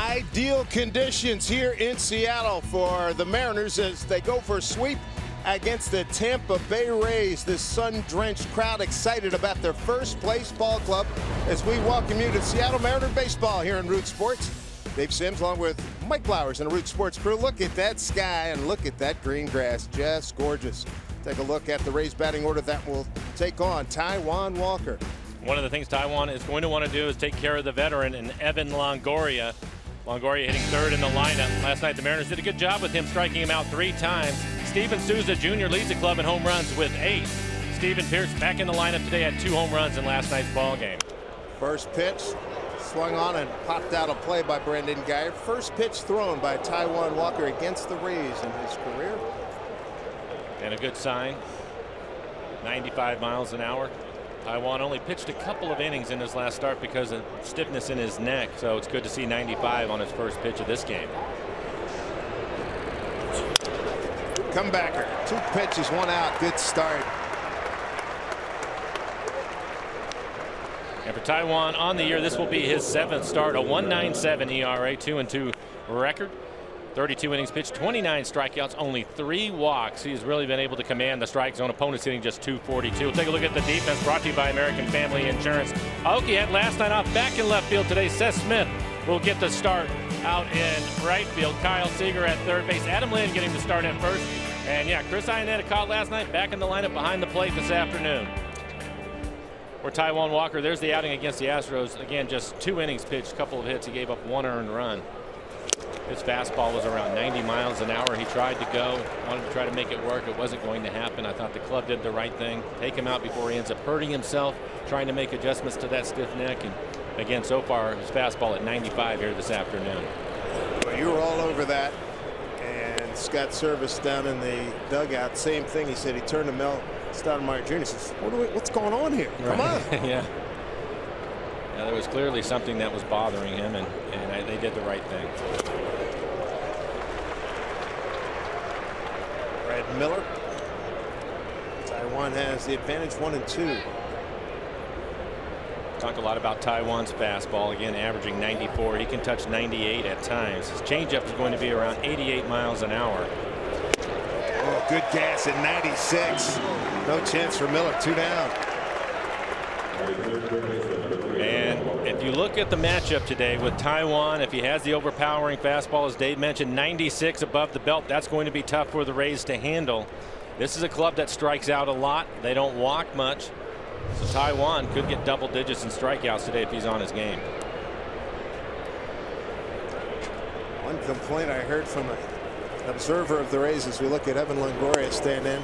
Ideal conditions here in Seattle for the Mariners as they go for a sweep against the Tampa Bay Rays. This sun-drenched crowd excited about their first place ball club as we welcome you to Seattle Mariner baseball here in Root Sports. Dave Sims along with Mike Blowers and the Root Sports crew. Look at that sky and look at that green grass. Just gorgeous. Take a look at the Rays batting order that will take on Taijuan Walker. One of the things Taijuan is going to want to do is take care of the veteran and Evan Longoria. Longoria hitting third in the lineup. Last night the Mariners did a good job with him, striking him out 3 times. Steven Souza Jr. leads the club in home runs with 8. Steven Pearce back in the lineup today, had 2 home runs in last night's ball game. First pitch swung on and popped out of play by Brendan Geyer. First pitch thrown by Taijuan Walker against the Rays in his career. And a good sign. 95 miles an hour. Taijuan only pitched a couple of innings in his last start because of stiffness in his neck, so it's good to see 95 on his first pitch of this game. Comebacker, 2 pitches, 1 out, good start. And for Taijuan on the year, this will be his 7th start, a 1.97 ERA, 2-2 record. 32 innings pitched, 29 strikeouts, only 3 walks. He's really been able to command the strike zone. Opponents hitting just .242. We'll take a look at the defense brought to you by American Family Insurance. Aoki had last night off back in left field today. Seth Smith will get the start out in right field. Kyle Seager at third base. Adam Lynn getting the start at first. And yeah, Chris Iannetta caught last night, back in the lineup behind the plate this afternoon. For Taijuan Walker, there's the outing against the Astros. Again, just 2 innings pitched, a couple of hits. He gave up 1 earned run. His fastball was around 90 miles an hour. He tried to go, wanted to try to make it work. It wasn't going to happen. I thought the club did the right thing. Take him out before he ends up hurting himself, trying to make adjustments to that stiff neck. And again, so far, his fastball at 95 here this afternoon. Well, you were all over that. And Scott Service down in the dugout, same thing. He said he turned to Mel Stoudemire Jr. He says, what's going on here? Come on. Yeah. Yeah, there was clearly something that was bothering him, and they did the right thing. Brad Miller. Taijuan has the advantage, 1-2. Talk a lot about Taijuan's fastball, again averaging 94. He can touch 98 at times. His changeup is going to be around 88 miles an hour. Oh, good gas at 96. No chance for Miller. 2 down. And if you look at the matchup today with Taijuan, if he has the overpowering fastball, as Dave mentioned, 96 above the belt, that's going to be tough for the Rays to handle. This is a club that strikes out a lot. They don't walk much. So Taijuan could get double digits in strikeouts today if he's on his game. One complaint I heard from an observer of the Rays as we look at Evan Longoria stand in.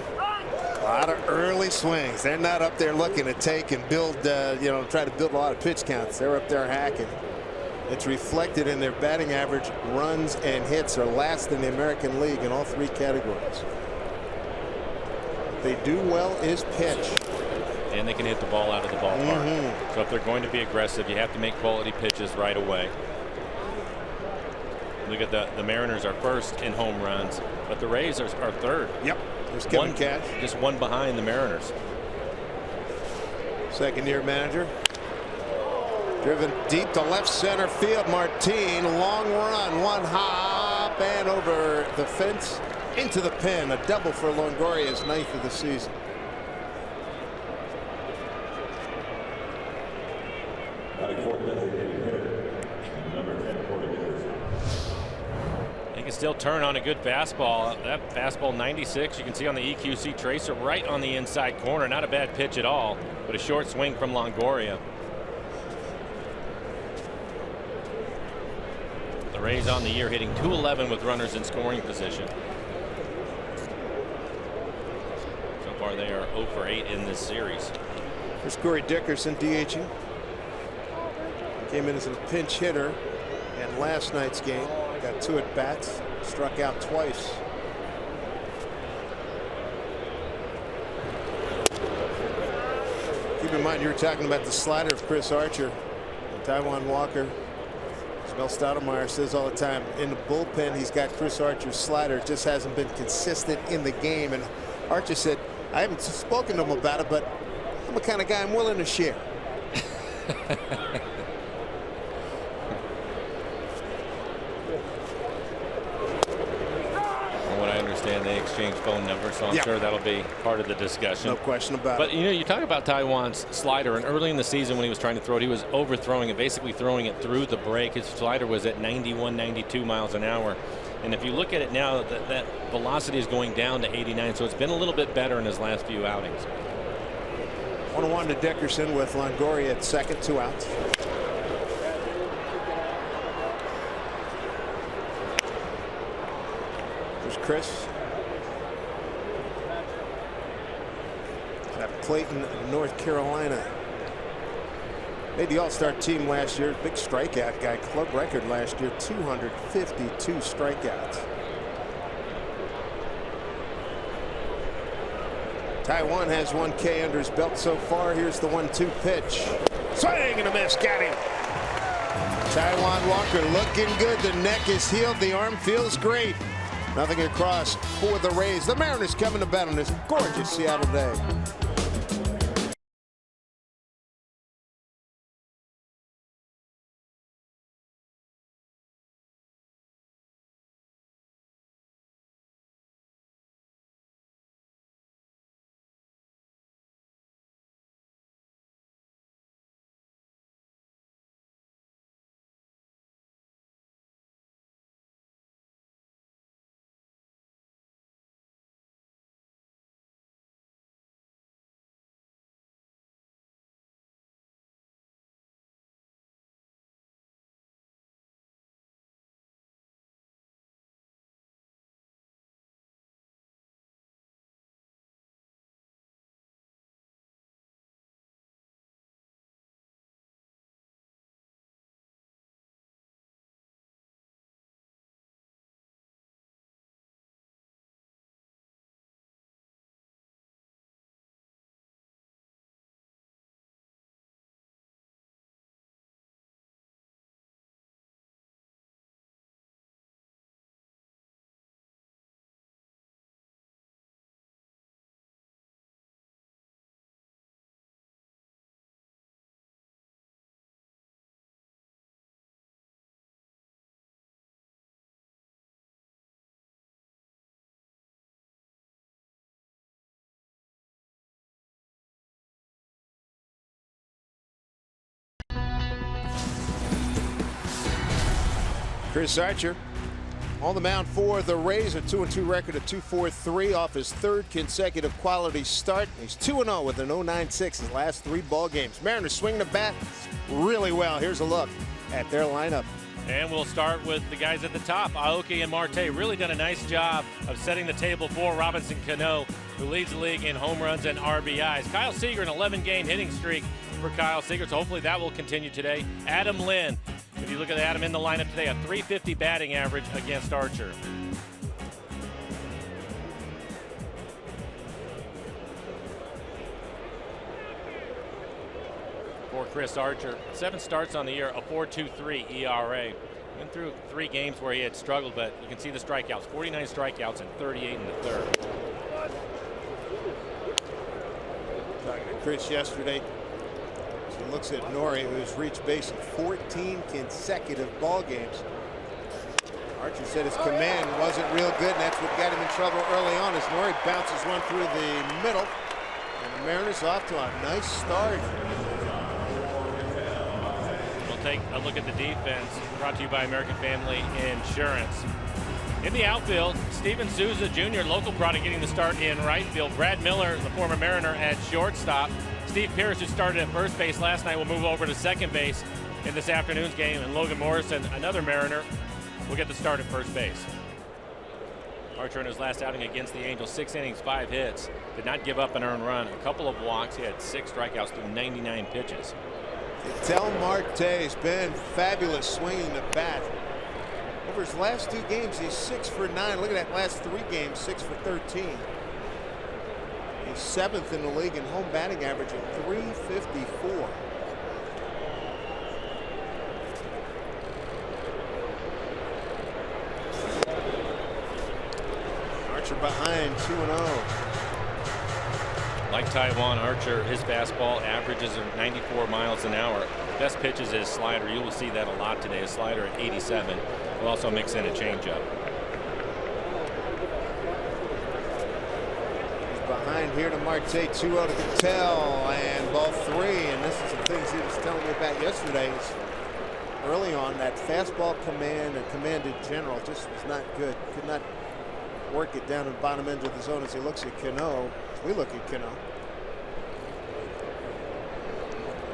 A lot of early swings. They're not up there looking to take and build, try to build a lot of pitch counts. They're up there hacking. It's reflected in their batting average. Runs and hits are last in the American League in all 3 categories. What they do well is pitch. And they can hit the ball out of the ballpark. So if they're going to be aggressive, you have to make quality pitches right away. Look at the Mariners are first in home runs, but the Rays are third. Yep. There's Kevin Cash. Just 1 behind the Mariners. Second-year manager. Driven deep to left center field. Martin, long run, 1 hop and over the fence into the pen. A double for Longoria's 9th of the season. He can still turn on a good fastball. That fastball 96, you can see on the EQC tracer right on the inside corner. Not a bad pitch at all, but a short swing from Longoria. The Rays on the year hitting .211 with runners in scoring position. So far they are 0 for 8 in this series. Here's Corey Dickerson DHing. Came in as a pinch hitter in last night's game. Got 2 at bats, struck out twice. Keep in mind, you were talking about the slider of Chris Archer. And Taijuan Walker. Mel Stoudemire says all the time, in the bullpen, he's got Chris Archer's slider. It just hasn't been consistent in the game. And Archer said, I haven't spoken to him about it, but I'm the kind of guy I'm willing to share. understand they exchange phone numbers, so I'm sure that'll be part of the discussion. No question about it. But you know, you talk about Taijuan's slider, and early in the season when he was trying to throw it, he was overthrowing it, basically throwing it through the break. His slider was at 91, 92 miles an hour. And if you look at it now, that velocity is going down to 89, so it's been a little bit better in his last few outings. 1-1 to Dickerson with Longoria at second, 2 outs. There's Chris. Got Clayton, North Carolina. Made the All-Star team last year. Big strikeout guy. Club record last year, 252 strikeouts. Taijuan has 1 K under his belt so far. Here's the 1-2 pitch. Swing and a miss. Got him. Taijuan Walker looking good. The neck is healed. The arm feels great. Nothing across for the Rays. The Mariners coming to bat on this gorgeous Seattle day. Chris Archer on the mound for the Rays, a 2-2 record, a 2.43 off his 3rd consecutive quality start. He's 2-0 with an 0.96 his last 3 ball games. Mariners swing the bat really well. Here's a look at their lineup. And we'll start with the guys at the top. Aoki and Marte really done a nice job of setting the table for Robinson Cano, who leads the league in home runs and RBIs. Kyle Seager, an 11-game hitting streak for Kyle Seager, so hopefully that will continue today. Adam Lynn, if you look at Adam in the lineup today, a .350 batting average against Archer. For Chris Archer, 7 starts on the year, a 4.23 ERA. Went through 3 games where he had struggled, but you can see the strikeouts, 49 strikeouts and 38 in the 3rd. Talking to Chris yesterday, as he looks at Nori, who's reached base in 14 consecutive ball games. Archer said his command wasn't real good, and that's what got him in trouble early on as Nori bounces one through the middle. And the Mariners off to a nice start. We'll take a look at the defense, brought to you by American Family Insurance. In the outfield, Steven Souza Jr., local product, getting the start in right field. Brad Miller, the former Mariner, at shortstop. Steve Pierce, who started at first base last night, will move over to second base in this afternoon's game. And Logan Morrison, another Mariner, will get the start at first base. Archer in his last outing against the Angels, 6 innings, 5 hits. Did not give up an earned run. A couple of walks. He had 6 strikeouts through 99 pitches. Ketel Marte's been fabulous swinging the bat. Over his last 2 games, he's 6 for 9. Look at that last 3 games, 6 for 13. He's 7th in the league in home batting average at .354. Archer behind 2-0. Like Taijuan, Archer, his fastball averages are 94 miles an hour. Best pitch is his slider. You will see that a lot today. His slider at 87. We'll also mix in a changeup. here to Marte, 2-0 to Cattell, and ball 3. And this is the things he was telling me about yesterday. Early on, that fastball command and command in general just was not good. Could not work it down in the bottom end of the zone as he looks at Cano. We look at Cano.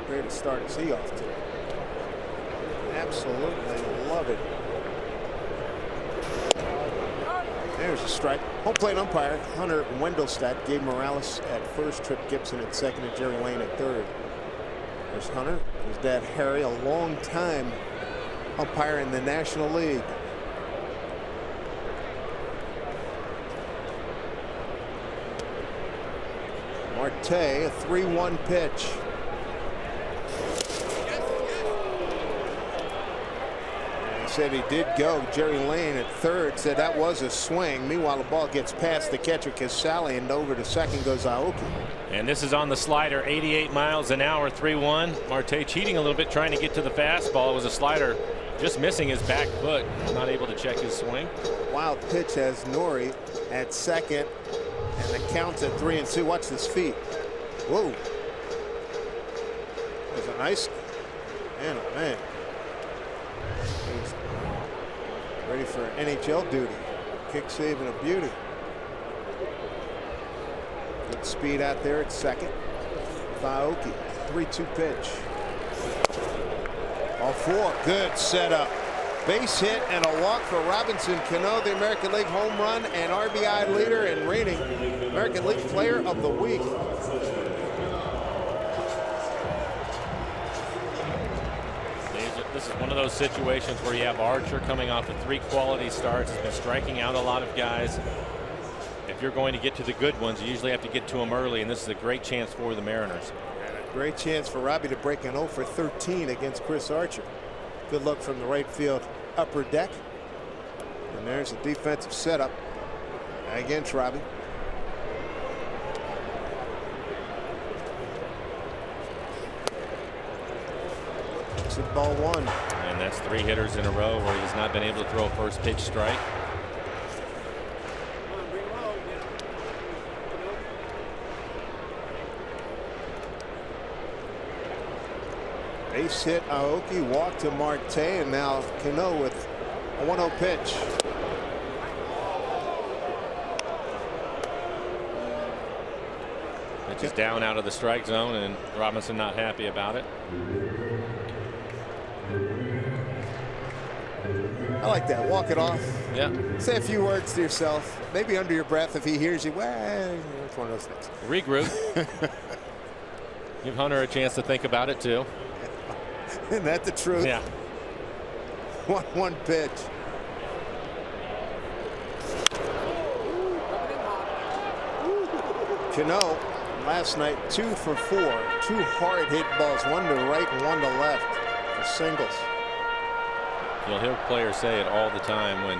Great start is he off to? Absolutely love it. There's a strike. Home plate umpire Hunter Wendelstadt, Gabe Morales at first, Trip Gibson at second, and Jerry Lane at third. There's Hunter. His dad Harry, a long time umpire in the National League. Marte, a 3-1 pitch. Said he did go. Jerry Lane at third said that was a swing. Meanwhile, the ball gets past the catcher Casale, and over to second goes Aoki. And this is on the slider, 88 miles an hour, 3-1. Marte cheating a little bit, trying to get to the fastball. It was a slider, just missing his back foot, not able to check his swing. Wild pitch has Nori at second, and the count's at 3-2. Watch his feet. Whoa. There's a nice man. Oh man. Ready for NHL duty. Kick save and a beauty. Good speed out there at second. Aoki, 3-2 pitch. All 4. Good setup. Base hit and a walk for Robinson Cano, the American League home run and RBI leader and reigning American League Player of the Week. This is one of those situations where you have Archer coming off of 3 quality starts. He's been striking out a lot of guys. If you're going to get to the good ones, you usually have to get to them early, and this is a great chance for the Mariners. And a great chance for Robbie to break an 0 for 13 against Chris Archer. Good look from the right field upper deck. And there's a defensive setup against Robbie. Ball 1. And that's 3 hitters in a row where he's not been able to throw a first pitch strike. Base hit Aoki, walk to Marte, and now Cano with a 1-0 pitch. Pitch is down out of the strike zone, and Robinson not happy about it. I like that. Walk it off. Yeah. Say a few words to yourself. Maybe under your breath if he hears you. Well, it's one of those things. Regroup. Give Hunter a chance to think about it too. Isn't that the truth? Yeah. 1-1 pitch. Cano last night 2 for 4. 2 hard hit balls, 1 to right and 1 to left for singles. You'll hear players say it all the time when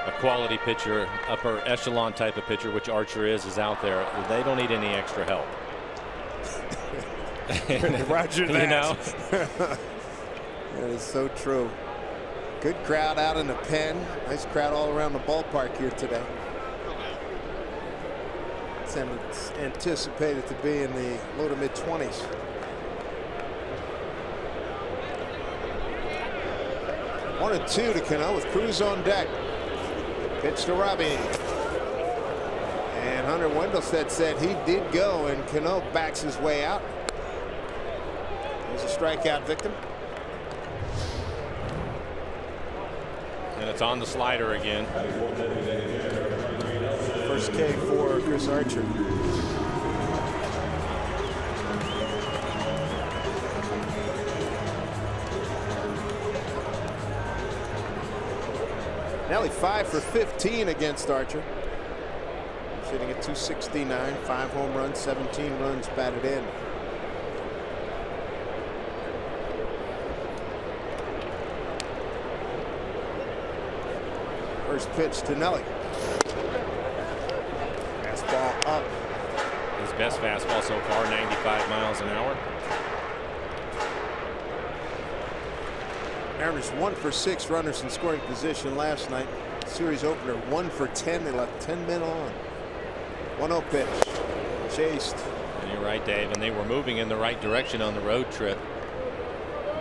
a quality pitcher, upper echelon type of pitcher, which Archer is out there. They don't need any extra help. Roger that. You know? That is so true. Good crowd out in the pen. Nice crowd all around the ballpark here today. It's anticipated to be in the low to mid 20s. One and 2 to Cano with Cruz on deck. Pitch to Robbie. And Hunter Wendelstedt said he did go, and Cano backs his way out. There's a strikeout victim. And it's on the slider again. First K for Chris Archer. Nelly 5 for 15 against Archer. Sitting at 269, 5 home runs, 17 runs batted in. First pitch to Nelly. Fastball up. His best fastball so far, 95 miles an hour. Mariners 1 for 6 runners in scoring position last night. Series opener 1 for 10. They left 10 men on. 1-0 pitch. chased. And you're right, Dave, and they were moving in the right direction on the road trip.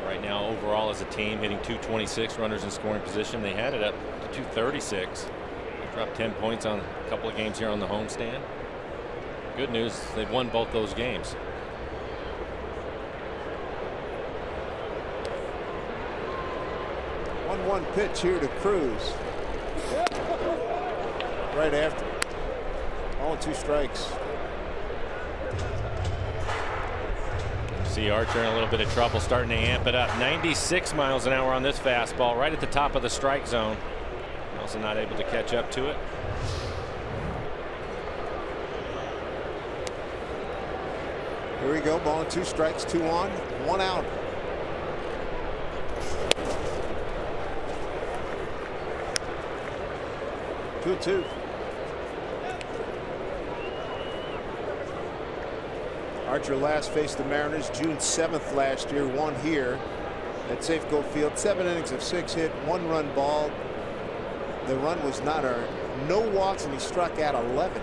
Right now, overall as a team, hitting 226 runners in scoring position. They had it up to 236. They dropped 10 points on a couple of games here on the homestand. Good news, they've won both those games. One pitch here to Cruz. Right after. All 2 strikes. See Archer in a little bit of trouble, starting to amp it up. 96 miles an hour on this fastball, right at the top of the strike zone. Also not able to catch up to it. Here we go. Ball and 2 strikes, 2 on, 1 out. Two. Archer last faced the Mariners June 7th last year. Won here at Safeco Field. 7 innings of 6 hit, 1 run ball. The run was not earned. No walks, and he struck out 11.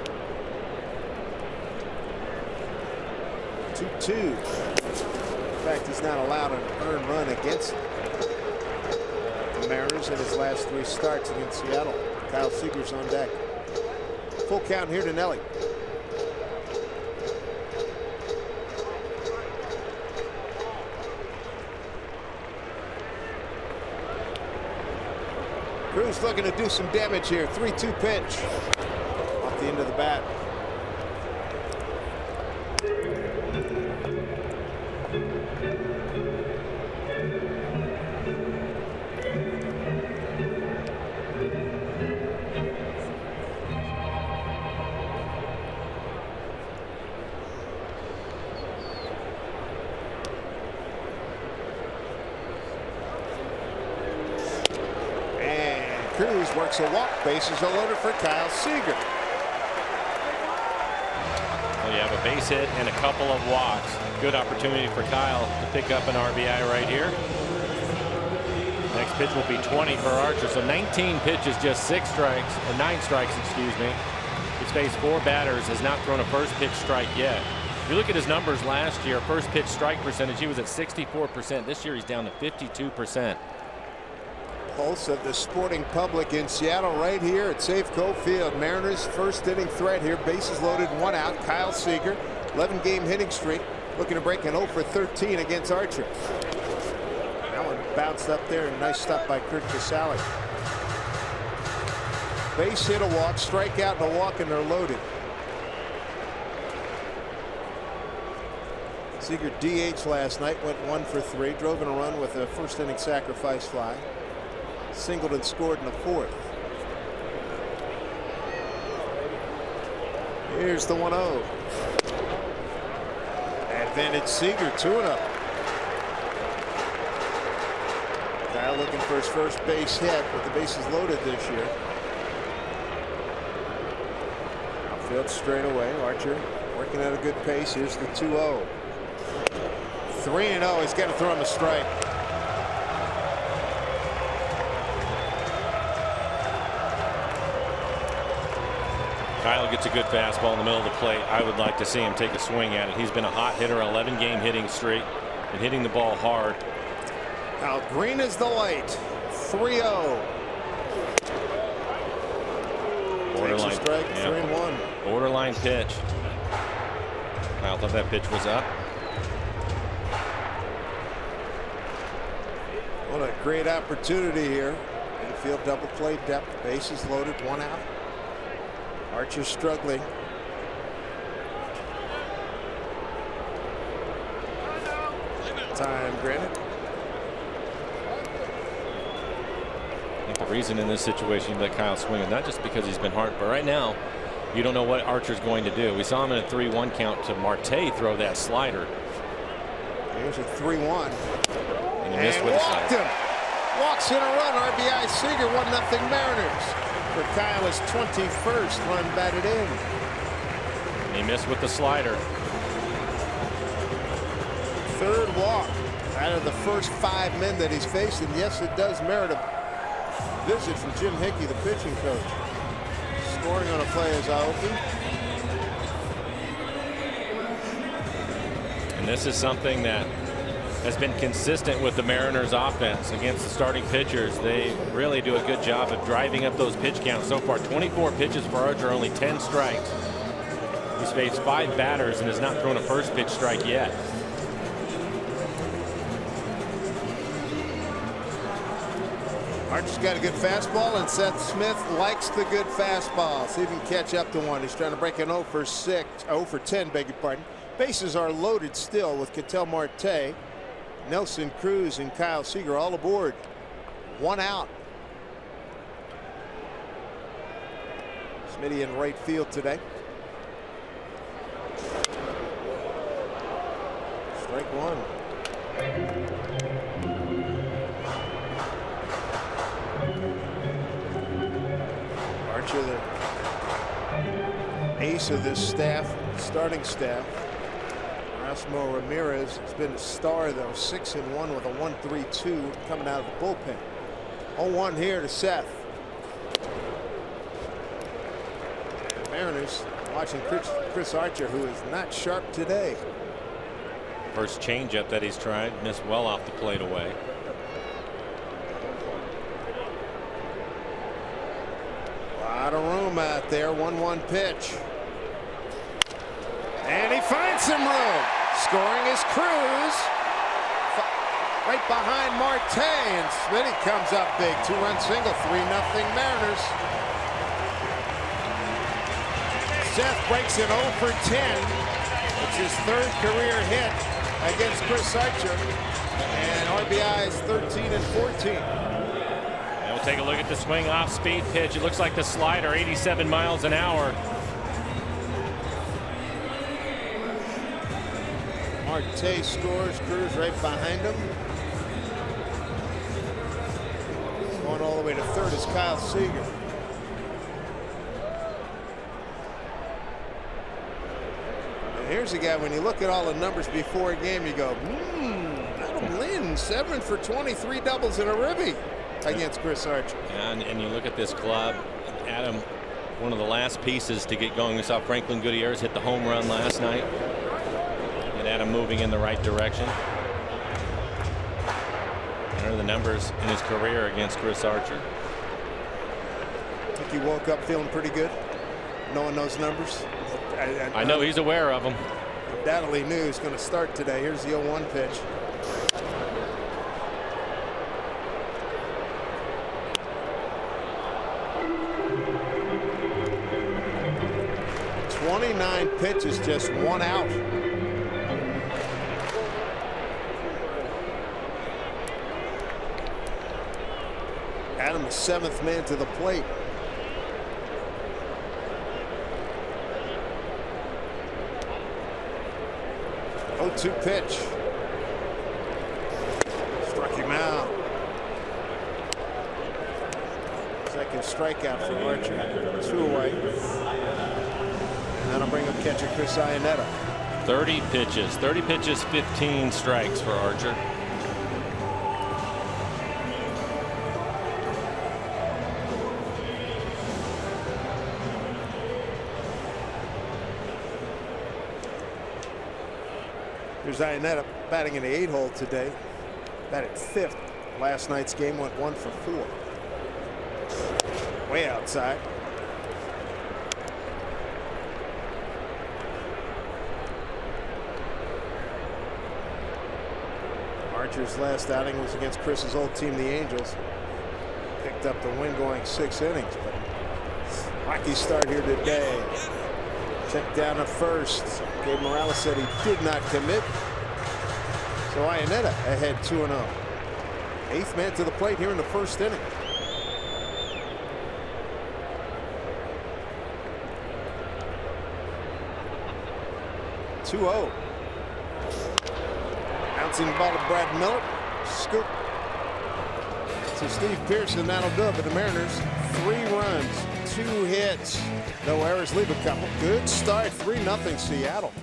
2-2. In fact, he's not allowed an earned run against the Mariners in his last 3 starts against Seattle. Kyle Seager's on deck. Full count here to Nelly. Cruz looking to do some damage here. 3-2 pitch. Off the end of the bat. Cruz works a walk. Bases are loaded for Kyle Seager. Well, you have a base hit and a couple of walks. Good opportunity for Kyle to pick up an RBI right here. Next pitch will be 20 for Archer. So 19 pitches, just 6 strikes, or 9 strikes, excuse me. He's faced 4 batters, has not thrown a first pitch strike yet. If you look at his numbers last year, first pitch strike percentage, he was at 64%. This year he's down to 52%. Pulse of the sporting public in Seattle right here at Safeco Field. Mariners first inning threat here. Bases loaded, 1 out. Kyle Seager, 11-game hitting streak, looking to break an 0 for 13 against Archer. That one bounced up there, and nice stop by Kurt Casale. Base hit, a walk, strikeout and a walk, and they're loaded. Seager DH last night, went 1 for 3, drove in a run with a first inning sacrifice fly. Singled and scored in the 4th. Here's the 1-0. And then it's Seager, 2-0. Kyle looking for his first base hit with the bases loaded this year. Outfield straight away. Archer working at a good pace. Here's the 2-0. 3-0. He's got to throw him a strike. Kyle gets a good fastball in the middle of the plate. I would like to see him take a swing at it. He's been a hot hitter, 11-game hitting streak, and hitting the ball hard. Now green is the light. 3-0. Borderline strike. 3-1. Borderline pitch. Kyle thought that pitch was up. What a great opportunity here. Infield double play depth. Bases loaded, 1 out. Archer struggling. Time granted. I think the reason in this situation you let Kyle swing is not just because he's been hard, but right now you don't know what Archer's going to do. We saw him in a 3-1 count to Marte throw that slider. Here's a 3-1. And he missed with a slider. Him. Walks in a run. RBI Seager, 1-0 Mariners. For Kyle, his 21st run batted in. And he missed with the slider. 3rd walk out of the first 5 men that he's faced, and yes, it does merit a visit from Jim Hickey, the pitching coach. Scoring on a play is Aoki. And this is something that has been consistent with the Mariners offense against the starting pitchers. They really do a good job of driving up those pitch counts. So far 24 pitches for Archer, only 10 strikes. He's faced 5 batters and has not thrown a first pitch strike yet. Archer's got a good fastball, and Seth Smith likes the good fastball. See if he can catch up to one. He's trying to break an 0 for 10, beg your pardon. Bases are loaded still with Ketel Marte, Nelson Cruz, and Kyle Seager all aboard. 1 out. Smitty in right field today. Strike 1. Archer, the ace of this staff, starting staff. Erasmo Ramirez has been a star, though. 6-1 with a 1.32 coming out of the bullpen. 0-1 here to Seth. The Mariners watching Chris Archer, who is not sharp today. First changeup that he's tried, missed well off the plate away. A lot of room out there. 1-1 pitch. And he finds some room. Scoring is Cruz. Right behind Marte, and Smitty comes up big. 2-run single. 3-0 Mariners. Seth breaks an 0 for 10. It's his 3rd career hit against Chris Archer. And RBIs 13 and 14. And we'll take a look at the swing off speed pitch. It looks like the slider, 87 miles an hour. Marte scores. Cruz right behind him. Going all the way to 3rd is Kyle Seager. And here's a guy, when you look at all the numbers before a game, you go, Adam Lynn, 7 for 23 doubles and a ribby against Chris Archer. And you look at this club, Adam, one of the last pieces to get going. We saw Franklin Gutierrez hit the home run last night. And Adam moving in the right direction. There are the numbers in his career against Chris Archer. I think he woke up feeling pretty good, knowing those numbers. I know he's aware of them. Undoubtedly knew he was going to start today. Here's the 0-1 pitch. "29 pitches, just 1 out." Adam, the 7th man to the plate. Oh, 2 pitch. Struck him out. Second strikeout for Archer. 2 away. And that'll bring up catcher Chris Iannetta. 30 pitches, 15 strikes for Archer. Here's Iannetta batting in the 8-hole today. Batted 5th. Last night's game went 1 for 4. Way outside. Archer's last outing was against Chris's old team, the Angels. Picked up the win going 6 innings. But Rockies start here today. Checked down at first. Gabe Morales said he did not commit. So Iannetta ahead 2-0. 8th man to the plate here in the 1st inning. "2-0. Bouncing ball to Brad Miller. Scoop. So Steve Pearson, that'll do it for the Mariners. 3 runs, 2 hits, no errors, leave a couple. Good start. 3-0 Seattle.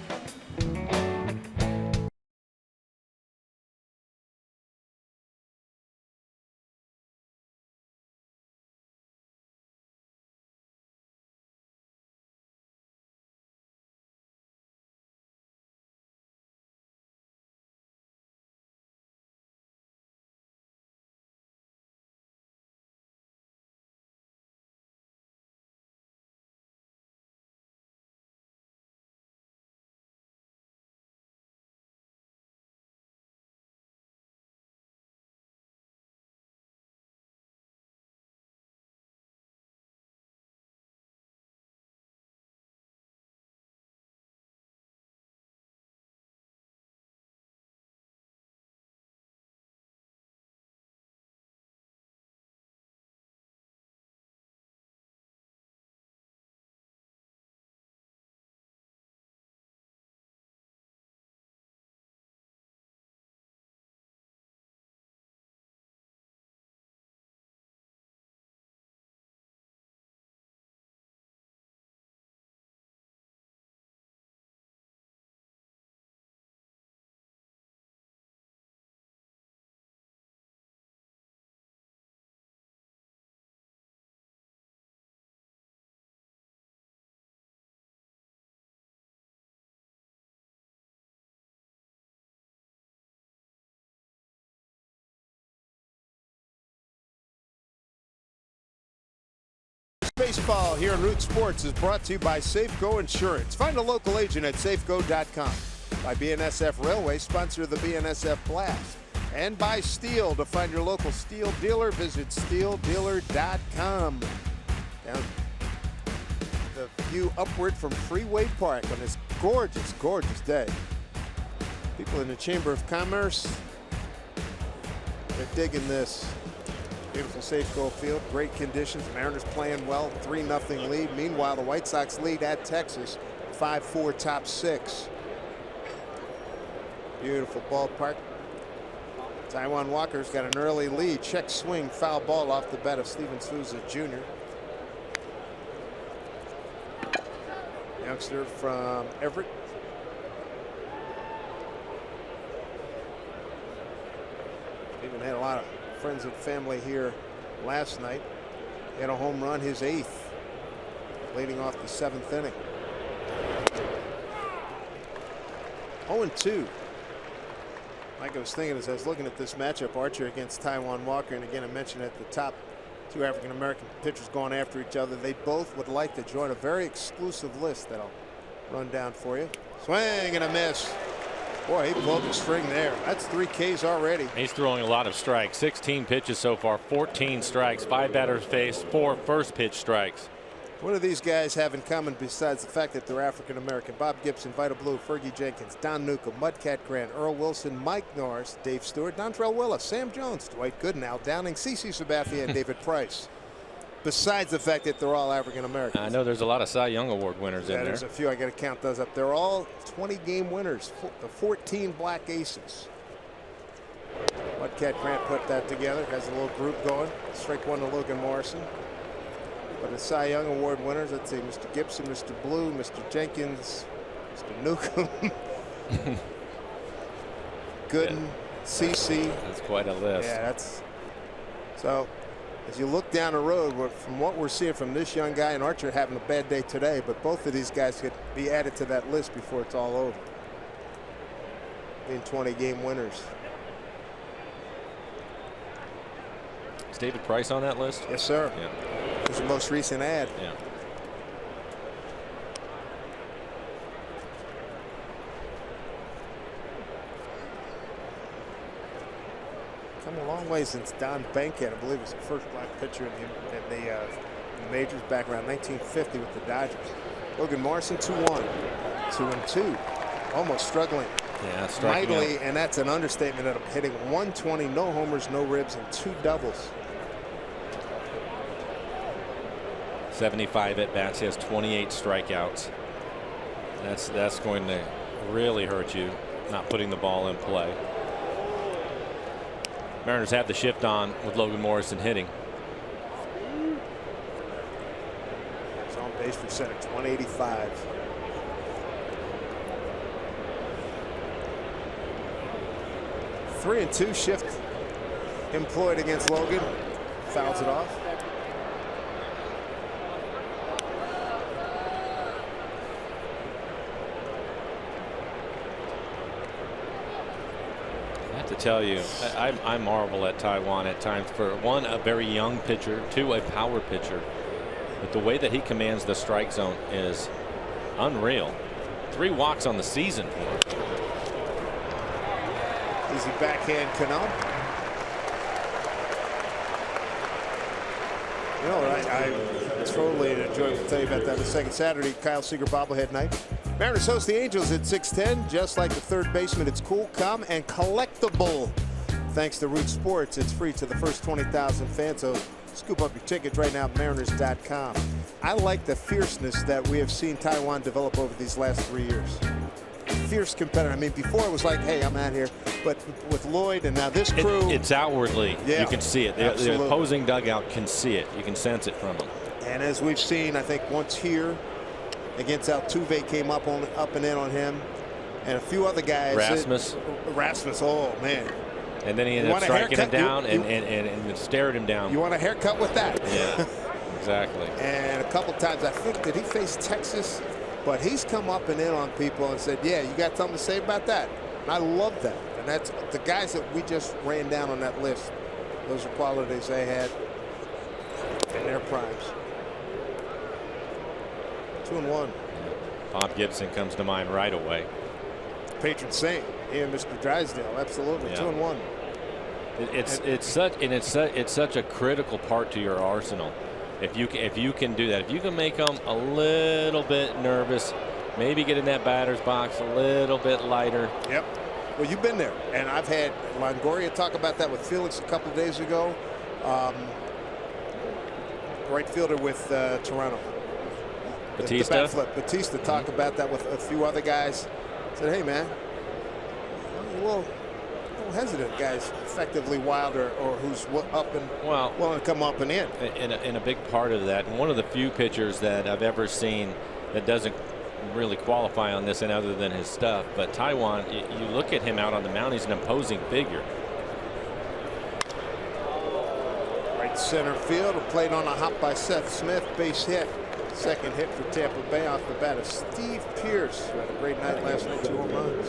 Baseball here on Root Sports is brought to you by Safeco Insurance. Find a local agent at safeco.com. By BNSF Railway, sponsor of the BNSF Blast. And by Steel. To find your local Steel dealer, visit steeldealer.com. Down the view upward from Freeway Park on this gorgeous, gorgeous day. People in the Chamber of Commerce, they're digging this. Beautiful Safeco Field, great conditions. Mariners playing well, 3-0 lead. Meanwhile, the White Sox lead at Texas, 5-4 top 6. Beautiful ballpark. Taijuan Walker's got an early lead. Check swing, foul ball off the bat of Steven Souza Jr. Youngster from Everett. Even had a lot of friends and family here last night. He had a home run, his 8th, leading off the 7th inning. 0-2. Like I was thinking as I was looking at this matchup, Archer against Taijuan Walker, and again I mentioned at the top, 2 African-American pitchers going after each other. They both would like to join a very exclusive list that I'll run down for you. Swing and a miss. Boy, he pulled the string there. That's 3 Ks already. He's throwing a lot of strikes. 16 pitches so far, 14 strikes, 5 batters faced, 4 first pitch strikes. What do these guys have in common besides the fact that they're African American? Bob Gibson, Vita Blue, Fergie Jenkins, Don Newcomb, Mudcat Grant, Earl Wilson, Mike Norris, Dave Stewart, Dontrell Willis, Sam Jones, Dwight Gooden, Al Downing, CeCe Sabathia, and David Price. Besides the fact that they're all African Americans. I know there's a lot of Cy Young Award winners in there. There's a few. I got to count those up. They're all 20-game winners. The 14 Black Aces. Mudcat Grant put that together. Has a little group going. Strike 1 to Logan Morrison. But the Cy Young Award winners, let's see, Mr. Gibson, Mr. Blue, Mr. Jenkins, Mr. Newcomb, Gooden, CeCe. That's quite a list. Yeah, that's so. As you look down the road, from what we're seeing from this young guy and Archer having a bad day today, but both of these guys could be added to that list before it's all over. Being 20-game winners. Is David Price on that list? Yes, sir. Yeah. It was the most recent ad. Yeah. Come a long way since Don Bankhead, I believe, was the first black pitcher in the majors back around 1950 with the Dodgers. Logan Morrison, 2-1, 2-2, almost struggling. Yeah, striking mightily, out. And that's an understatement. Of hitting 120, no homers, no ribs, and 2 doubles. 75 at bats. He has 28 strikeouts. That's going to really hurt you, not putting the ball in play. Mariners have the shift on with Logan Morrison hitting. He's on base percentage, 185. Three and 2 shift employed against Logan. Fouls it off. To tell you, I marvel at Taijuan at times. For one, a very young pitcher, 2, a power pitcher, but the way that he commands the strike zone is unreal. 3 walks on the season for him. Easy backhand Cano. You know what, I totally enjoyed to tell you about that the second Saturday, Kyle Seager bobblehead night. Mariners host the Angels at 6:10. Just like the third baseman, it's cool, calm, and collectible. Thanks to Root Sports, it's free to the first 20,000 fans. So scoop up your tickets right now at Mariners.com. I like the fierceness that we have seen Taijuan develop over these last 3 years. Fierce competitor. I mean, before it was like, hey, I'm out here. But with Lloyd and now this crew. It's outwardly. Yeah, you can see it. The opposing dugout can see it. You can sense it from them. And as we've seen, I think once here against Altuve came up and in on him, and a few other guys. Rasmus, oh man. And then he ended up striking him down and stared him down. You want a haircut with that? Yeah, exactly. And a couple times, I think, did he face Texas? But he's come up and in on people and said, yeah, you got something to say about that? And I love that. And that's the guys that we just ran down on that list. Those are qualities they had in their primes. 2-1. Bob Gibson comes to mind right away. Patron saint, and Mr. Drysdale, absolutely. Yeah. 2-1. It's such a critical part to your arsenal. If you can do that, if you can make them a little bit nervous, maybe get in that batter's box a little bit lighter. Yep. Well, you've been there, and I've had Longoria talk about that with Felix a couple of days ago. Right fielder with Toronto. Batista. Batista talked about that with a few other guys. Said, hey man, a little hesitant guys, effectively wild or who's up and willing to come up and in. And a big part of that, and one of the few pitchers that I've ever seen that doesn't really qualify on this and other than his stuff, but Taijuan, you look at him out on the mound, he's an imposing figure. Right center field, played on a hop by Seth Smith, base hit. Second hit for Tampa Bay off the bat of Steve Pearce. Had a great night last night, 2 home runs.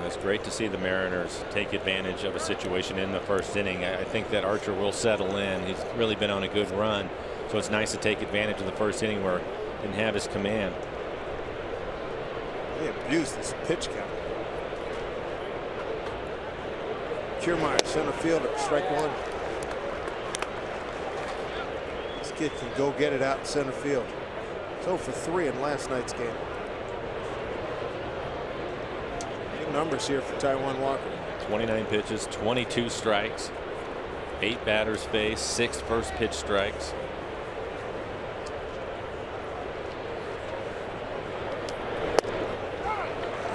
It's great to see the Mariners take advantage of a situation in the first inning. I think that Archer will settle in. He's really been on a good run, so it's nice to take advantage of the first inning where he didn't have his command. He abused this pitch count. Kiermaier, center fielder, strike one. This kid can go get it out in center field. It's 0 for 3 in last night's game. Big numbers here for Taijuan Walker. 29 pitches, 22 strikes, 8 batters faced, 6 first pitch strikes.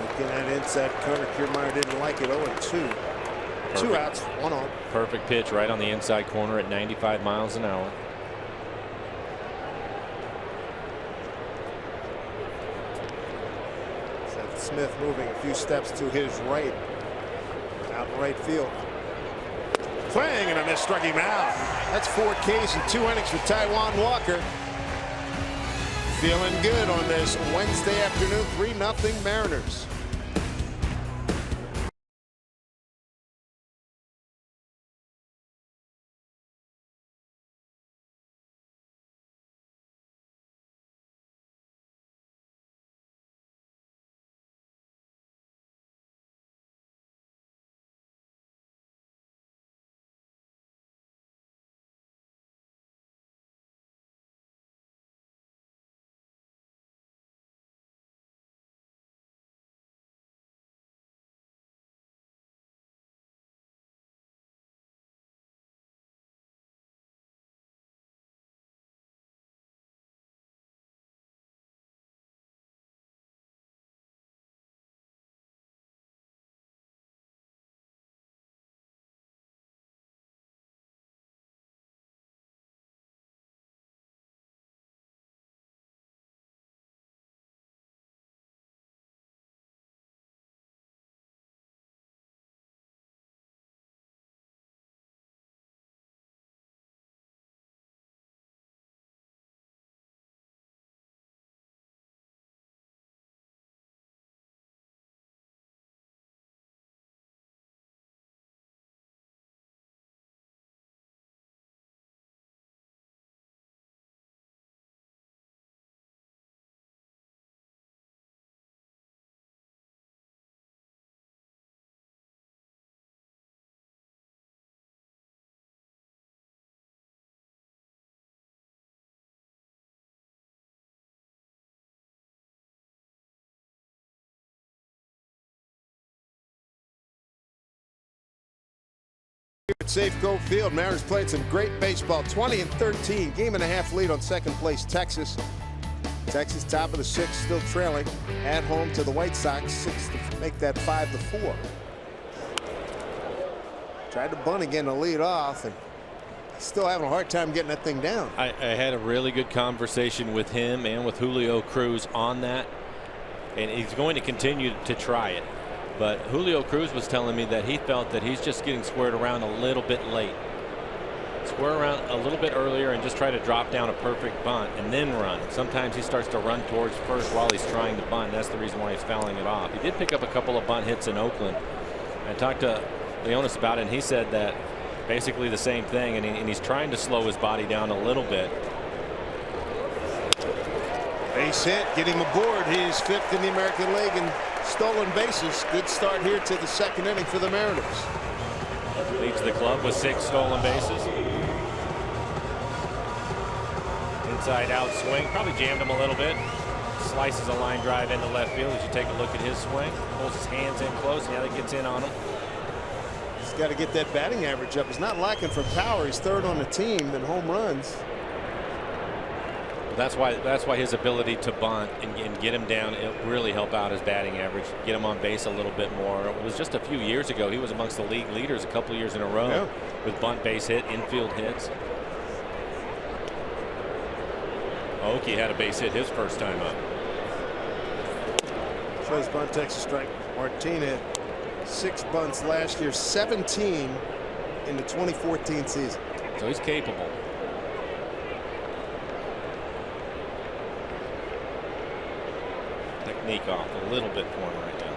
Looking at inside corner, Kiermaier didn't like it. 0-2. Perfect. 2 outs, 1 on. Perfect pitch right on the inside corner at 95 miles an hour. Seth Smith moving a few steps to his right. Out in right field. Swing and a miss, struck him out. That's 4 Ks in 2 innings for Taijuan Walker. Feeling good on this Wednesday afternoon. 3-0 Mariners. At Safeco Field, Mariners played some great baseball. 20-13, game-and-a-half lead on second place Texas. Texas top of the 6th, still trailing at home to the White Sox. 6 to make that 5-4. Tried to bunt again to lead off, and still having a hard time getting that thing down. I had a really good conversation with him and with Julio Cruz on that, and he's going to continue to try it. But Julio Cruz was telling me that he felt that he's just getting squared around a little bit late. Square around a little bit earlier and just try to drop down a perfect bunt and then run. Sometimes he starts to run towards first while he's trying to bunt. That's the reason why he's fouling it off. He did pick up a couple of bunt hits in Oakland. I talked to Leonis about it, and he said that basically the same thing, and he's trying to slow his body down a little bit. Base hit, get him aboard. He's 5th in the American League in stolen bases. Good start here to the 2nd inning for the Mariners. Leads the club with 6 stolen bases. Inside out swing, probably jammed him a little bit. Slices a line drive into left field as you take a look at his swing. Pulls his hands in close, now that gets in on him. He's got to get that batting average up. He's not lacking for power. He's 3rd on the team in home runs. That's why his ability to bunt and get him down, it really help out his batting average, get him on base a little bit more. It was just a few years ago he was amongst the league leaders a couple years in a row with bunt, base hit, infield hits. Okie had a base hit his first time up. Shows bunt takes a strike. Martin had 6 bunts last year, 17 in the 2014 season. So he's capable. Technique off a little bit for him right now.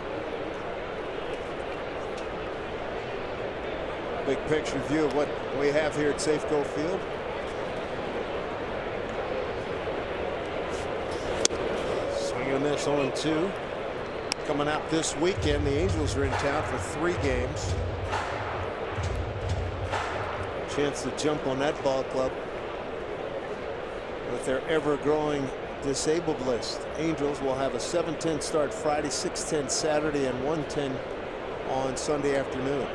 Big picture view of what we have here at Safeco Field. Swing on this, 0-2. Coming out this weekend, the Angels are in town for 3 games. Chance to jump on that ball club with their ever-growing disabled list. Angels will have a 7:10 start Friday, 6:10 Saturday, and 1:10 on Sunday afternoon.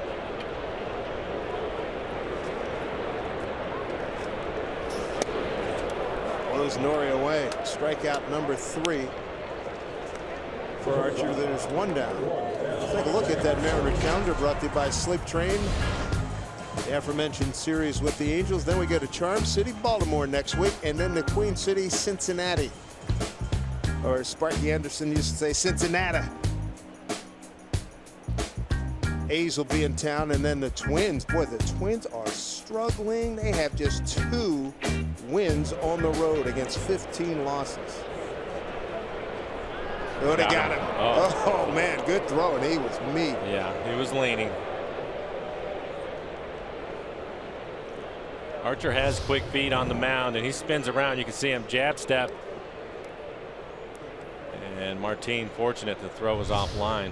Blows Nori away. Strikeout number 3 for Archer. There's 1 down. Take a look at that Mariner calendar, brought to you by Sleep Train. The aforementioned series with the Angels. Then we go to Charm City, Baltimore next week, and then the Queen City, Cincinnati. Or Sparky Anderson used to say Cincinnati. A's will be in town, and then the Twins. Boy, the Twins are struggling. They have just 2 wins on the road against 15 losses. Oh, they got him. Oh, man, good throw, and he was mean. Yeah, he was leaning. Archer has quick feet on the mound, and he spins around. You can see him jab step. And Martin fortunate the throw was offline.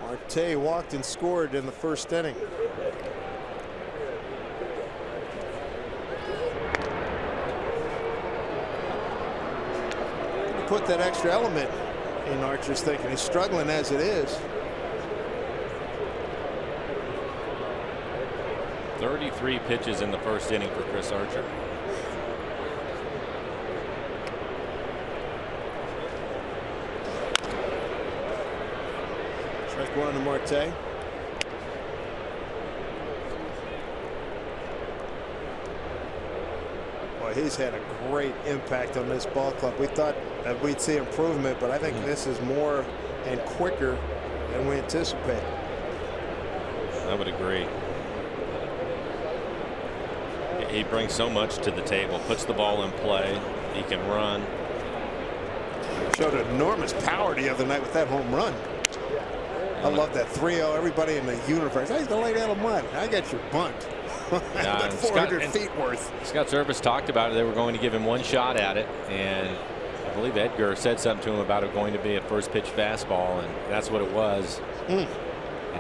Marte walked and scored in the 1st inning. Put that extra element in Archer's thinking. He's struggling as it is. 33 pitches in the 1st inning for Chris Archer. Strike 1 to Marte. Boy, he's had a great impact on this ball club. We thought that we'd see improvement, but I think this is more and quicker than we anticipated. I would agree. He brings so much to the table, puts the ball in play. He can run. Showed enormous power the other night with that home run. I love that 3-0. Everybody in the universe. He's gonna lay down a mud. I got your bunt. Yeah, 400 feet worth. Scott Service talked about it. They were going to give him 1 shot at it, and I believe Edgar said something to him about it going to be a first pitch fastball, and that's what it was. And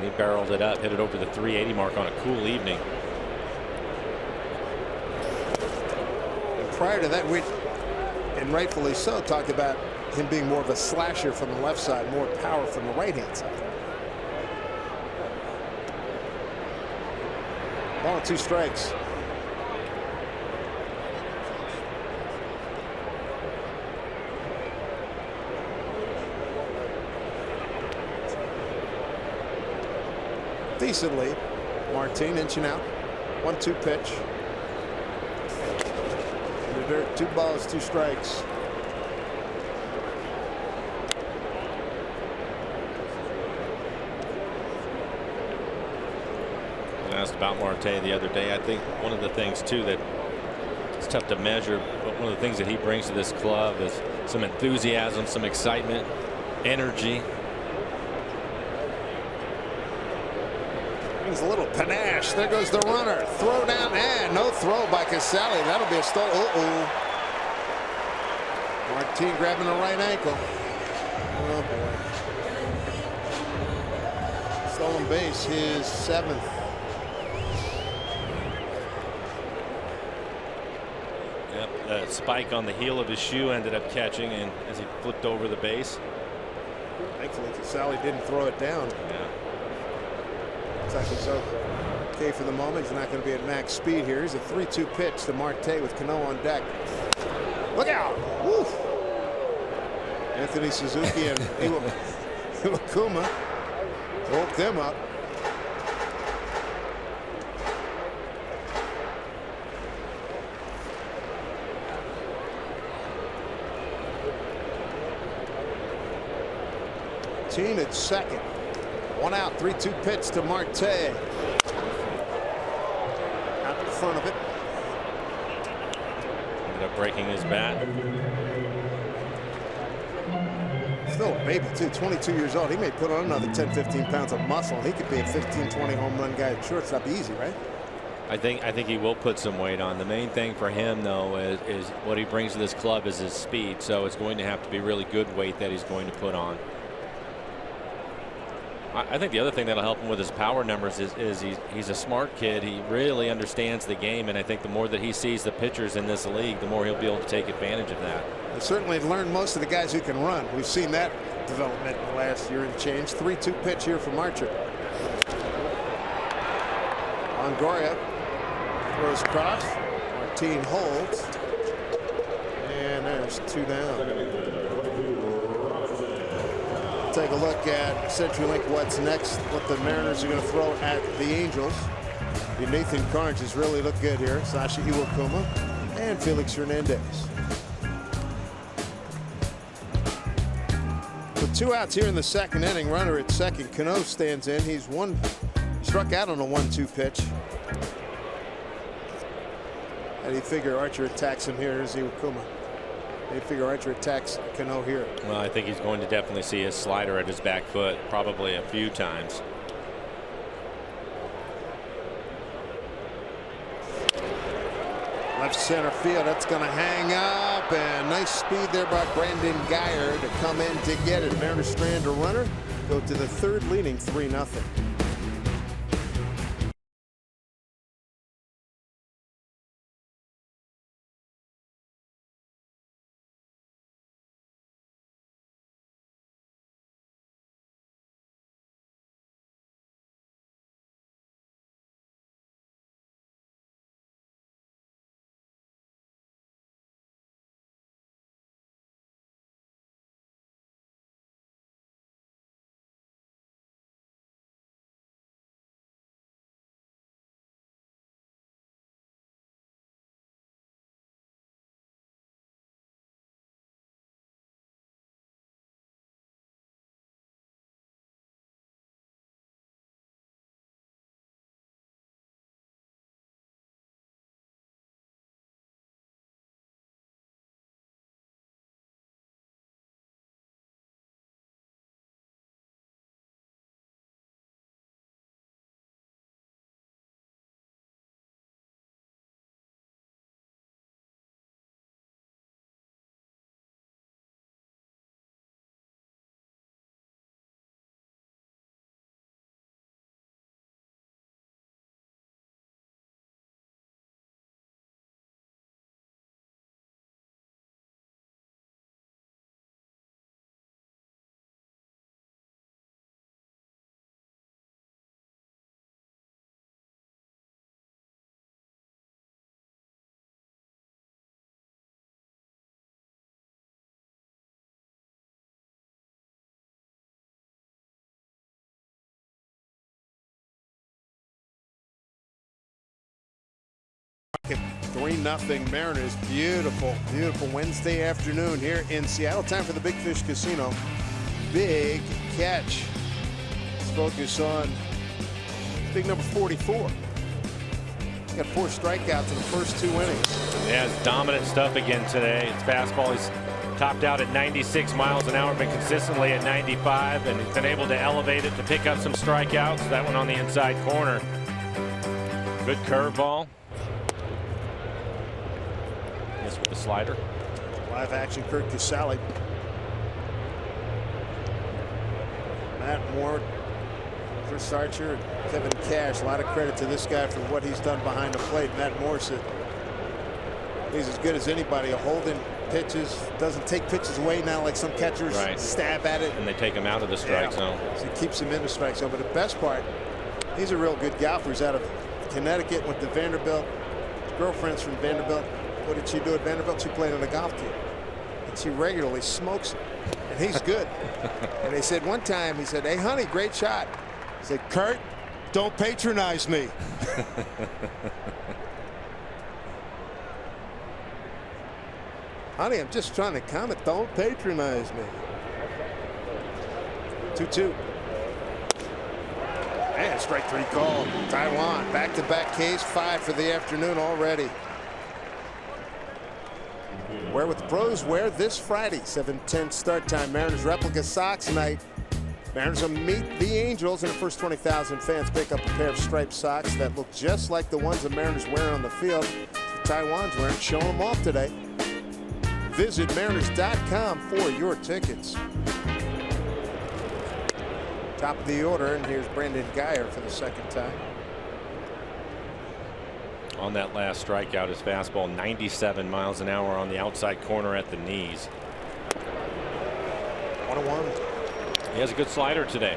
he barreled it up, hit it over the 380 mark on a cool evening. And prior to that, we, and rightfully so, talked about him being more of a slasher from the left side, more power from the right hand side. Ball and 2 strikes. Decently, Martin inching out. 1-2 pitch. In the dirt, 2 balls, 2 strikes. Asked about Marte the other day. I think one of the things too that it's tough to measure, but one of the things that he brings to this club is some enthusiasm, some excitement, energy. Brings a little panache. There goes the runner. Throw down, and no throw by Casale. That'll be a stall. Martin grabbing the right ankle. Oh boy. Stolen base, his 7th. Yep, that spike on the heel of his shoe ended up catching, and as he flipped over the base. Thankfully, Casale didn't throw it down. Yeah. Looks like he's okay for the moment. He's not going to be at max speed here. Here's a 3-2 pitch to Marte with Cano on deck. Look out! Woo. Anthony Suzuki and Iwakuma woke them up. Team at second. 1 out, 3-2 pitch to Marte. Out in front of it. Ended up breaking his bat. Still a baby too, 22 years old. He may put on another 10-15 pounds of muscle, and he could be a 15-20 home run guy at shortstop easy, right? I think he will put some weight on. The main thing for him, though, is what he brings to this club is his speed. So it's going to have to be really good weight that he's going to put on. I think the other thing that'll help him with his power numbers is he's a smart kid. He really understands the game, and I think the more that he sees the pitchers in this league, the more he'll be able to take advantage of that. He certainly learned most of the guys who can run. We've seen that development in the last year and change. 3-2 pitch here from Archer. Longoria throws across. Martin holds, and there's 2 down. Take a look at CenturyLink. What's next? What the Mariners are going to throw at the Angels. Nathan Carnes has really looked good here. Sasha Iwakuma and Felix Hernandez. With 2 outs here in the second inning, runner at second. Cano stands in. He's struck out on a 1-2 pitch. How do you figure Archer attacks him here? Here's Iwakuma. They figure Archer attacks Cano here. Well, I think he's going to definitely see his slider at his back foot probably a few times. Left center field. That's going to hang up, and nice speed there by Brandon Geyer to come in to get it. Mariners strand a runner. Go to the 3rd, leading 3-0. It 3-0 Mariners. Beautiful, beautiful Wednesday afternoon here in Seattle. Time for the Big Fish Casino Big Catch. Let's focus on big number 44. Got 4 strikeouts in the first 2 innings. Yeah, it's dominant stuff again today. It's fastball. He's topped out at 96 miles an hour, been consistently at 95, and he's been able to elevate it to pick up some strikeouts. That one on the inside corner. Good curveball. Yes, with the slider. Live action Kirk Casale. Matt Moore, Chris Archer, and Kevin Cash. A lot of credit to this guy for what he's done behind the plate. Matt Moore said he's as good as anybody. Holding pitches, doesn't take pitches away now like some catchers stab at it. And they take him out of the strike zone. So he keeps him in the strike zone. But the best part, he's a real good golfer. He's out of Connecticut, went to Vanderbilt. His girlfriend's from Vanderbilt. What did she do at Vanderbilt? She played on the golf team. And she regularly smokes him. And he's good. And they said one time, he said, "Hey, honey, great shot." He said, "Kurt, don't patronize me." "Honey, I'm just trying to comment. Don't patronize me." 2-2. And strike 3 call. Taiwan back-to-back Ks, 5 for the afternoon already. Where with the pros, where this Friday, 7:10 start time. Mariners replica Sox night. Mariners will meet the Angels, and the first 20,000 fans pick up a pair of striped socks that look just like the ones the Mariners wear on the field. Taiwan's wearing, showing them off today. Visit Mariners.com for your tickets. Top of the order, and here's Brandon Geyer for the second time. On that last strikeout, his fastball 97 miles an hour on the outside corner at the knees. 1-1. He has a good slider today.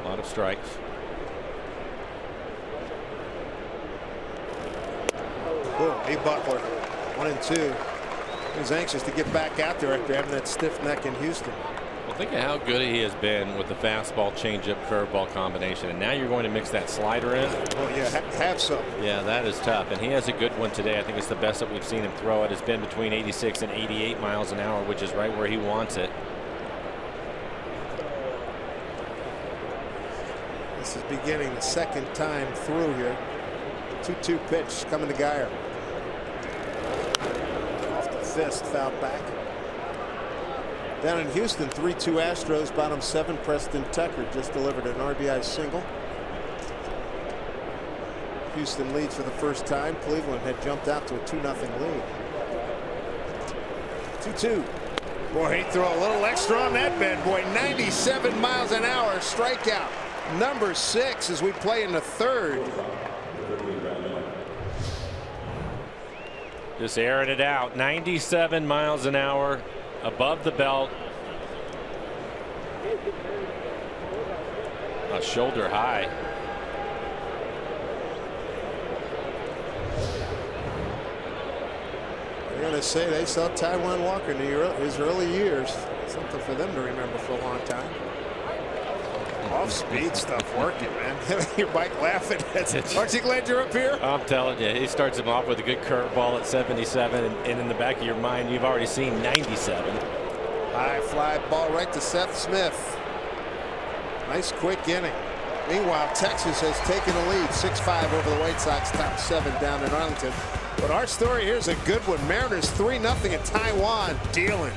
A lot of strikes. Boom, A. Butler, 1-2. He's anxious to get back out there after having that stiff neck in Houston. Well, think of how good he has been with the fastball, changeup, curveball combination, and now you're going to mix that slider in. Oh yeah, have some. Yeah, that is tough, and he has a good one today. I think it's the best that we've seen him throw. It has been between 86 and 88 miles an hour, which is right where he wants it. This is beginning the second time through here. 2-2 pitch coming to Geyer. Off the fist, fouled back. Down in Houston, 3-2 Astros, bottom 7. Preston Tucker just delivered an RBI single. Houston leads for the first time. Cleveland had jumped out to a 2-0 lead. 2-2. Boy, he threw a little extra on that bad boy. 97 miles an hour, strikeout. Number 6 as we play in the third. Just airing it out. 97 miles an hour. Above the belt. A shoulder high. They're going to say they saw Taiwan Walker in his early years. Something for them to remember for a long time. Off-speed stuff working, man. Your bike laughing. Aren't you glad you're up here? I'm telling you, he starts him off with a good curveball at 77, and in the back of your mind, you've already seen 97. High fly ball right to Seth Smith. Nice quick inning. Meanwhile, Texas has taken the lead 6-5 over the White Sox, top 7 down in Arlington. But our story here is a good one. Mariners 3-0 at Taiwan, dealing.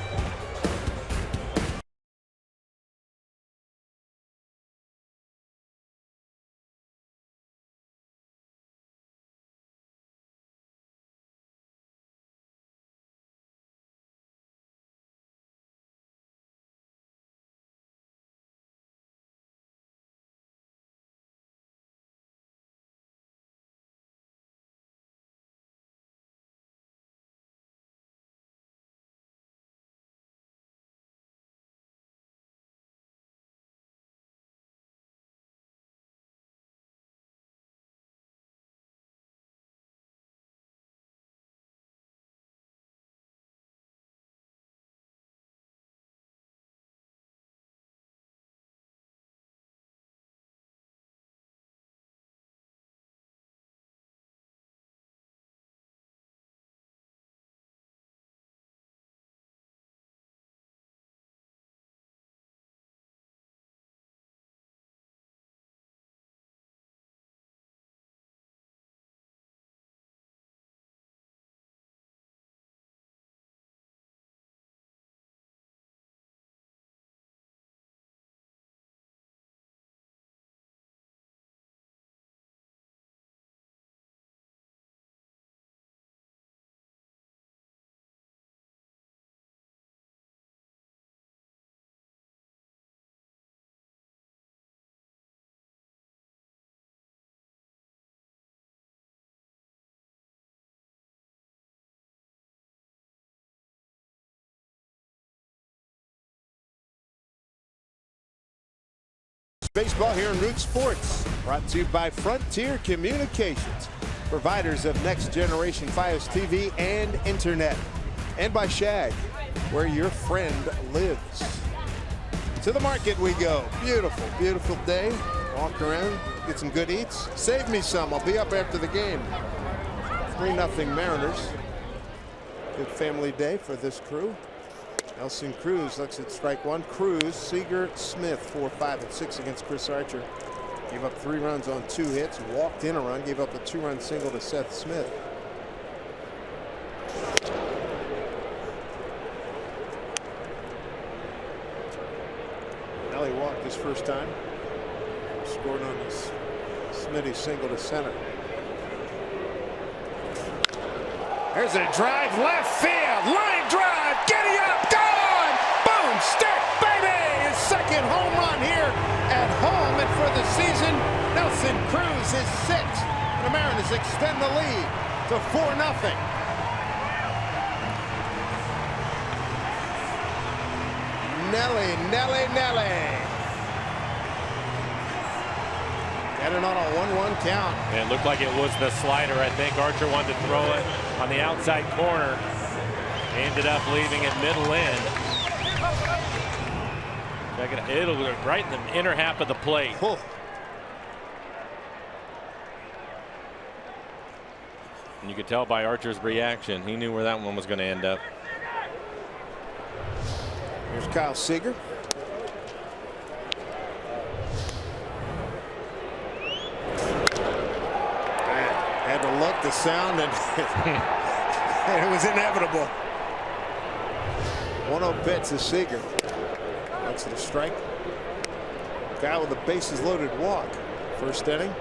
Baseball here in Root Sports, brought to you by Frontier Communications, providers of next generation Fios TV and internet, and by Shag, where your friend lives. To the market we go. Beautiful, beautiful day. Walk around, get some good eats. Save me some. I'll be up after the game. 3-0 Mariners. Good family day for this crew. Nelson Cruz looks at strike one. Cruz, Seager, Smith, 4, 5, and 6 against Chris Archer. Gave up 3 runs on 2 hits. Walked in a run. Gave up a 2-run single to Seth Smith. Nelly walked his first time. Scored on this Smitty single to center. There's a drive left field. Line drive. Giddy up. Gone. Boom. Stick, baby. His second home run here at home. And for the season, Nelson Cruz is 6th. And the Mariners extend the lead to 4-0. Nelly. Got it on a 1-1 count. And it looked like it was the slider. I think Archer wanted to throw it on the outside corner. Ended up leaving it middle end. Check it. It'll go right in the inner half of the plate. Oh. And you could tell by Archer's reaction, he knew where that one was going to end up. Here's Kyle Seager. Had to look, the sound, and it was inevitable. 1-0 pitch to Seager. Looks at a strike. Guy with a bases loaded walk. First inning.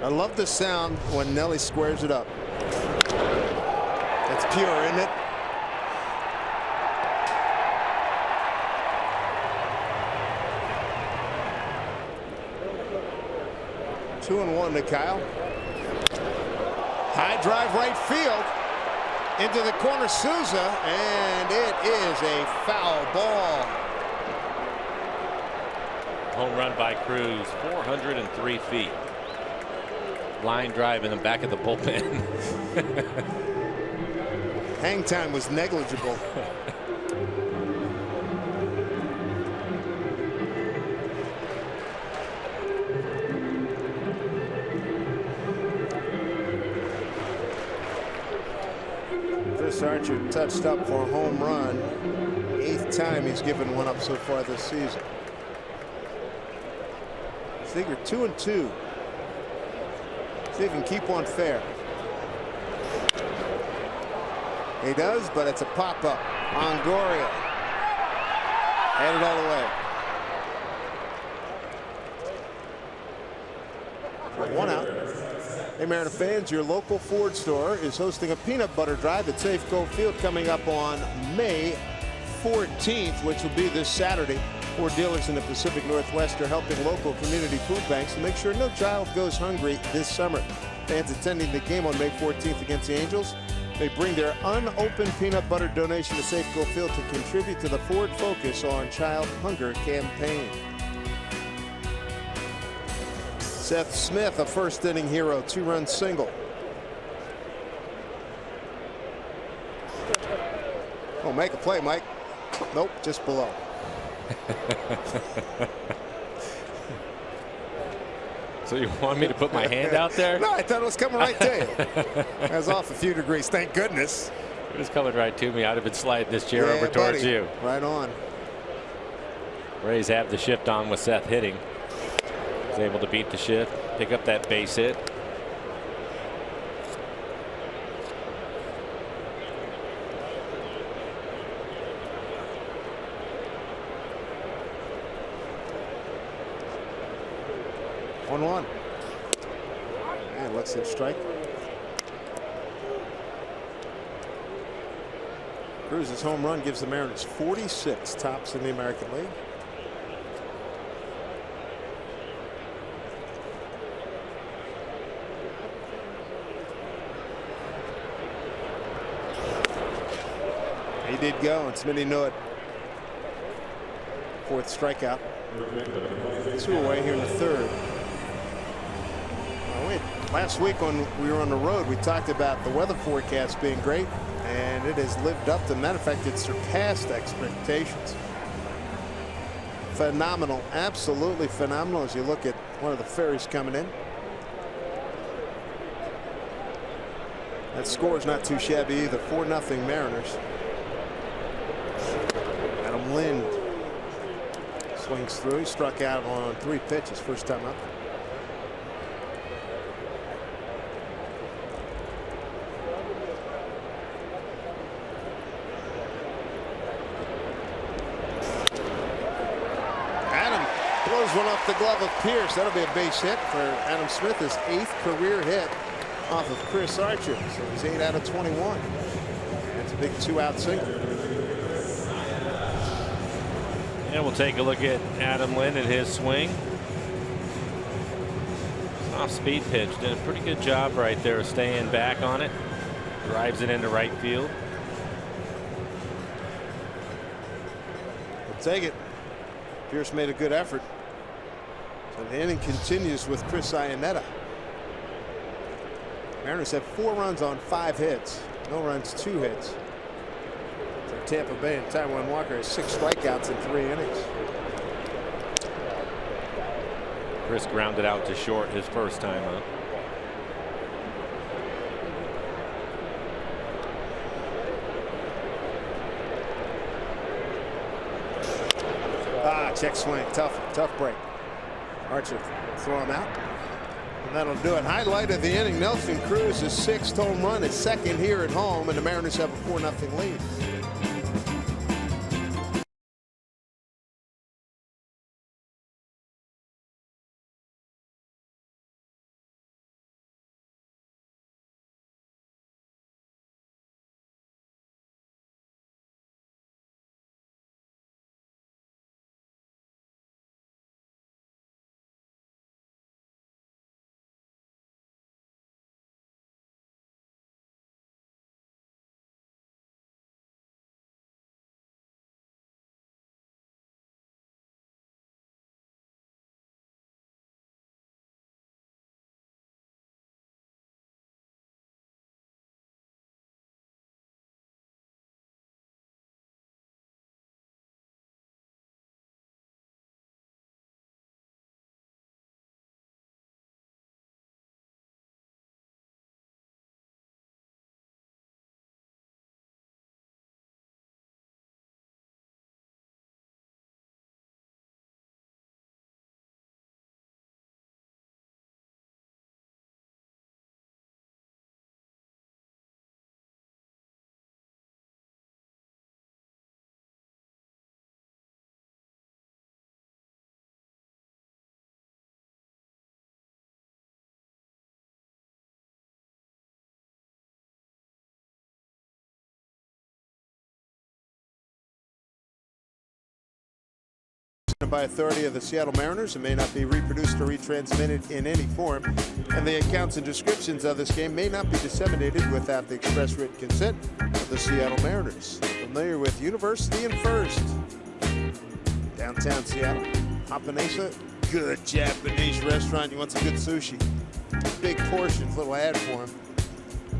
I love the sound when Nelly squares it up. That's pure, isn't it? Two and 1 to Kyle. High drive right field into the corner, Souza, and it is a foul ball. Home run by Cruz, 403 feet. Line drive in the back of the bullpen. Hang time was negligible. Chris Archer touched up for a home run. 8th time he's given one up so far this season. Seager 2 and 2. See if he can keep one fair. He does, but it's a pop-up. Longoria headed all the way. 1 out. Hey, Mariner fans, your local Ford store is hosting a peanut butter drive at Safeco Field coming up on May 14th, which will be this Saturday. Ford dealers in the Pacific Northwest are helping local community food banks to make sure no child goes hungry this summer. Fans attending the game on May 14th against the Angels may bring their unopened peanut butter donation to Safeco Field to contribute to the Ford Focus on Child Hunger campaign. Seth Smith, a first inning hero, 2-run single. Oh, make a play, Mike. Nope, just below. So you want me to put my hand out there? No, I thought it was coming right to you. I was off a few degrees, thank goodness. It was coming right to me. I'd have been sliding this chair over towards you. Right on. Rays have the shift on with Seth hitting. He's able to beat the shift, pick up that base hit. One. And looks at strike. Cruz's home run gives the Mariners 46, tops in the American League. He did go, and Smitty knew it. 4th strikeout. 2 away here in the 3rd. Last week when we were on the road, we talked about the weather forecast being great, and it has lived up to them. Matter of fact, it surpassed expectations. Phenomenal, absolutely phenomenal as you look at one of the ferries coming in. That score is not too shabby either. 4-0 Mariners. Adam Lind swings through. He struck out on 3 pitches first time up. Adam blows one off the glove of Pierce. That'll be a base hit for Adam Smith, his 8th career hit off of Chris Archer. So he's 8 out of 21. That's a big 2-out single. And we'll take a look at Adam Lind and his swing. Off-speed pitch. Did a pretty good job right there staying back on it. Drives it into right field. We'll take it. Pierce made a good effort. So the inning continues with Chris Iannetta. Mariners have 4 runs on 5 hits. No runs, 2 hits. For Tampa Bay, and Taijuan Walker has 6 strikeouts in 3 innings. Chris grounded out to short his first time up. Check swing. Tough break. Archer throw him out. And that'll do it. Highlight of the inning. Nelson Cruz's 6th home run, his 2nd here at home, and the Mariners have a 4-0 lead. By authority of the Seattle Mariners and may not be reproduced or retransmitted in any form, and the accounts and descriptions of this game may not be disseminated without the express written consent of the Seattle Mariners. Familiar with University and First, downtown Seattle. Hapanesa, good Japanese restaurant. You want some good sushi, big portions. Little ad for them.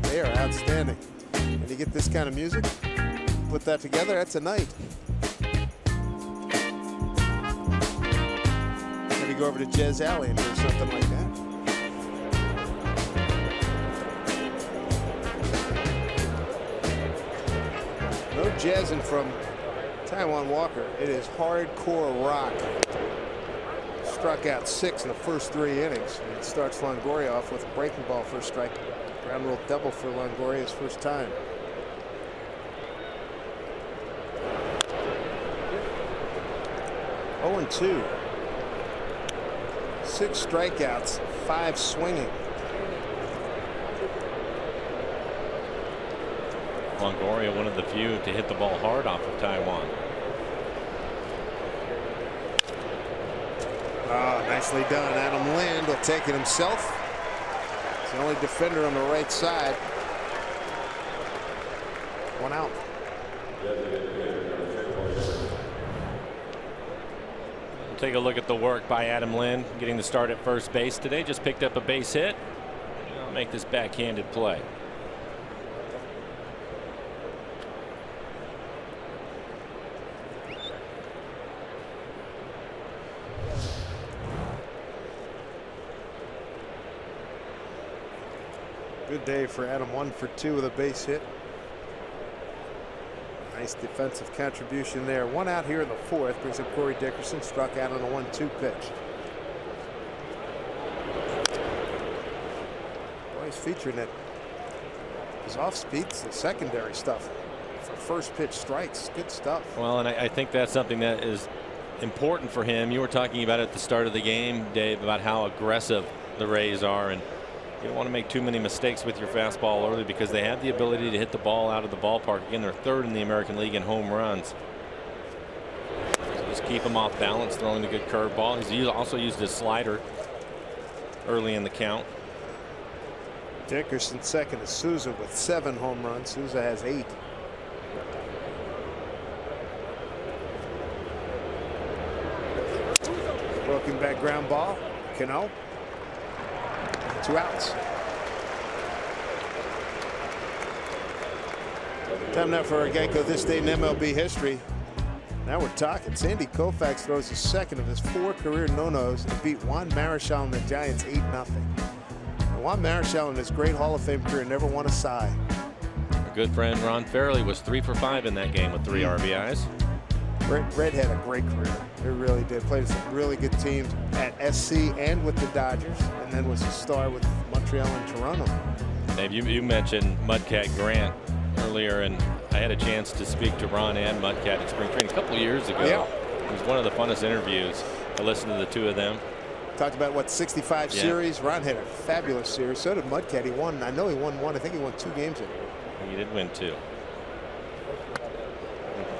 They are outstanding. And you get this kind of music, put that together, that's a night. Go over to Jazz Alley and hear something like that. No jazzing from Taijuan Walker. It is hardcore rock. Struck out 6 in the first 3 innings. And it starts Longoria off with a breaking ball first strike. Ground rule double for Longoria's first time. Oh, 0-2. 6 strikeouts, 5 swinging. Longoria, one of the few to hit the ball hard off of Taijuan. Oh, nicely done. Adam Lind will take it himself. He's the only defender on the right side. 1 out. take a look at the work by Adam Lind, getting the start at first base today. Just picked up a base hit. I'll make this backhanded play. Good day for Adam. 1 for 2 with a base hit. Nice defensive contribution there. 1 out here in the 4th. Brings up Corey Dickerson. Struck out on a 1-2 pitch. Boy, he's featuring it. His off speed's the secondary stuff for first pitch strikes. Good stuff. Well, and I think that's something that is important for him. You were talking about at the start of the game, Dave, about how aggressive the Rays are, and you don't want to make too many mistakes with your fastball early because they have the ability to hit the ball out of the ballpark. Again, they're 3rd in the American League in home runs. So just keep him off balance, throwing the good curveball. He's also used his slider early in the count. Dickerson second to Souza with 7 home runs. Souza has 8. Broken back ground ball. Cano. 2 outs. Time now for a Geico This Day in MLB history. Now we're talking. Sandy Koufax throws his second of his 4 career no-nos and beat Juan Marichal and the Giants 8-0. Juan Marichal in his great Hall of Fame career never won a cy. Our good friend Ron Fairley was 3 for 5 in that game with 3 RBIs. Red had a great career. He really did. Played some really good teams at SC and with the Dodgers, and then was a star with Montreal and Toronto. Dave, you mentioned Mudcat Grant earlier, and I had a chance to speak to Ron and Mudcat at spring training a couple of years ago. Yeah. It was one of the funnest interviews. I listened to the 2 of them. Talked about what 65 series. Ron had a fabulous series. So did Mudcat. He won. I know he won 1. I think he won 2 games in it. He did win 2.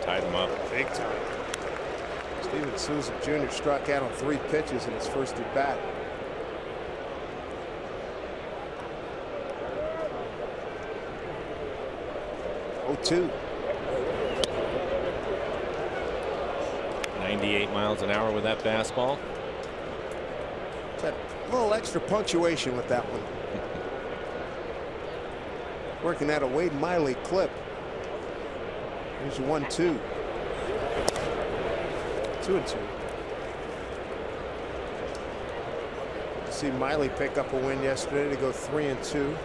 Tied him up big time. Steven Souza Jr. struck out on 3 pitches in his first at bat. Oh, 2. 98 miles an hour with that fastball. That little extra punctuation with that one. Working at a Wade Miley clip. Here's 1-2. 2-2. To see Miley pick up a win yesterday to go 3-2.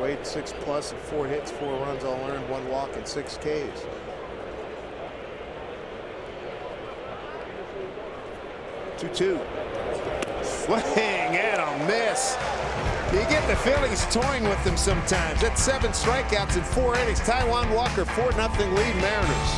Wade 6+ and 4 hits, 4 runs all earned, 1 walk and 6 Ks. 2-2. Swing and a miss. You get the feeling he's toying with them sometimes. That's 7 strikeouts in 4 innings. Taijuan Walker 4-0 lead Mariners.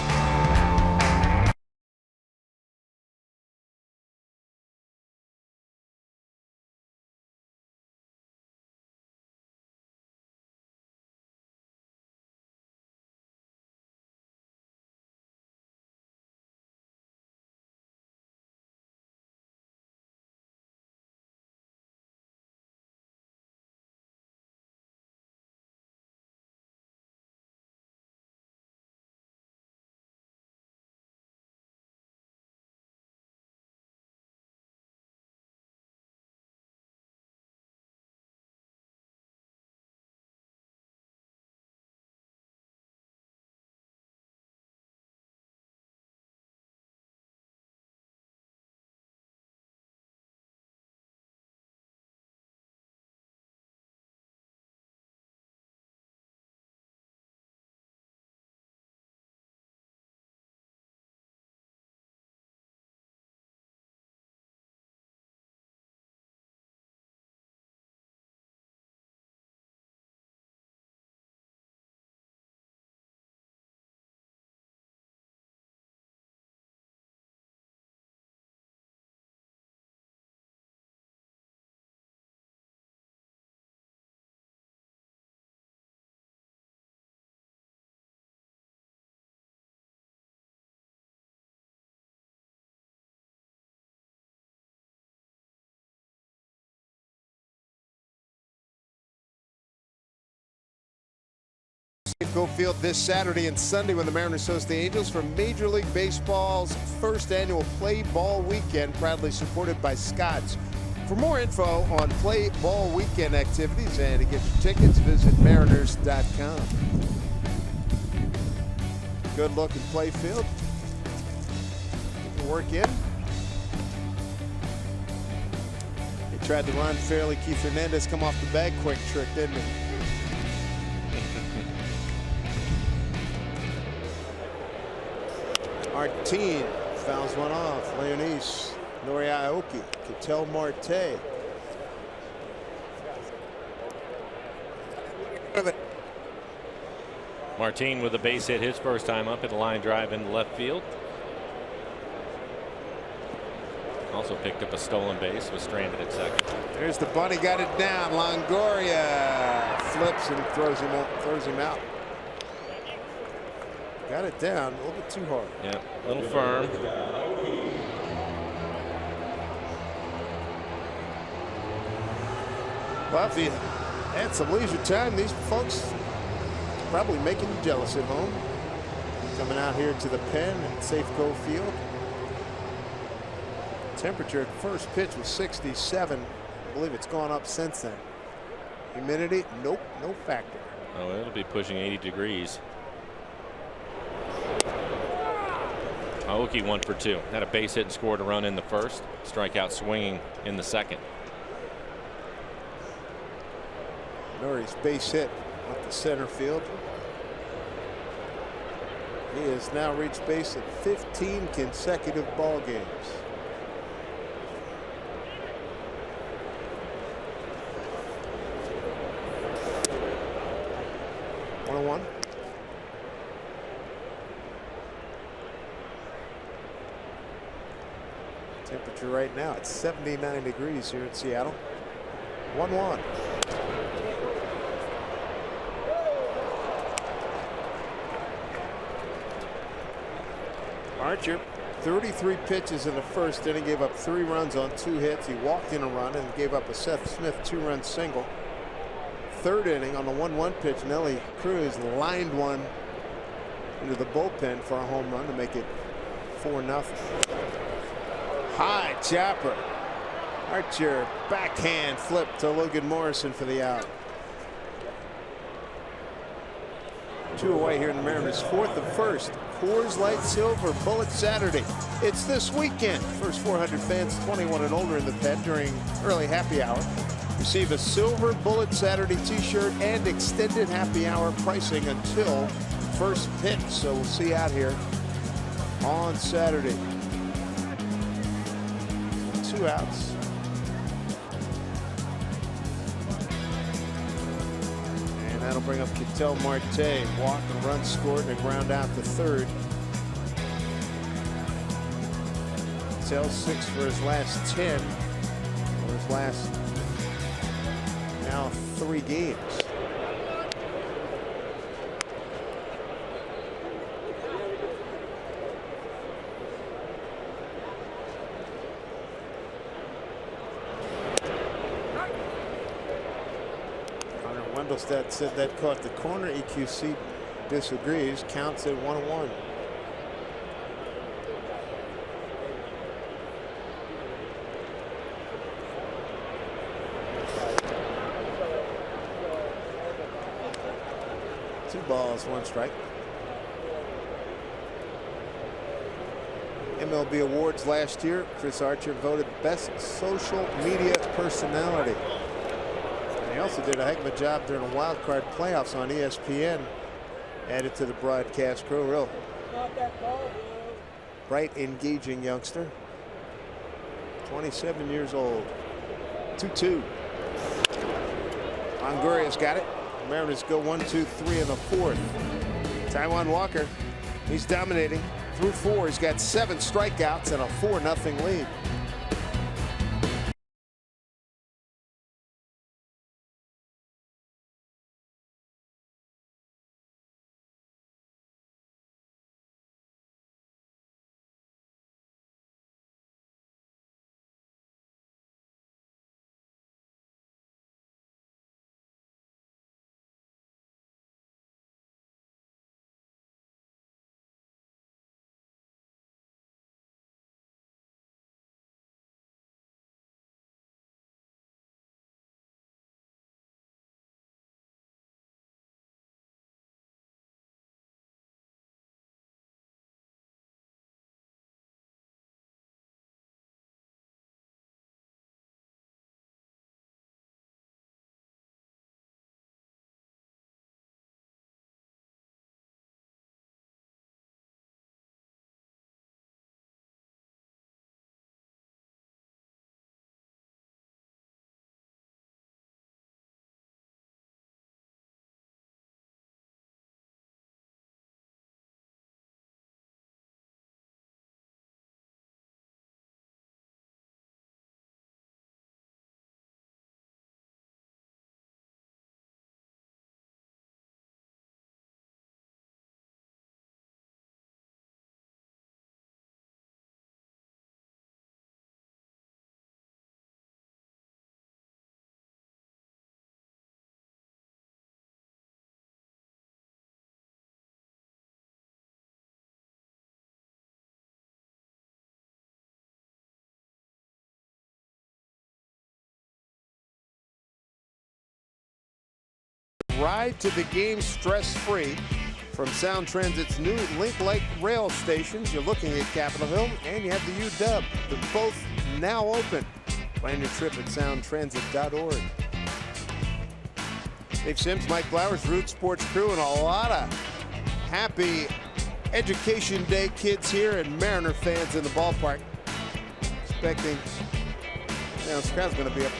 Safeco Field this Saturday and Sunday when the Mariners host the Angels for Major League Baseball's first annual Play Ball Weekend, proudly supported by Scotts. For more info on Play Ball Weekend activities and to get your tickets, visit mariners.com. Good looking play field. Work in. He tried to run fairly. Keith Hernandez come off the bag quick trick, didn't he? Martin fouls one off. Leonese, Noriaoki, Ketel Marte. Martin with a base hit his first time up at the line drive into left field. Also picked up a stolen base, was stranded at second. There's the bunny, got it down. Longoria flips and throws him out. Got it down a little bit too hard. Yeah, a little firm. Well, if you had some leisure time, these folks probably making you jealous at home. Coming out here to the pen at Safeco Field. Temperature at first pitch was 67. I believe it's gone up since then. Humidity, nope, no factor. Oh, it'll be pushing 80 degrees. Aoki 1 for 2. Had a base hit and scored a run in the first. Strikeout swinging in the second. Norrie's base hit up the center field. He has now reached base in 15 consecutive ball games. One. Temperature right now at 79 degrees here in Seattle. 1-1. Archer, 33 pitches in the first inning, gave up 3 runs on 2 hits. He walked in a run and gave up a Seth Smith 2-run single. Third inning on the 1-1 pitch, Nelly Cruz lined one into the bullpen for a home run to make it 4-0. High chopper. Archer backhand flip to Logan Morrison for the out. 2 away here in the Mariners' 4th and 1st. Coors Light Silver Bullet Saturday. It's this weekend. First 400 fans 21 and older in the pen during early happy hour receive a Silver Bullet Saturday t-shirt and extended happy hour pricing until first pitch. So we'll see you out here on Saturday. 2 outs. And that'll bring up Ketel Marte. Walk and run scored and a ground out to third. Ketel 6 for his last 10. Or his last now 3 games. Wendelstedt said that caught the corner. EQC disagrees. Counts at 1-1. Two balls, 1 strike. MLB awards last year. Chris Archer voted best social media personality. He also did a heck of a job during the wild card playoffs on ESPN. Added to the broadcast crew. Real bright, engaging youngster. 27 years old. 2-2. Longoria's got it. The Mariners go 1-2-3 in the 4th. Taijuan Walker, he's dominating through 4. He's got 7 strikeouts and a 4-0 lead. ride to the game stress-free from Sound Transit's new Link Light rail stations. You're looking at Capitol Hill, and you have the UW. They're both now open. Plan your trip at soundtransit.org. Dave Sims, Mike Flowers, Root Sports Crew, and a lot of happy Education Day kids here and Mariner fans in the ballpark. Expecting, this crowd's going to be up.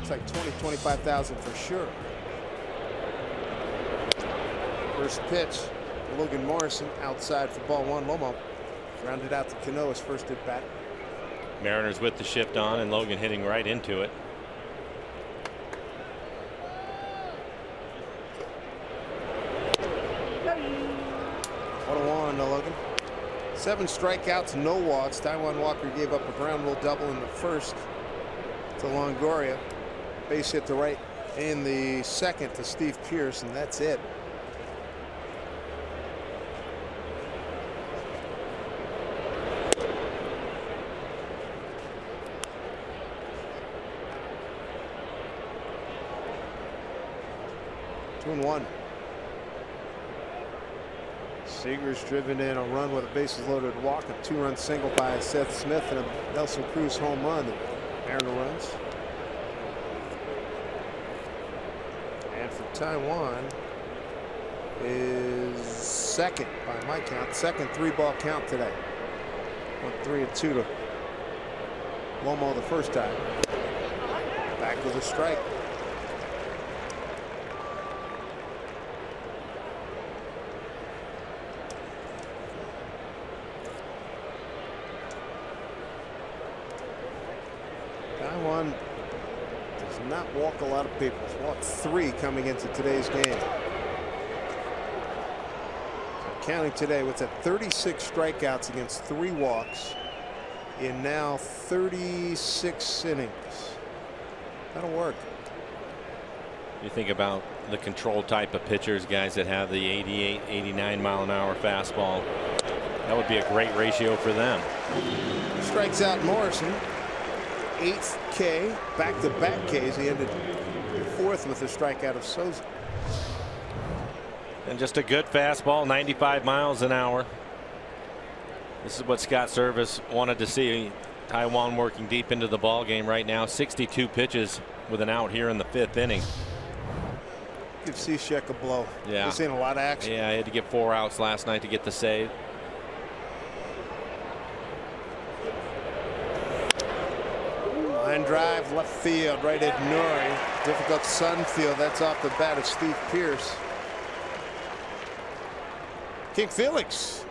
It's like 25,000 for sure. First pitch, Logan Morrison outside for ball one. Lomo grounded out to Canoa's first at bat. Mariners with the shift on and Logan hitting right into it. What a one, Logan. 7 strikeouts, no walks. Taijuan Walker gave up a ground rule double in the first to Longoria. Base hit to right in the second to Steve Pearce, and that's it. Two and one. Seager's driven in a run with a bases loaded walk, a 2-run single by Seth Smith, and a Nelson Cruz home run. The Mariner runs. And for Taijuan is second by my count, second 3-ball count today. 1-3-2 to Lomo the first time. Back with a strike. Taijuan does not walk a lot of people. He's walked 3 coming into today's game. So counting today, what's that? 36 strikeouts against 3 walks in now 36 innings. That'll work. You think about the control type of pitchers, guys that have the 88, 89 mile an hour fastball. That would be a great ratio for them. Strikes out Morrison. 8th K, back-to-back Ks. He ended 4th with a strikeout of Souza. And just a good fastball, 95 miles an hour. This is what Scott Service wanted to see. Taijuan working deep into the ball game right now. 62 pitches with an out here in the 5th inning. Give Cishek a blow. Yeah, he's seen a lot of action. Yeah, he had to get 4 outs last night to get the save. Line drive, left field, right at Nuri. Difficult sun field. That's off the bat of Steve Pearce. King Felix,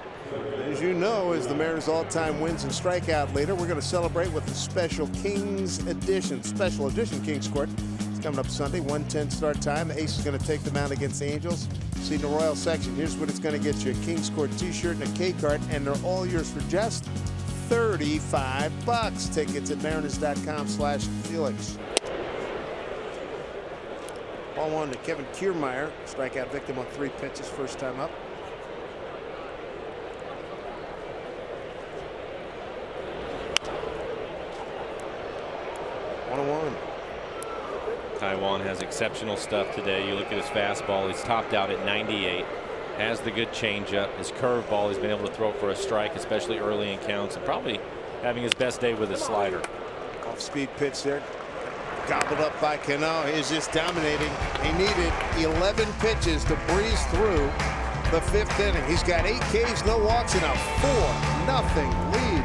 as you know, is the Mariners' all-time wins and strikeout leader. We're going to celebrate with the special Kings edition, special edition Kings Court. It's coming up Sunday, 1:10 start time. The Ace is going to take them out against the Angels. See the Royal section. Here's what it's going to get you: a Kings Court T-shirt and a K-card, and they're all yours for just $35. Tickets at mariners.com/Felix. Ball one to Kevin Kiermaier, strikeout victim on 3 pitches, first time up. One. Taijuan has exceptional stuff today. You look at his fastball, he's topped out at 98. Has the good changeup. His curveball, he's been able to throw for a strike, especially early in counts, and probably having his best day with his slider. Off-speed pitch there. Gobbled up by Cano. He's just dominating. He needed 11 pitches to breeze through the 5th inning. He's got 8 Ks, no walks, and a 4-0 lead.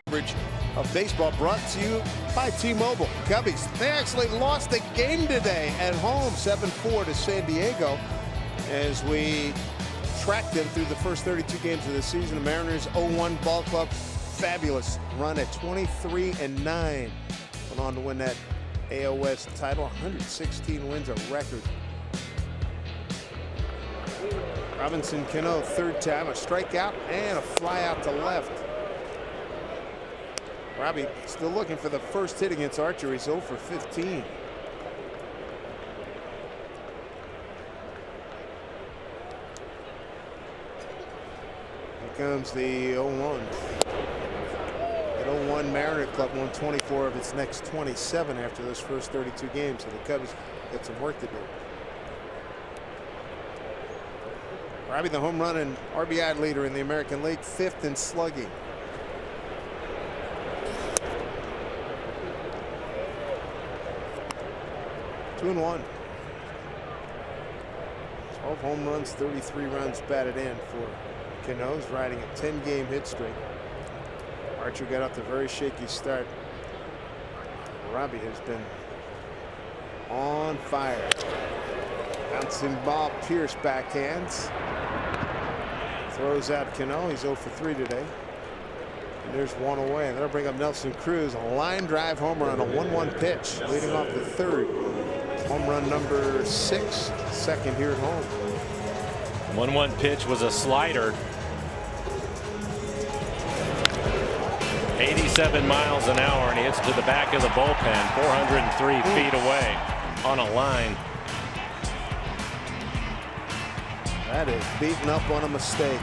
coverage of baseball brought to you by T-Mobile. Cubbies, they actually lost the game today at home 7-4 to San Diego as we tracked them through the first 32 games of the season. The Mariners 0-1 ball club, fabulous run at 23-9. Went on to win that AL West title, 116 wins, a record. Robinson Cano, third time, a strikeout and a fly out to left. Robbie still looking for the first hit against Archer. He's 0 for 15. Here comes the 0-1. That 0-1 Mariner club won 24 of its next 27 after those first 32 games, so the Cubs got some work to do. Robbie, the home run and RBI leader in the American League, 5th in slugging. Two and one. 12 home runs, 33 runs batted in for Cano's, riding a 10-game hit streak. Archer got off to a very shaky start. Robbie has been on fire. Bouncing ball, Pierce backhands. Throws out Cano. He's 0 for 3 today. And there's one away. And that'll bring up Nelson Cruz. A line drive homer on a 1-1 pitch, leading off the third. Home run number 6, second here at home. 1-1 pitch was a slider. 87 miles an hour, and he hits to the back of the bullpen, 403 feet away on a line. That is beaten up on a mistake.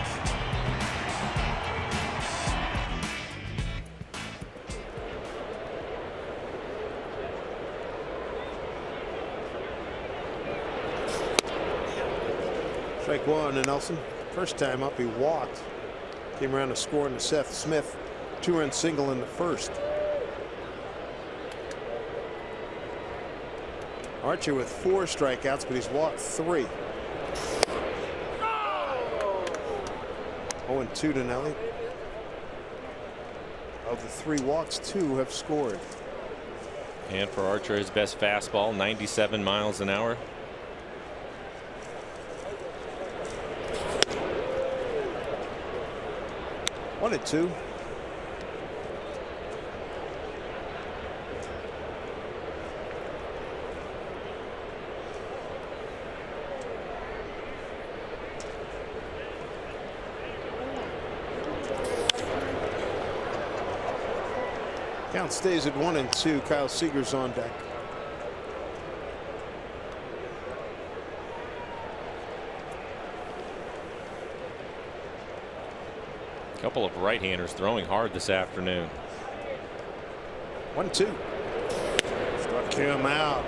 Strike one to Nelson. First time up, he walked. Came around to score into Seth Smith. 2-run single in the first. Archer with 4 strikeouts, but he's walked 3. 0-2 to Nelly. Of the 3 walks, 2 have scored. And for Archer, his best fastball, 97 miles an hour. One and 2. Count stays at 1-2. Kyle Seager's on deck. A couple of right-handers throwing hard this afternoon. 1-2. Struck him out.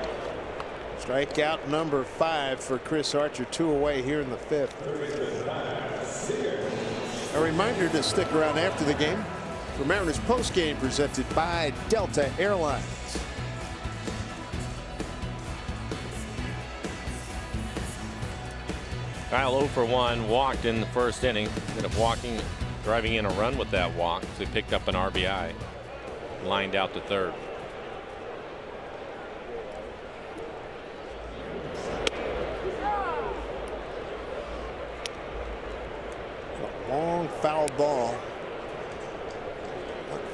Strikeout number 5 for Chris Archer. 2 away here in the 5th. A reminder to stick around after the game for Mariners postgame presented by Delta Airlines. Kyle 0 for 1, walked in the first inning. Ended up driving in a run with that walk. So he picked up an RBI. Lined out to third. A long foul ball.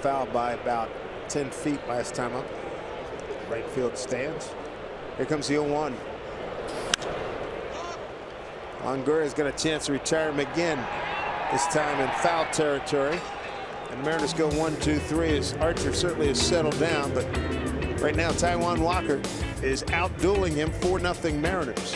Fouled by about 10 feet last time up. Right field stands. Here comes the 0-1. Longoria's got a chance to retire him again, this time in foul territory. And Mariners go 1-2-3 as Archer certainly has settled down, but right now Taijuan Walker is outdueling him 4-0 Mariners.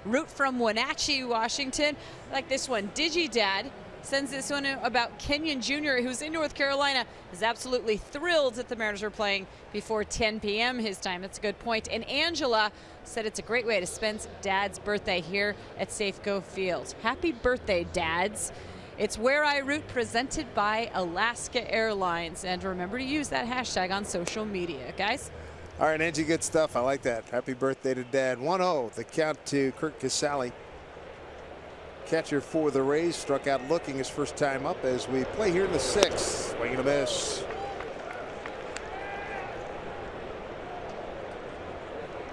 Root from Wenatchee, Washington. I like this one. DigiDad sends this one about Kenyon Jr., who's in North Carolina, is absolutely thrilled that the Mariners are playing before 10 p.m. his time. That's a good point. And Angela said it's a great way to spend Dad's birthday here at Safeco Field. Happy birthday, Dads. It's Where I Root, presented by Alaska Airlines. And remember to use that hashtag on social media, guys. All right, Angie, good stuff. I like that. Happy birthday to Dad. 1-0, the count to Kurt Casale. Catcher for the Rays, struck out looking his first time up as we play here in the 6th. Swing and a miss.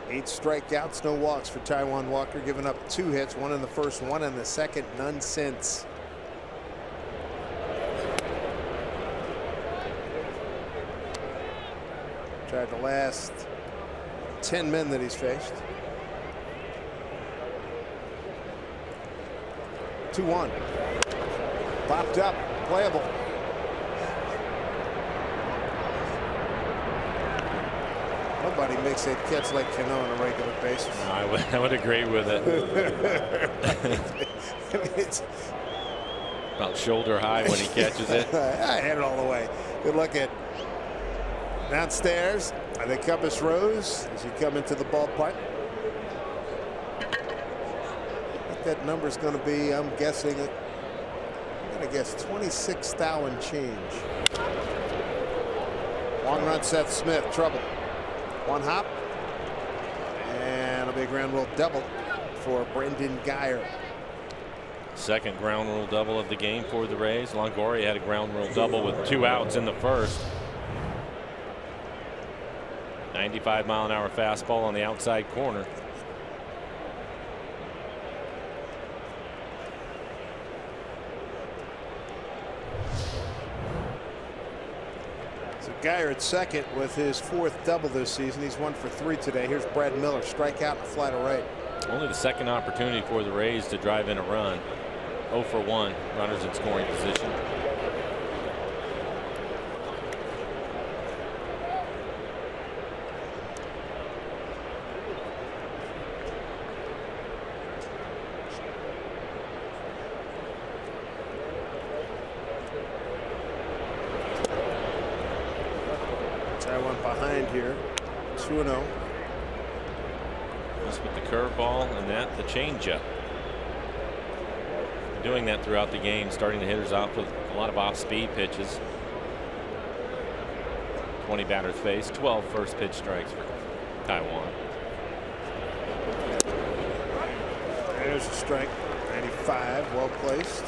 8 strikeouts, no walks for Taijuan Walker, giving up 2 hits, 1 in the first, 1 in the second, none since. Tried the last 10 men that he's faced. 2-1. Popped up, playable. Nobody makes that catch like Cano on a regular basis. No, I would agree with it. It's about shoulder high when he catches it. I had it all the way. Good look at downstairs. I think Compass Rose as you come into the ballpark. That number is going to be, I'm going to guess 26,000 and change. Long run, Seth Smith, trouble. 1 hop, and a big ground rule double for Brendan Geyer. Second ground rule double of the game for the Rays. Longoria had a ground rule double with 2 outs in the first. 95-mile-an-hour fastball on the outside corner. Geyer at second with his 4th double this season. He's 1 for 3 today. Here's Brad Miller, strikeout and a fly to right. Only the second opportunity for the Rays to drive in a run. 0 for 1, runners in scoring position. Behind here, 2-0. Just with the curveball and the changeup. Doing that throughout the game, starting the hitters off with a lot of off-speed pitches. 20 batters faced, 12 first pitch strikes for Taijuan. There's a strike, 95, well placed.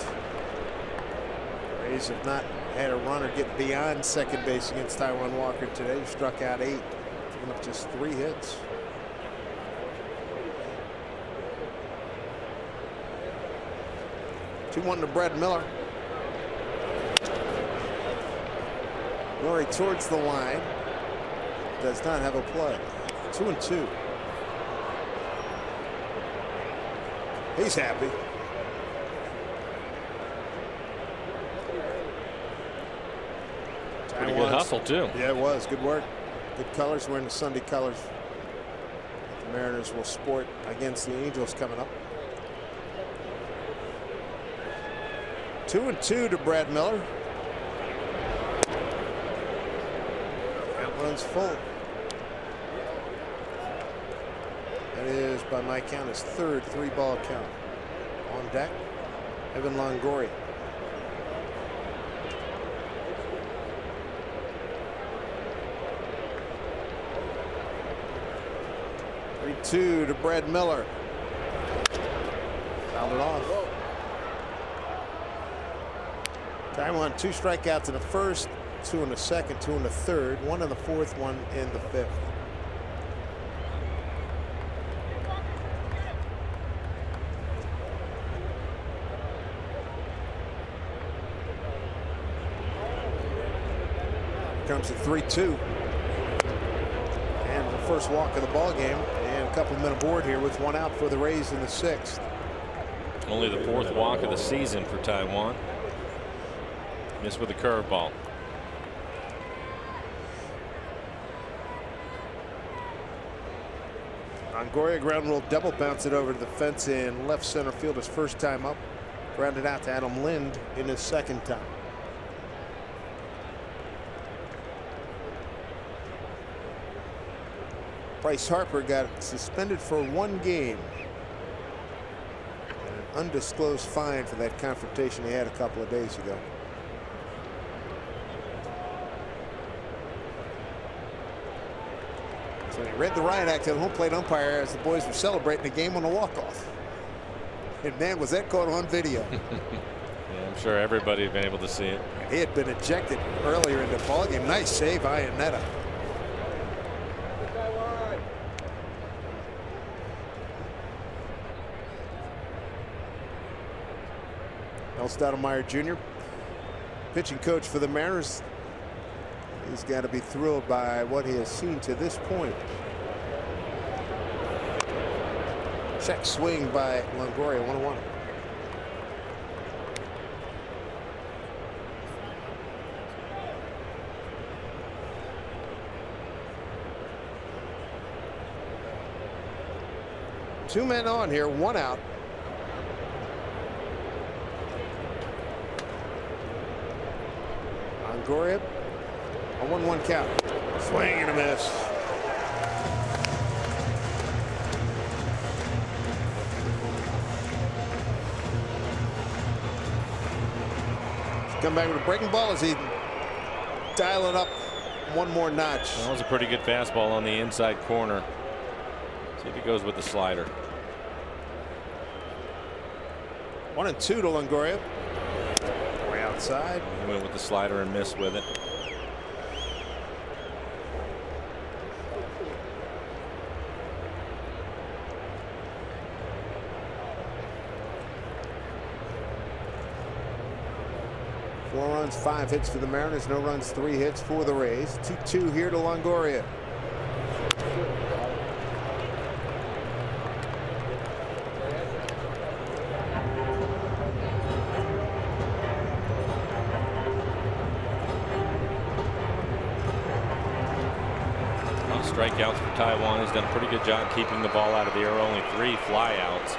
Rays have not had a runner get beyond second base against Taijuan Walker today. He struck out 8, giving up just 3 hits. Two-1 to Brad Miller. Murray towards the line. Does not have a play. 2-2. He's happy. Pretty good hustle, too. Yeah, it was. Good work. Good colors. Wearing the Sunday colors the Mariners will sport against the Angels coming up. 2-2 to Brad Miller. That runs full. That is, by my count, his 3rd 3-ball count. On deck, Evan Longoria. Two to Brad Miller. Fouled it off. Taijuan 2 strikeouts in the first, 2 in the second, 2 in the third, 1 in the fourth, 1 in the 5th. Comes the 3-2. And the first walk of the ball game, and a couple of men aboard here with 1 out for the Rays in the 6th. Only the 4th walk of the season for Taijuan. Missed with a curveball. Longoria ground rule double, bounce it over to the fence in left center field his first time up. Grounded out to Adam Lind in his second time. Bryce Harper got suspended for 1 game. And an undisclosed fine for that confrontation he had a couple of days ago. So he read the riot act to the home plate umpire as the boys were celebrating the game on a walk-off. And man, was that caught on video. Yeah, I'm sure everybody had been able to see it. He had been ejected earlier in the ballgame. Nice save, Iannetta. Mel Stoudemire Jr., pitching coach for the Mariners. He's got to be thrilled by what he has seen to this point. Check swing by Longoria, 1-1. Two men on here, 1 out. Longoria, a 1-1 count. Swing and a miss. Come back with a breaking ball as he dial it up 1 more notch. That was a pretty good fastball on the inside corner. See if he goes with the slider. 1-2 to Longoria. Way outside. He went with the slider and missed with it. Four runs, 5 hits for the Mariners. No runs, 3 hits for the Rays. 2-2 here to Longoria. Strikeouts for Taiwan. He's done a pretty good job keeping the ball out of the air. Only 3 flyouts.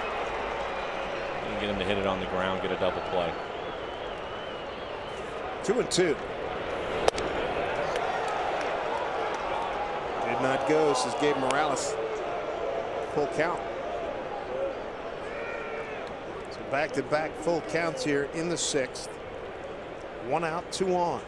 You can get him to hit it on the ground, get a double play. 2-2. Did not go, says Gabe Morales. Full count. So back-to-back full counts here in the 6th. 1 out, 2 on.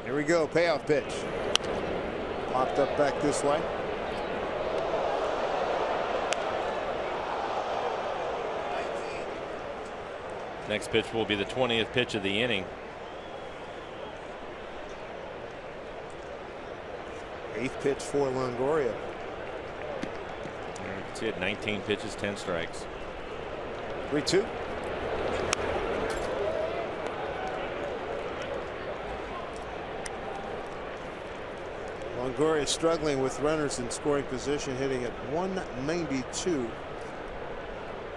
Here we go, payoff pitch. Popped up back this way. Next pitch will be the 20th pitch of the inning. 8th pitch for Longoria. You can see it, 19 pitches, 10 strikes. 3-2. Longoria struggling with runners in scoring position, hitting at 192.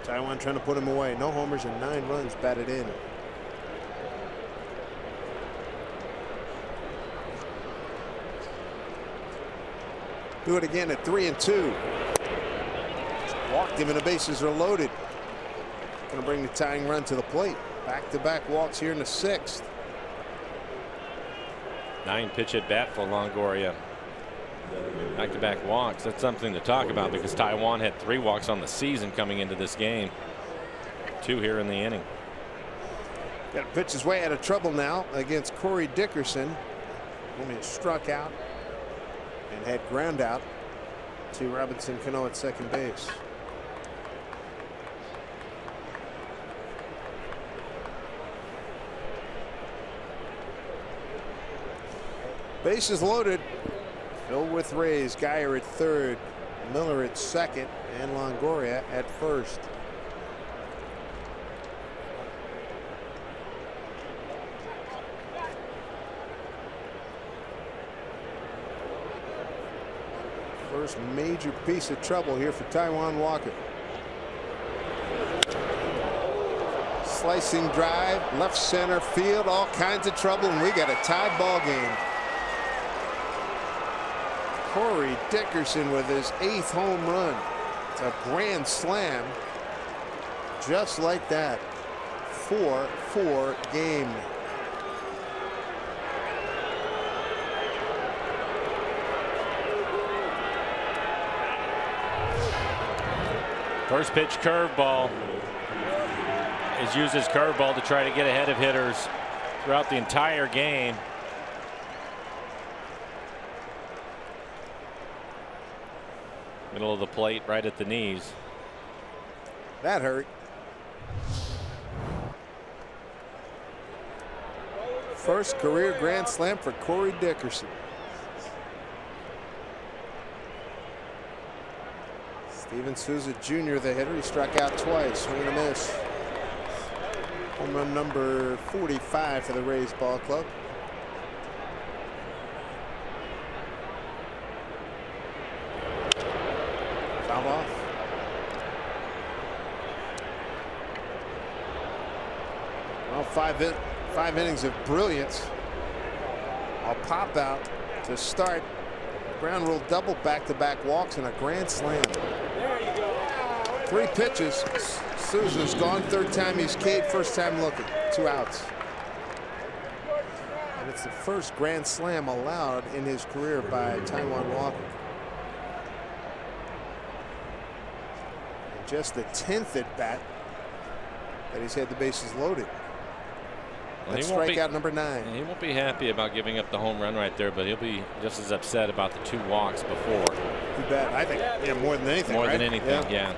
Taiwan trying to put him away. No homers and 9 runs batted in. Do it again at 3-2. Walked him and the bases are loaded. Going to bring the tying run to the plate. Back-to-back walks here in the 6th. 9 pitch at bat for Longoria. Back-to-back walks. That's something to talk about because Taiwan had 3 walks on the season coming into this game. 2 here in the inning. Got to pitch his way out of trouble now against Corey Dickerson. Only struck out and had ground out to Robinson Cano at second base. Bases loaded. Filled with Rays. Geyer at third. Miller at second. And Longoria at first. First major piece of trouble here for Taijuan Walker. Slicing drive, left center field, all kinds of trouble, and we got a tie ball game. Corey Dickerson with his 8th home run. It's a grand slam. Just like that. 4-4 game. First pitch curveball. He's used his curveball to try to get ahead of hitters throughout the entire game. Middle of the plate, right at the knees. That hurt. First career grand slam for Corey Dickerson. Steven Souza Jr., the hitter, he struck out twice. Swing and a miss. Home run number 45 for the Rays ball club. Foul off. Well, five innings of brilliance. I'll pop out to start. Ground rule double, back-to-back walks and a grand slam. 3 pitches. Souza's gone. 3rd time he's K'd. 1st time looking. 2 outs. And it's the first grand slam allowed in his career by Taijuan Walker. And just the 10th at bat that he's had the bases loaded. Well, That's strikeout number 9. He won't be happy about giving up the home run right there, but he'll be just as upset about the 2 walks before. Too bad. I think, yeah, more than anything. More right? than anything, yeah.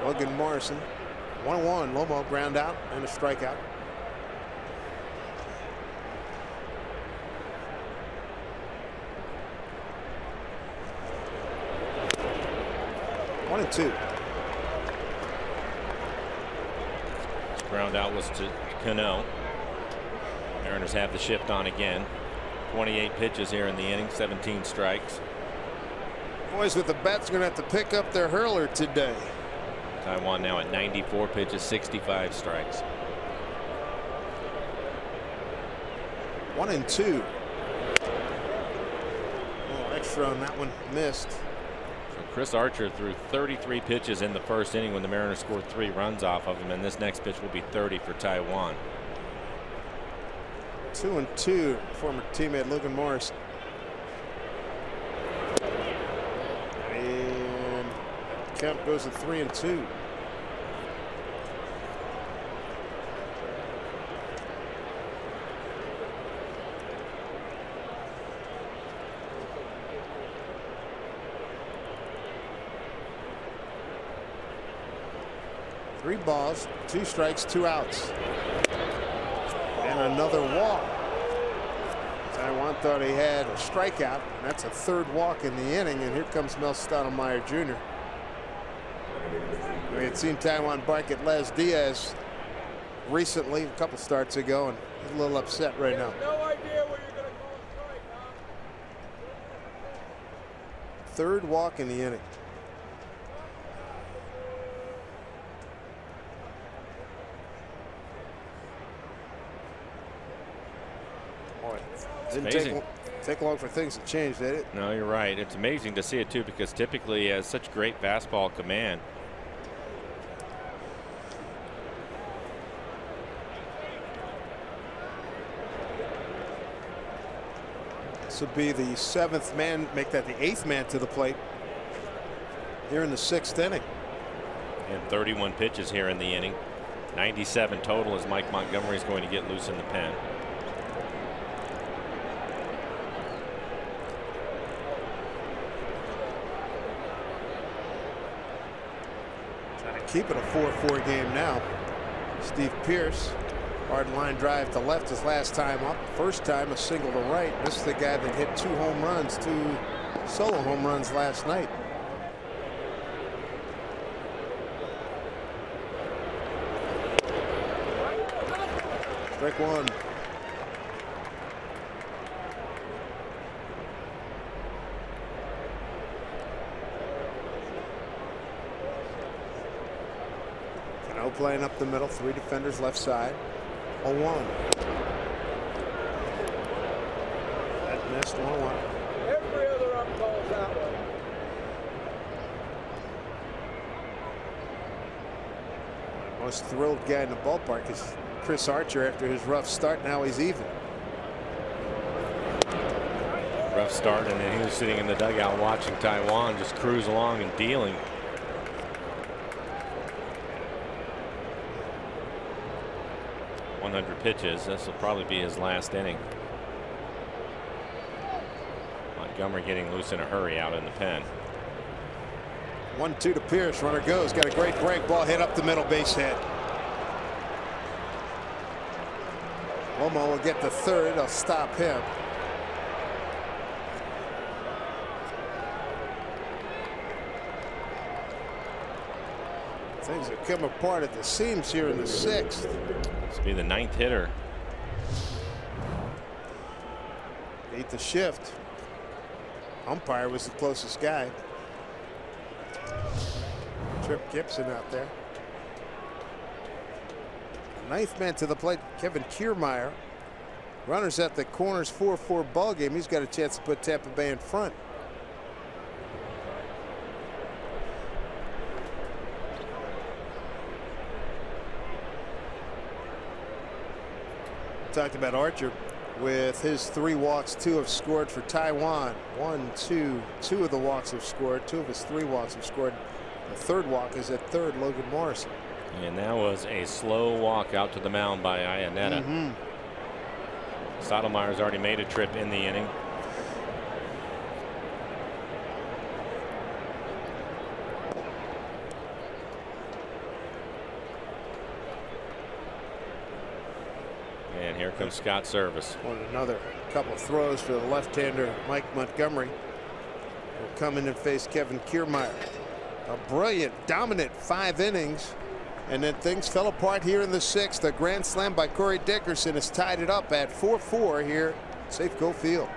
Logan Morrison, 1-1, Lomo ground out and a strikeout. One and 2. This ground out was to Cano. Mariners have the shift on again. 28 pitches here in the inning, 17 strikes. Boys with the bats are going to have to pick up their hurler today. Taijuan now at 94 pitches, 65 strikes. 1 and 2. A little extra on that one, missed. So Chris Archer threw 33 pitches in the first inning when the Mariners scored 3 runs off of him, and this next pitch will be 30 for Taijuan. 2 and 2, former teammate Logan Morrison. And count goes to 3 and 2. Three balls, 2 strikes, 2 outs. And another walk. Taijuan thought he had a strikeout. That's a 3rd walk in the inning, and here comes Mel Stottlemyre Jr. We had seen Taijuan bark at Les Diaz recently, a couple starts ago, and he's a little upset right now. No idea where you're going to go and strike, huh? 3rd walk in the inning. Didn't take long for things to change, did it? No, you're right. It's amazing to see it too, because typically he has such great fastball command. This will be the 7th man, make that the 8th man to the plate here in the 6th inning. And 31 pitches here in the inning. 97 total as Mike Montgomery is going to get loose in the pen. Keep it a 4-4 game now. Steve Pearce, hard line drive to left his last time up. First time a single to right. This is the guy that hit 2 home runs, 2 solo home runs last night. Strike 1. No playing up the middle. 3 defenders left side. 0-1. That missed. 1-1. Every other up calls that way. Most thrilled guy in the ballpark is Chris Archer after his rough start. Now he's even. Rough start, and then he was sitting in the dugout watching Taiwan just cruise along and dealing. .100 pitches. This will probably be his last inning. Montgomery getting loose in a hurry out in the pen. 1-2 to Pierce. Runner goes. Got a great break. Ball hit up the middle, base hit. Lomo will get the third. I'll stop him. Things have come apart at the seams here in the 6th. This will be the 9th hitter. Ate the shift. Umpire was the closest guy. Trip Gibson out there. 9th man to the plate, Kevin Kiermaier. Runners at the corners, 4-4 ball game. He's got a chance to put Tampa Bay in front. Talked about Archer with his 3 walks. 2 have scored for Taiwan. 1, 2. 2 of the walks have scored. 2 of his 3 walks have scored. The 3rd walk is at third, Logan Morrison. And that was a slow walk out to the mound by Iannetta. Stottlemyre's already made a trip in the inning. And here comes Scott Service. Another couple throws for the left-hander Mike Montgomery. Will come in and face Kevin Kiermaier. A brilliant, dominant 5 innings. And then things fell apart here in the 6th. A grand slam by Corey Dickerson has tied it up at 4-4 here at Safeco Field.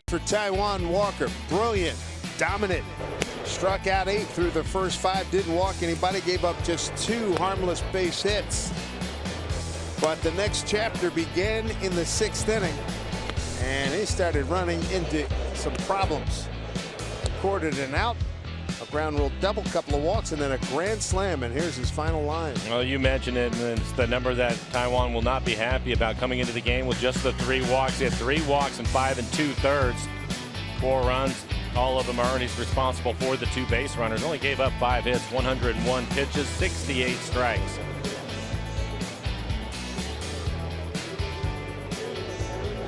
For Taiwan Walker, brilliant, dominant, struck out 8 through the first 5, didn't walk anybody, gave up just 2 harmless base hits. But the next chapter began in the 6th inning, and he started running into some problems. Recorded an out, a ground rule double, couple of walks, and then a grand slam, and here's his final line. Well, you mentioned it, and it's the number that Taiwan will not be happy about coming into the game with just the 3 walks. He had 3 walks in 5 2/3. 4 runs. All of them are, and he's responsible for the 2 base runners. Only gave up 5 hits, 101 pitches, 68 strikes.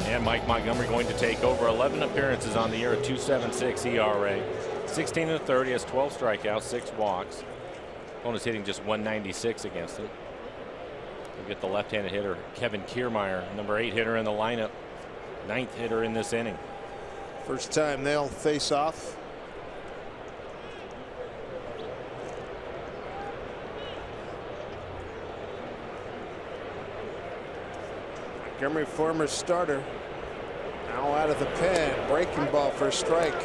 And Mike Montgomery going to take over. 11 appearances on the year, a 2.76 ERA. 16 1/3, he has 12 strikeouts, 6 walks. Opponent's hitting just 196 against him. We'll get the left-handed hitter, Kevin Kiermaier, number 8 hitter in the lineup, 9th hitter in this inning. First time they'll face off. Montgomery, former starter, now out of the pen. Breaking ball for a strike.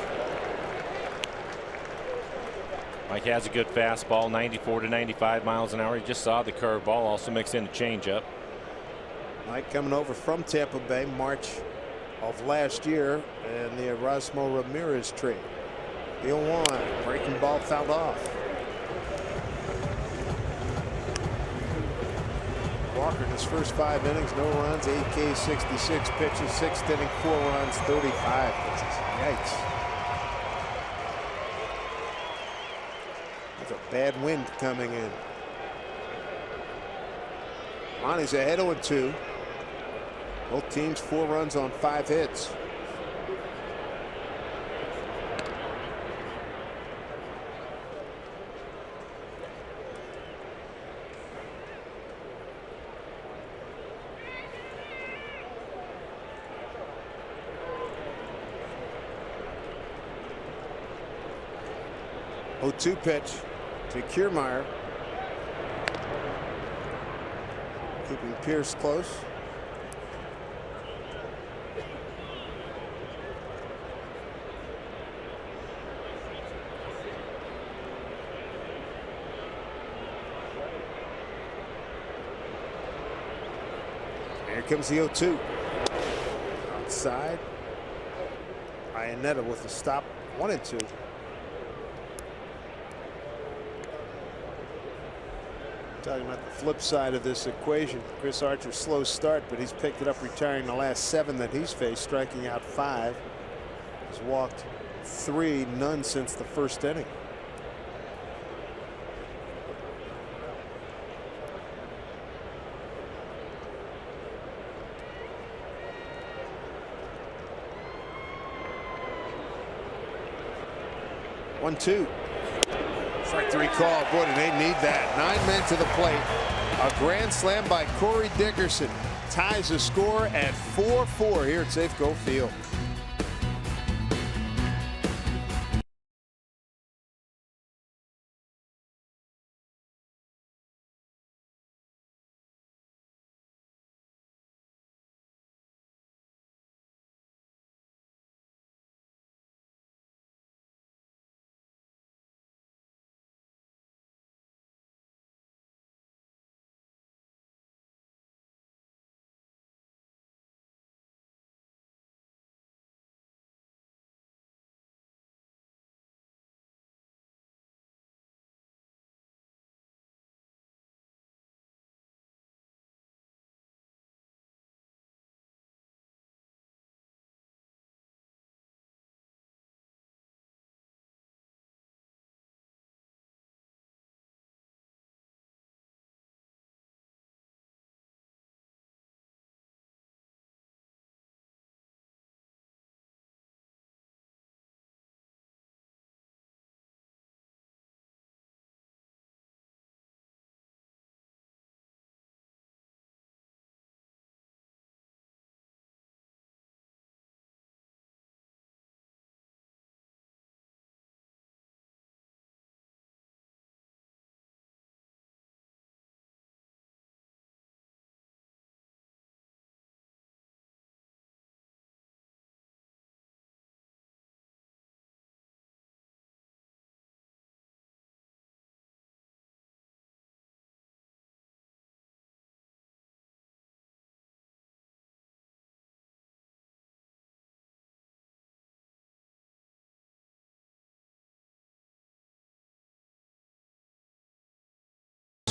Mike has a good fastball, 94 to 95 miles an hour. He just saw the curveball, also mixed in a changeup. Mike coming over from Tampa Bay March of last year, and the Erasmo Ramirez trade. The 0-1 breaking ball fouled off. Walker in his first 5 innings, no runs, 8 Ks, 66 pitches, 6th inning, 4 runs, 35 pitches. Yikes. That's a bad wind coming in. Ronnie's ahead 0-2. Both teams 4 runs on 5 hits. Oh, 2 pitch to Kiermaier. Keeping Pierce close. Here comes the 0-2. Outside. Iannetta with the stop. 1-2. Talking about the flip side of this equation. Chris Archer, slow start, but he's picked it up, retiring the last 7 that he's faced, striking out 5. He's walked 3, none since the first inning. One, 2. Strike 3 call. Boy, do they need that. 9 men to the plate. A grand slam by Corey Dickerson ties the score at 4-4 here at Safeco Field.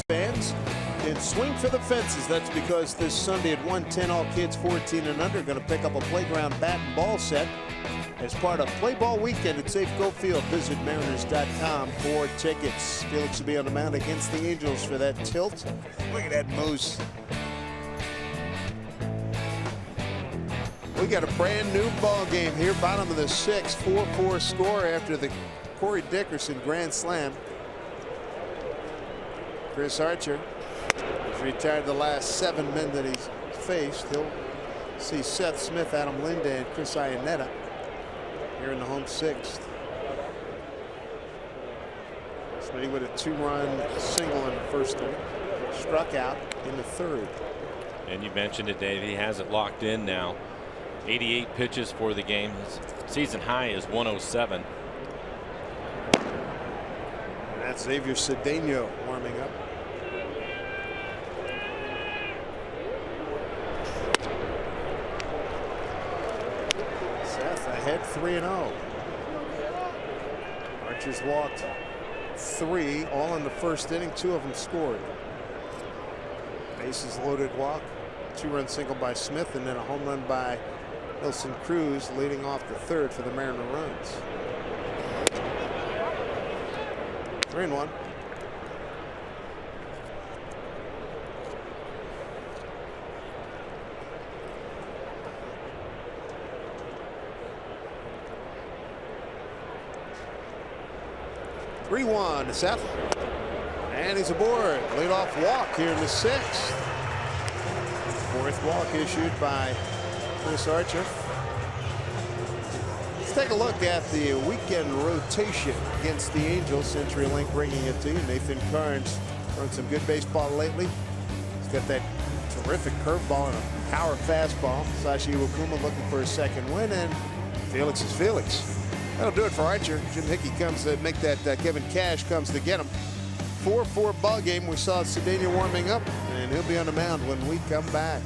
Fans can swing for the fences. That's because this Sunday at 1:10, all kids 14 and under are going to pick up a playground bat and ball set as part of Play Ball Weekend at Safeco Field. Visit Mariners.com for tickets. Felix will be on the mound against the Angels for that tilt. Look at that moose. We got a brand new ball game here. Bottom of the 6th, 4-4 score after the Corey Dickerson grand slam. Chris Archer has retired the last 7 men that he's faced. He'll see Seth Smith, Adam Linde, and Chris Iannetta here in the home 6th. Smitty with a 2-run single in the first inning. Struck out in the 3rd. And you mentioned it, Dave. He has it locked in now. 88 pitches for the game. His season high is 107. And that's Xavier Cedeno warming up. Seth ahead 3-0. Archer's walked 3, all in the first inning. 2 of them scored. Bases loaded walk, 2-run single by Smith, and then a home run by Nelson Cruz leading off the third for the Mariner runs. 3-1. To Seth. And he's aboard. Leadoff walk here in the 6th. 4th walk issued by Chris Archer. Let's take a look at the weekend rotation against the Angels. CenturyLink bringing it to you. Nathan Karns run some good baseball lately. He's got that terrific curveball and a power fastball. Sashi Iwakuma looking for a second win, and Felix is Felix. That'll do it for Archer. Jim Hickey comes to make that. Kevin Cash comes to get him. 4-4 ball game. We saw Cedeno warming up, and he'll be on the mound when we come back.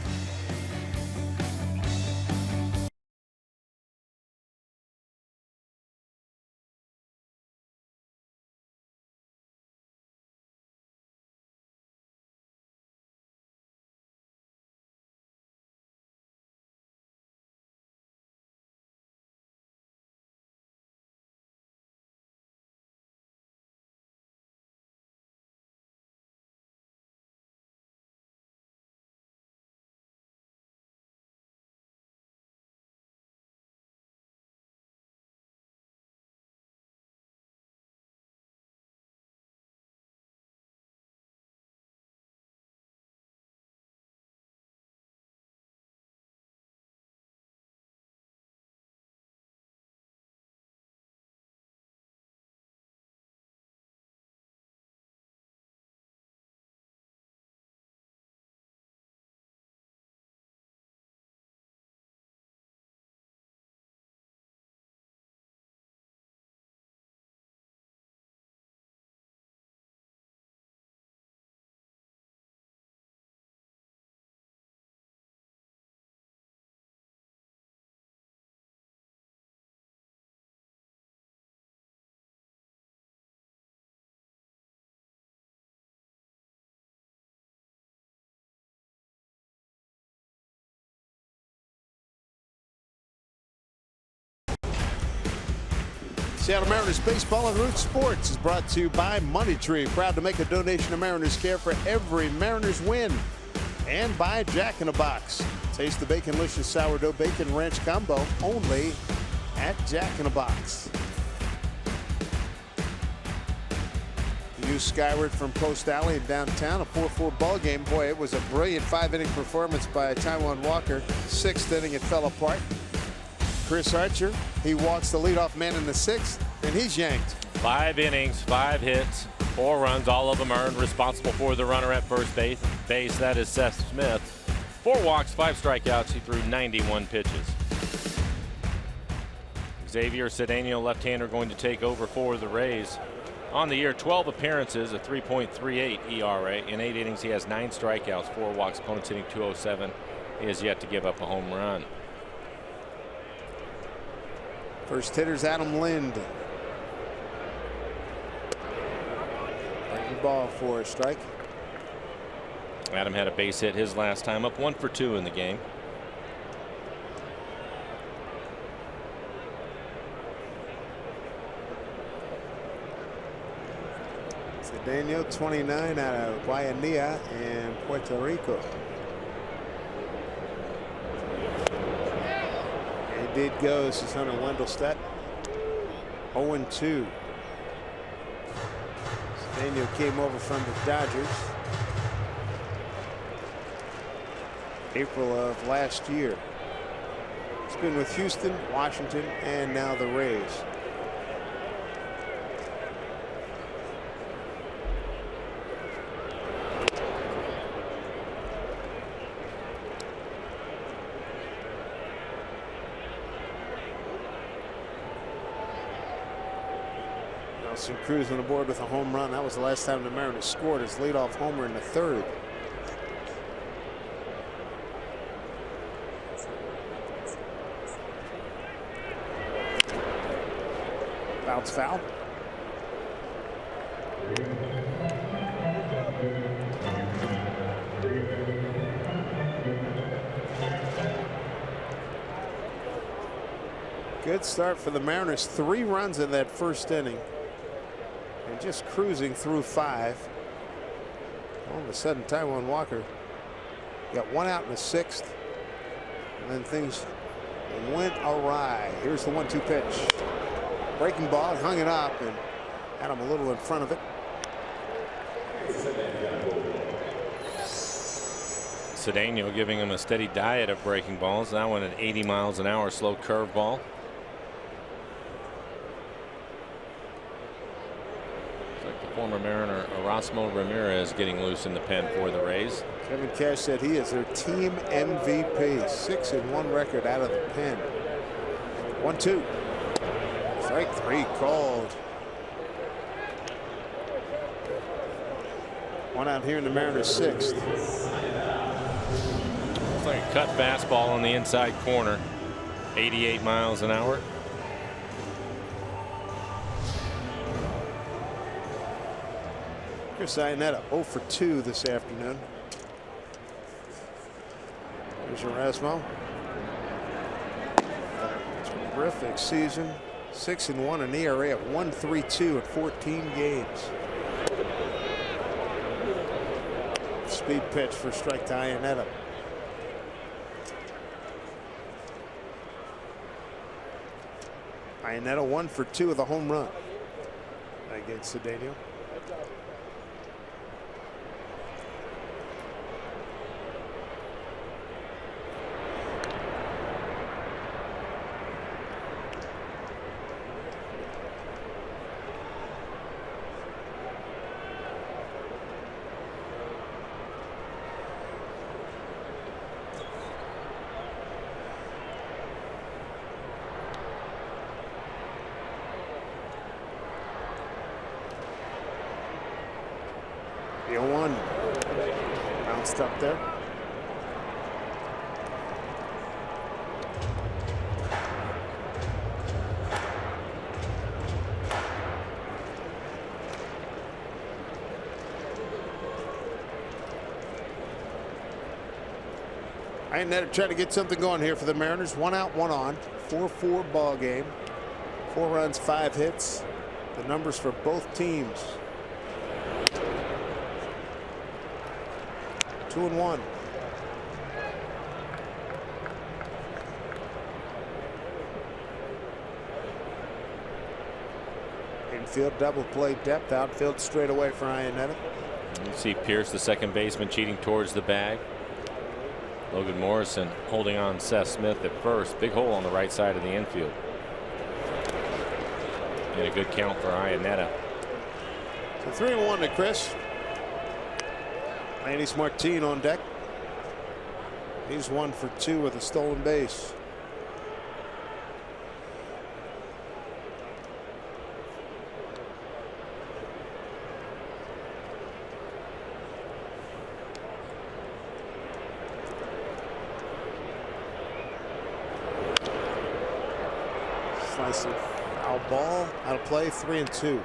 Seattle Mariners baseball and Root Sports is brought to you by Money Tree. Proud to make a donation to Mariners Care for every Mariners win. And by Jack in a Box. Taste the Baconlicious Sourdough Bacon Ranch Combo only at Jack in a Box. View skyward from Post Alley in downtown. A 4-4 ball game. Boy, it was a brilliant 5-inning performance by Taijuan Walker. 6th inning, it fell apart. Chris Archer, he walks the leadoff man in the 6th, and he's yanked. 5 innings, 5 hits, 4 runs, all of them earned. Responsible for the runner at first base. That is Seth Smith. 4 walks, 5 strikeouts. He threw 91 pitches. Xavier Cedeno, left-hander, going to take over for the Rays. On the year, 12 appearances, a 3.38 ERA. In 8 innings, he has 9 strikeouts, 4 walks, opponents hitting .207. He has yet to give up a home run. First hitter's Adam Lind. Breaking ball for a strike. Adam had a base hit his last time up, 1 for 2 in the game. Cedeno, 29, out of Guayanilla in Puerto Rico. Indeed goes is Hunter Wendelstedt. 0-2. Cedeno came over from the Dodgers April of last year. He's been with Houston, Washington, and now the Rays. Nelson cruising aboard with a home run. That was the last time the Mariners scored his leadoff homer in the 3rd. Bounce foul. Good start for the Mariners. 3 runs in that 1st inning. And just cruising through 5. All of a sudden, Taijuan Walker got 1 out in the 6th. And then things went awry. Here's the 1-2 pitch. Breaking ball, hung it up and had him a little in front of it. Cedeno giving him a steady diet of breaking balls. That one at 80 miles an hour, slow curveball. Former Mariner Erasmo Ramirez getting loose in the pen for the Rays. Kevin Cash said he is their team MVP. 6-1 record out of the pen. 1-2. Strike 3 called. 1 out here in the Mariners 6th. It's like a cut fastball on the inside corner. 88 miles an hour. Chris Iannetta 0 for 2 this afternoon. Here's Erasmo. Terrific season. 6-1, an ERA at 1.32 at 14 games. Speed pitch for strike to Iannetta. Iannetta 1 for 2 with a home run against Cedeno. The 0-1 bounced up there. Iannetta trying to get something going here for the Mariners. 1 out, 1 on. 4-4 ball game. 4 runs, 5 hits. The numbers for both teams. 2-1. Infield double play depth, outfield straight away for Iannetta. You see Pierce, the second baseman, cheating towards the bag. Logan Morrison holding on Seth Smith at first. Big hole on the right side of the infield. And a good count for Iannetta. So 3-1 to Chris. Landis Martin on deck. He's 1 for 2 with a stolen base. Slice of foul ball out of play. 3-2.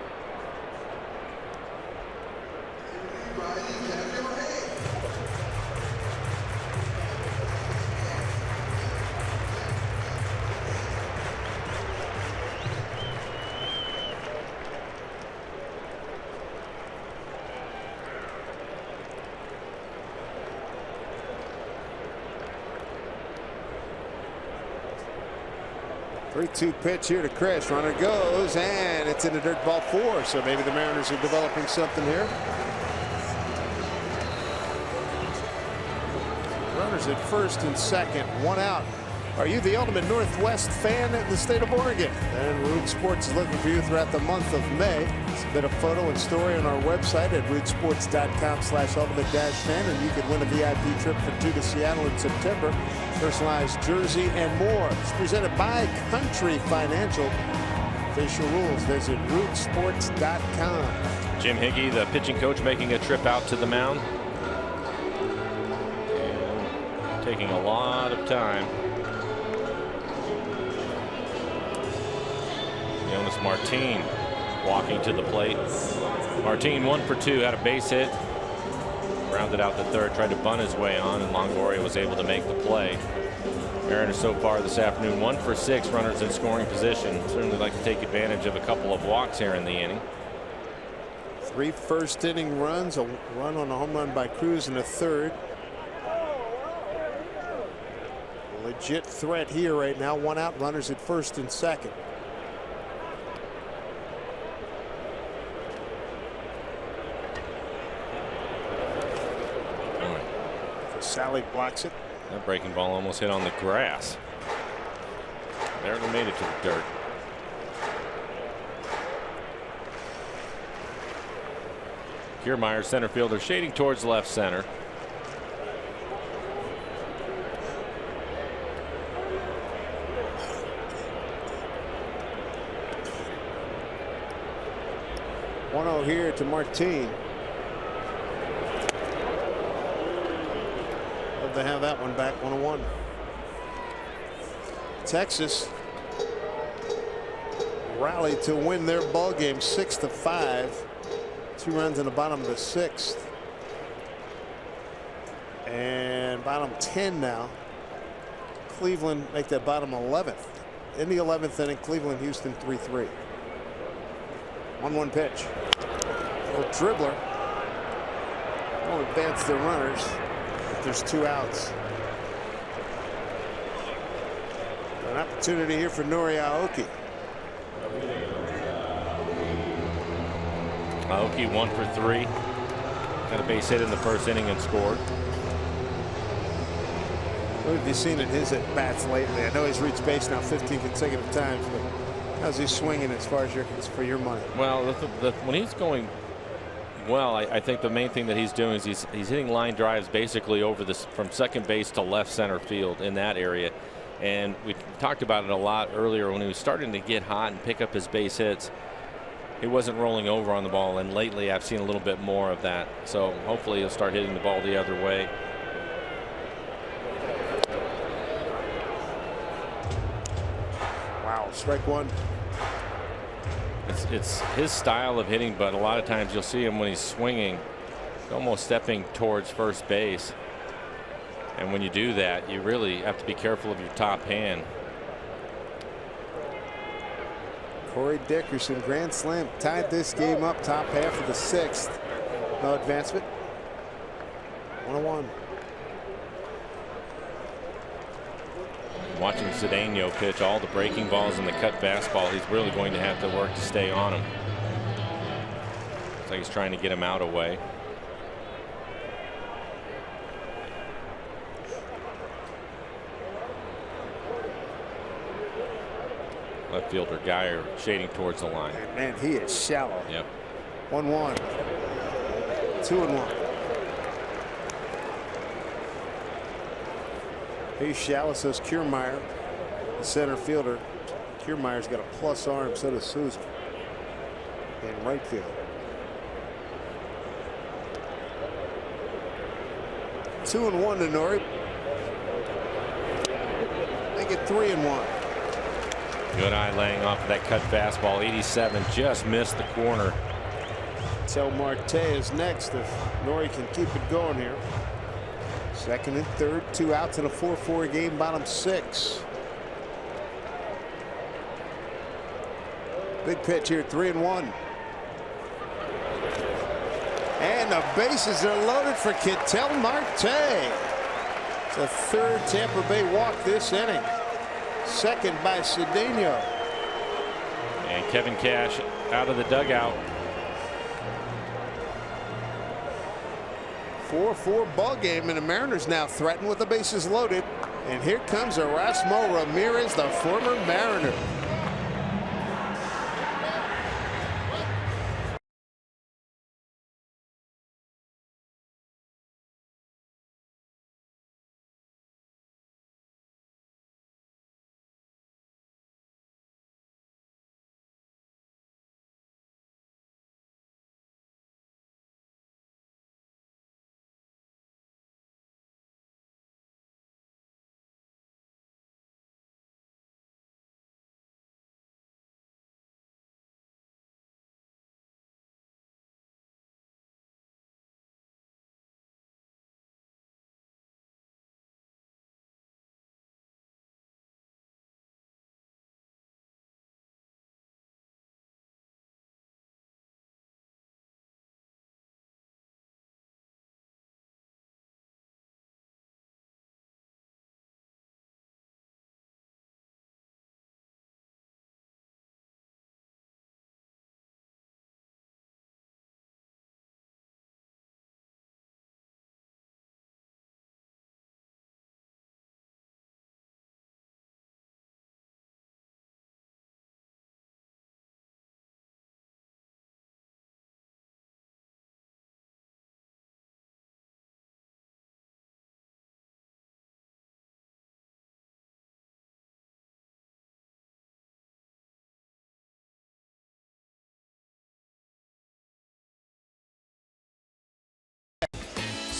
Three-two pitch here to Chris. Runner goes, and it's in the dirt, ball 4. So maybe the Mariners are developing something here. Runners at first and second, 1 out. Are you the ultimate Northwest fan in the state of Oregon? Then Root Sports is looking for you throughout the month of May. Submit a photo and story on our website at rootsports.com/ultimate-fan, and you could win a VIP trip for 2 to Seattle in September. Personalized jersey and more. It's presented by Country Financial. official rules, visit rootsports.com. Jim Hickey, the pitching coach, making a trip out to the mound. And taking a lot of time. Jonas Martin walking to the plate. Martin 1 for 2, had a base hit. Rounded out the third, tried to bunt his way on, and Longoria was able to make the play. Mariners so far this afternoon 1 for 6, runners in scoring position. Certainly like to take advantage of a couple of walks here in the inning. 3 first inning runs, a run on a home run by Cruz in the third. Legit threat here right now. 1 out, runners at first and second. Sally blocks it. That breaking ball almost hit on the grass. Barely made it to the dirt. Kiermaier, center fielder, shading towards left center. One-0 here to Martin. To have that one back. 1-1. Texas rallied to win their ball game 6-5. 2 runs in the bottom of the 6th. And bottom 10 now. Cleveland make that bottom 11th. In the 11th inning, Cleveland, Houston 3-3. 1-1 pitch. Little dribbler. Will advance their runners. There's 2 outs. An opportunity here for Nori Aoki. Aoki 1 for 3. Got a base hit in the first inning and scored. What have you seen in his at bats lately? I know he's reached base now 15 consecutive times, but how's he swinging as far as for your money? Well, when he's going well, I think the main thing that he's doing is he's hitting line drives basically over this from second base to left center field in that area. And we talked about it a lot earlier when he was starting to get hot and pick up his base hits. He wasn't rolling over on the ball, and lately I've seen a little bit more of that. So hopefully he'll start hitting the ball the other way. Wow, strike one. It's his style of hitting, but a lot of times you'll see him when he's swinging, almost stepping towards first base. And when you do that, you really have to be careful of your top hand. Corey Dickerson, grand slam, tied this game up, top half of the 6th. No advancement. 1-1. Watching Cedeno pitch, all the breaking balls and the cut fastball, he's really going to have to work to stay on him. Looks like he's trying to get him out away. Left fielder Geyer shading towards the line. And man, he is shallow. Yep. 1-1. 2-1. He's shallow, says Kiermaier, the center fielder. Kiermaier's got a plus arm, so does Souza. In right field. Two and one to Nori. Make it 3-1. Good eye laying off of that cut fastball. 87 just missed the corner. Tel Marte is next if Nori can keep it going here. Second and third, 2 outs in a 4-4 game, bottom 6. Big pitch here, 3-1. And the bases are loaded for Ketel Marte. It's a 3rd Tampa Bay walk this inning. Second by Cedeno. And Kevin Cash out of the dugout. 4-4 ball game, and the Mariners now threatened with the bases loaded. And here comes Erasmo Ramirez, the former Mariner.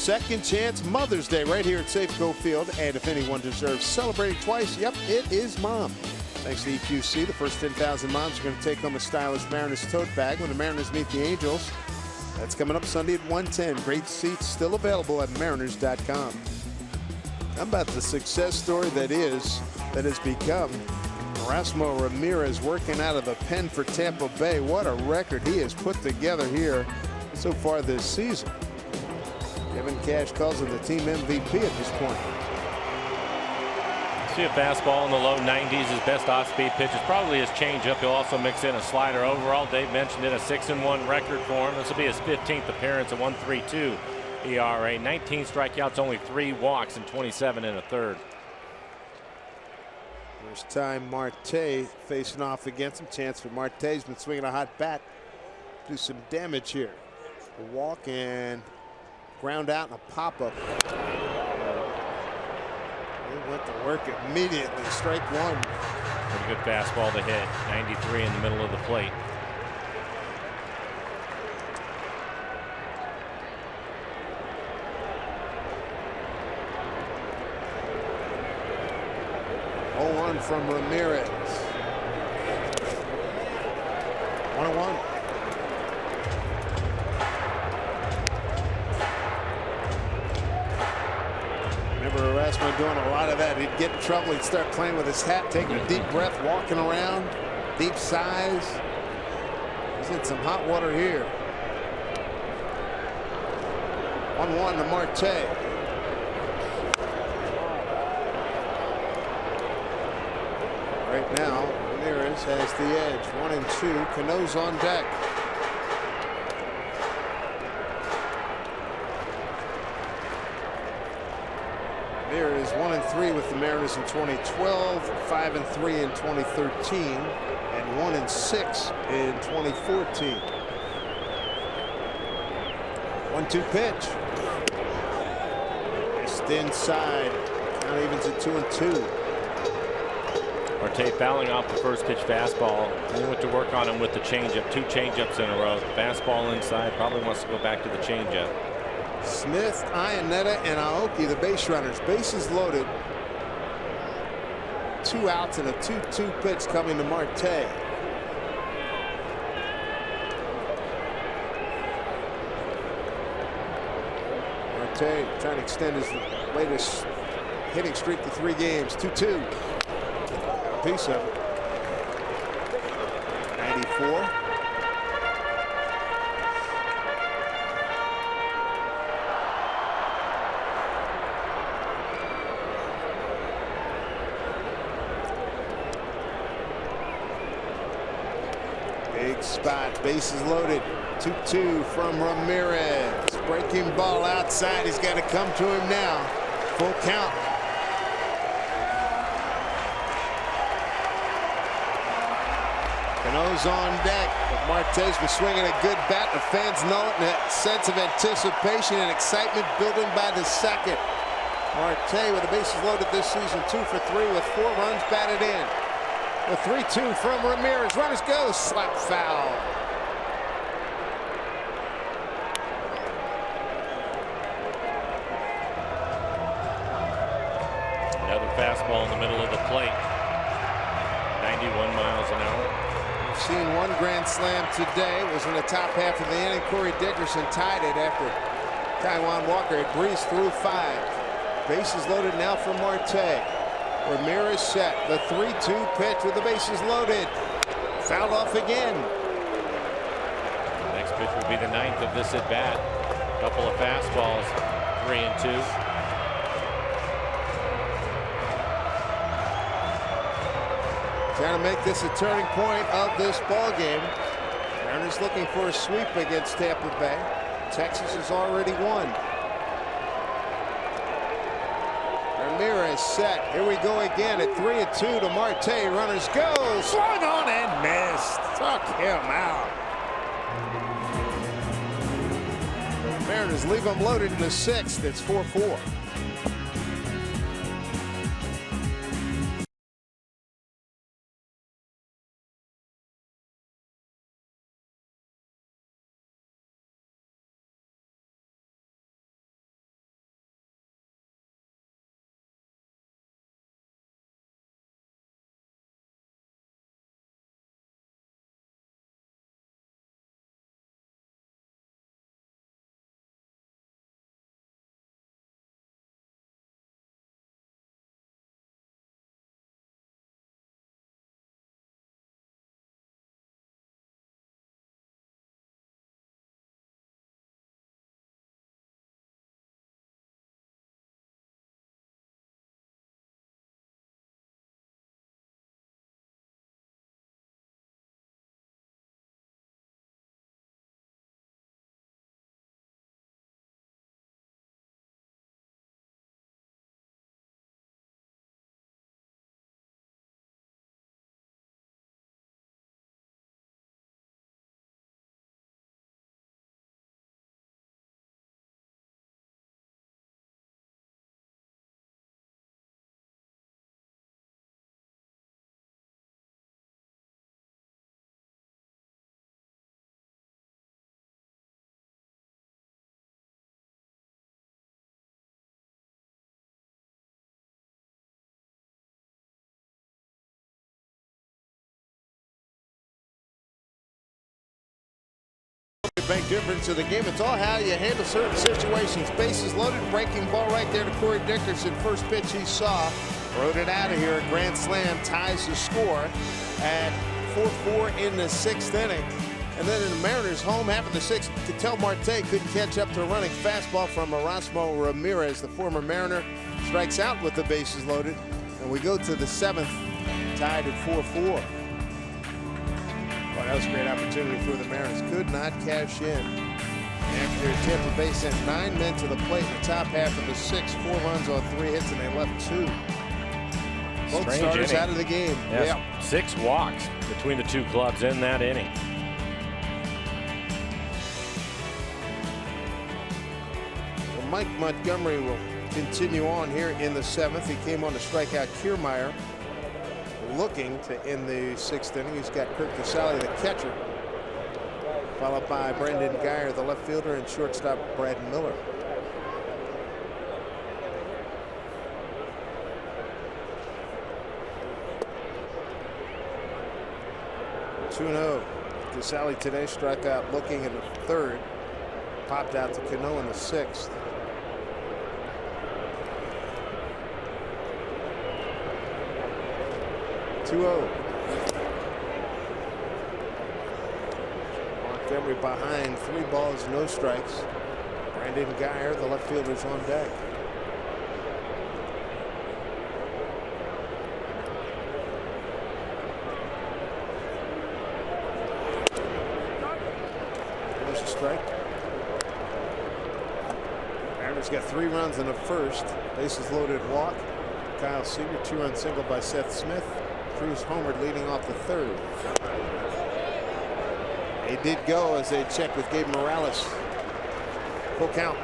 second chance Mother's Day right here at Safeco Field. And if anyone deserves celebrating twice, yep, it is Mom. Thanks to EQC, the first 10,000 moms are going to take home a stylish Mariners tote bag when the Mariners meet the Angels. That's coming up Sunday at 1:10. Great seats still available at mariners.com. How about the success story that has become Erasmo Ramirez working out of the pen for Tampa Bay? What a record he has put together here so far this season. Kevin Cash calls him the team MVP at this point. See a fastball in the low 90s. His best off-speed pitch is probably his changeup. He'll also mix in a slider. Overall, Dave mentioned it, a 6-1 record for him. This will be his 15th appearance, a 1.32 ERA, 19 strikeouts, only 3 walks, and 27 1/3. First time Marte facing off against him. Chance for Marte. He's been swinging a hot bat. Do some damage here. A walk and ground out and a pop-up. He went to work immediately. Strike one. Pretty good fastball to hit. 93 in the middle of the plate. Oh, 1 from Ramirez. 1-1. Erasmo doing a lot of that. He'd get in trouble. He'd start playing with his hat, taking a deep breath, walking around, deep sighs. He's in some hot water here. 1-1 to Marte. Right now, Ramirez has the edge. 1-2. Cano's on deck. Ramirez 1-3 with the Mariners in 2012, 5-3 in 2013, and 1-6 in 2014. 1-2 pitch. Just inside. Count evens at 2-2. Marte fouling off the first pitch fastball. He went to work on him with the changeup. 2 changeups in a row. Fastball inside. Probably wants to go back to the changeup. Smith, Iannetta, and Aoki, the base runners. Bases loaded. 2 outs and a 2-2 pitch coming to Marte. Marte trying to extend his latest hitting streak to 3 games. 2-2. A piece of it. 94. Big spot, bases loaded. 2-2 from Ramirez. Breaking ball outside. He's got to come to him now. Full count. Cano's on deck, but Marte's been swinging a good bat. The fans know it, and that sense of anticipation and excitement building by the second. Marte with the bases loaded this season, 2 for 3 with 4 runs batted in. The 3-2 from Ramirez. Runners go. Slap foul. Another fastball in the middle of the plate. 91 miles an hour. We've seen 1 grand slam today. It was in the top half of the inning. Corey Dickerson tied it after Taijuan Walker had breezed through 5. Bases loaded now for Marte. Ramirez set. The 3-2 pitch with the bases loaded. Fouled off again. The next pitch will be the 9th of this at bat. Couple of fastballs. 3-2. Trying to make this a turning point of this ball game. Mariners looking for a sweep against Tampa Bay. Texas has already won. Ramirez set. Here we go again at 3-2 to Marte. Runners go. Swung on and missed. Took him out. Mariners leave him loaded in the 6th. It's 4-4. big difference in the game. It's all how you handle certain situations. Bases loaded, breaking ball right there to Corey Dickerson. First pitch he saw, rode it out of here. A grand slam ties the score at 4-4 in the 6th inning. And then in the Mariners home, half of the 6th, Ketel Marte couldn't catch up to a running fastball from Erasmo Ramirez. The former Mariner strikes out with the bases loaded. And we go to the 7th, tied at 4-4. Well, that was a great opportunity for the Mariners. Could not cash in. After Tampa Bay sent 9 men to the plate in the top half of the 6th, 4 runs on 3 hits, and they left 2. Both starters out of the game. Yes, yeah. 6 walks between the 2 clubs in that inning. Well, Mike Montgomery will continue on here in the 7th. He came on to strike out Kiermaier, looking to end the 6th inning. He's got Kirk Casale, the catcher, followed by Brendan Geyer, the left fielder, and shortstop Brad Miller. Two-0. Casale today struck out looking in the 3rd. Popped out to Cano in the 6th. Montgomery behind, 3 balls, no strikes. Brandon Geyer, the left fielder's on deck. There's a strike. Mariners got 3 runs in the 1st. Bases loaded walk. Kyle Seager, 2-run single by Seth Smith. Cruz homered leading off the 3rd. They did go as they checked with Gabe Morales. Full count.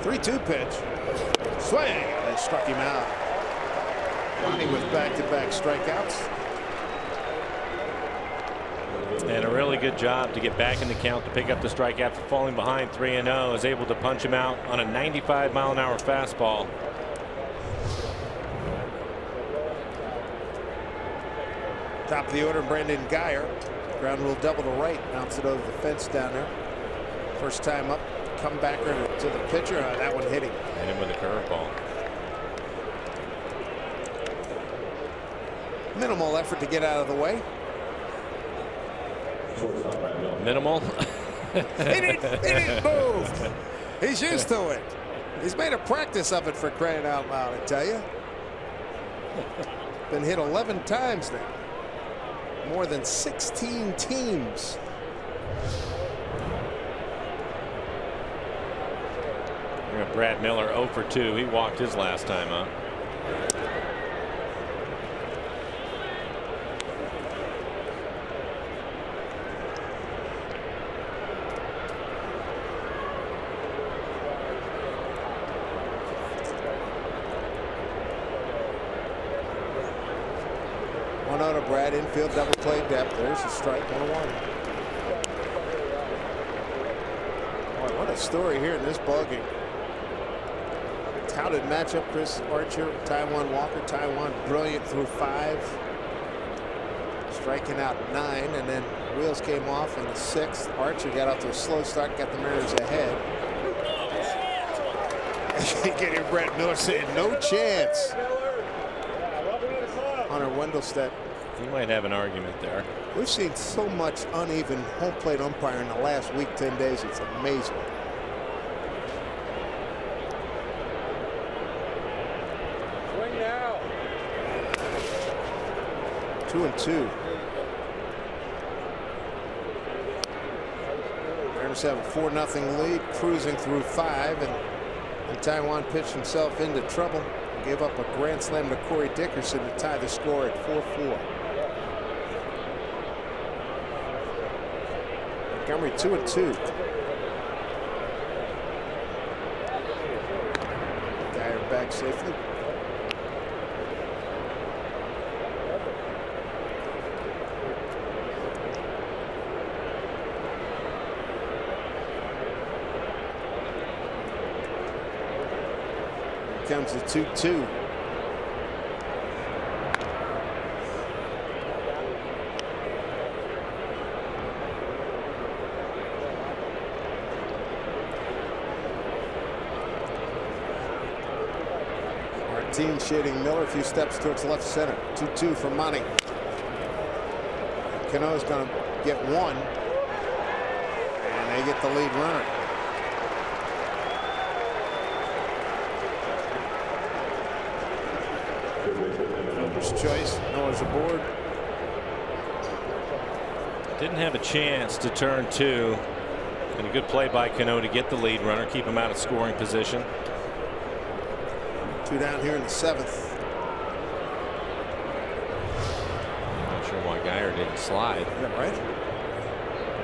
Three-two pitch. Swing. They struck him out. Ronnie with back-to-back strikeouts. And a really good job to get back in the count, to pick up the strike after falling behind 3-0. Is able to punch him out on a 95-mile-an-hour fastball. Top of the order, Brandon Geyer. Ground rule double to right. Bounce it over the fence down there. First time up. Comebacker to the pitcher. That one hitting. Hit him with a curveball. Minimal effort to get out of the way. Minimal. He didn't move. He's used to it. He's made a practice of it, for crying out loud, I tell you. Been hit 11 times now. More than 16 teams. We got Brad Miller 0 for 2. He walked his last time up. Brad infield double play depth. There's a strike, 1-1. Boy, what a story here in this ballgame. Touted matchup: Chris Archer, Taijuan Walker. Taijuan brilliant through 5, striking out 9, and then wheels came off in the 6th. Archer got off to a slow start, got the Mariners ahead. Getting Brett Miller saying no chance. Hunter Wendelstedt. He might have an argument there. We've seen so much uneven home plate umpiring in the last week, 10 days. It's amazing. Swing now. 2-2. Mariners have a 4-0 lead, cruising through 5, and Taijuan pitched himself into trouble. Gave up a grand slam to Corey Dickerson to tie the score at 4-4. Montgomery 2-2. Geyer back safely. comes the 2-2. Martin shading Miller a few steps towards left center. 2-2 for Monty. Cano's going to get one, and they get the lead runner. Fielder's choice. Noah's aboard. Didn't have a chance to turn two. And a good play by Cano to get the lead runner, keep him out of scoring position. 2 down here in the 7th. Not sure why Geyer didn't slide. Is that right?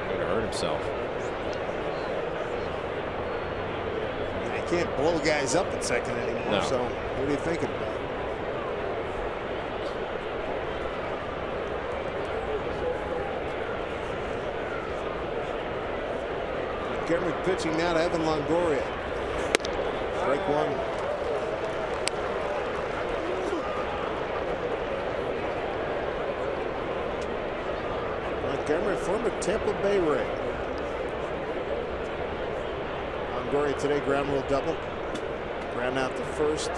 Could have hurt himself. You can't blow guys up at second anymore. No. So what are you thinking about? Montgomery pitching now to Evan Longoria. Strike one. Montgomery, former Tampa Bay Ray. Longoria today, ground rule double. Ground out to first,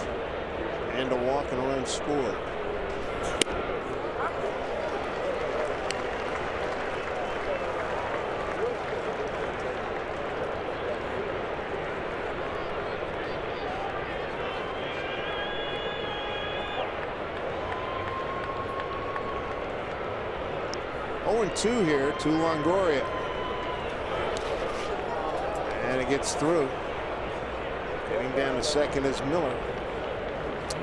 and a walk and a run scored. And 2 here to Longoria, and it gets through. Getting down to second is Miller.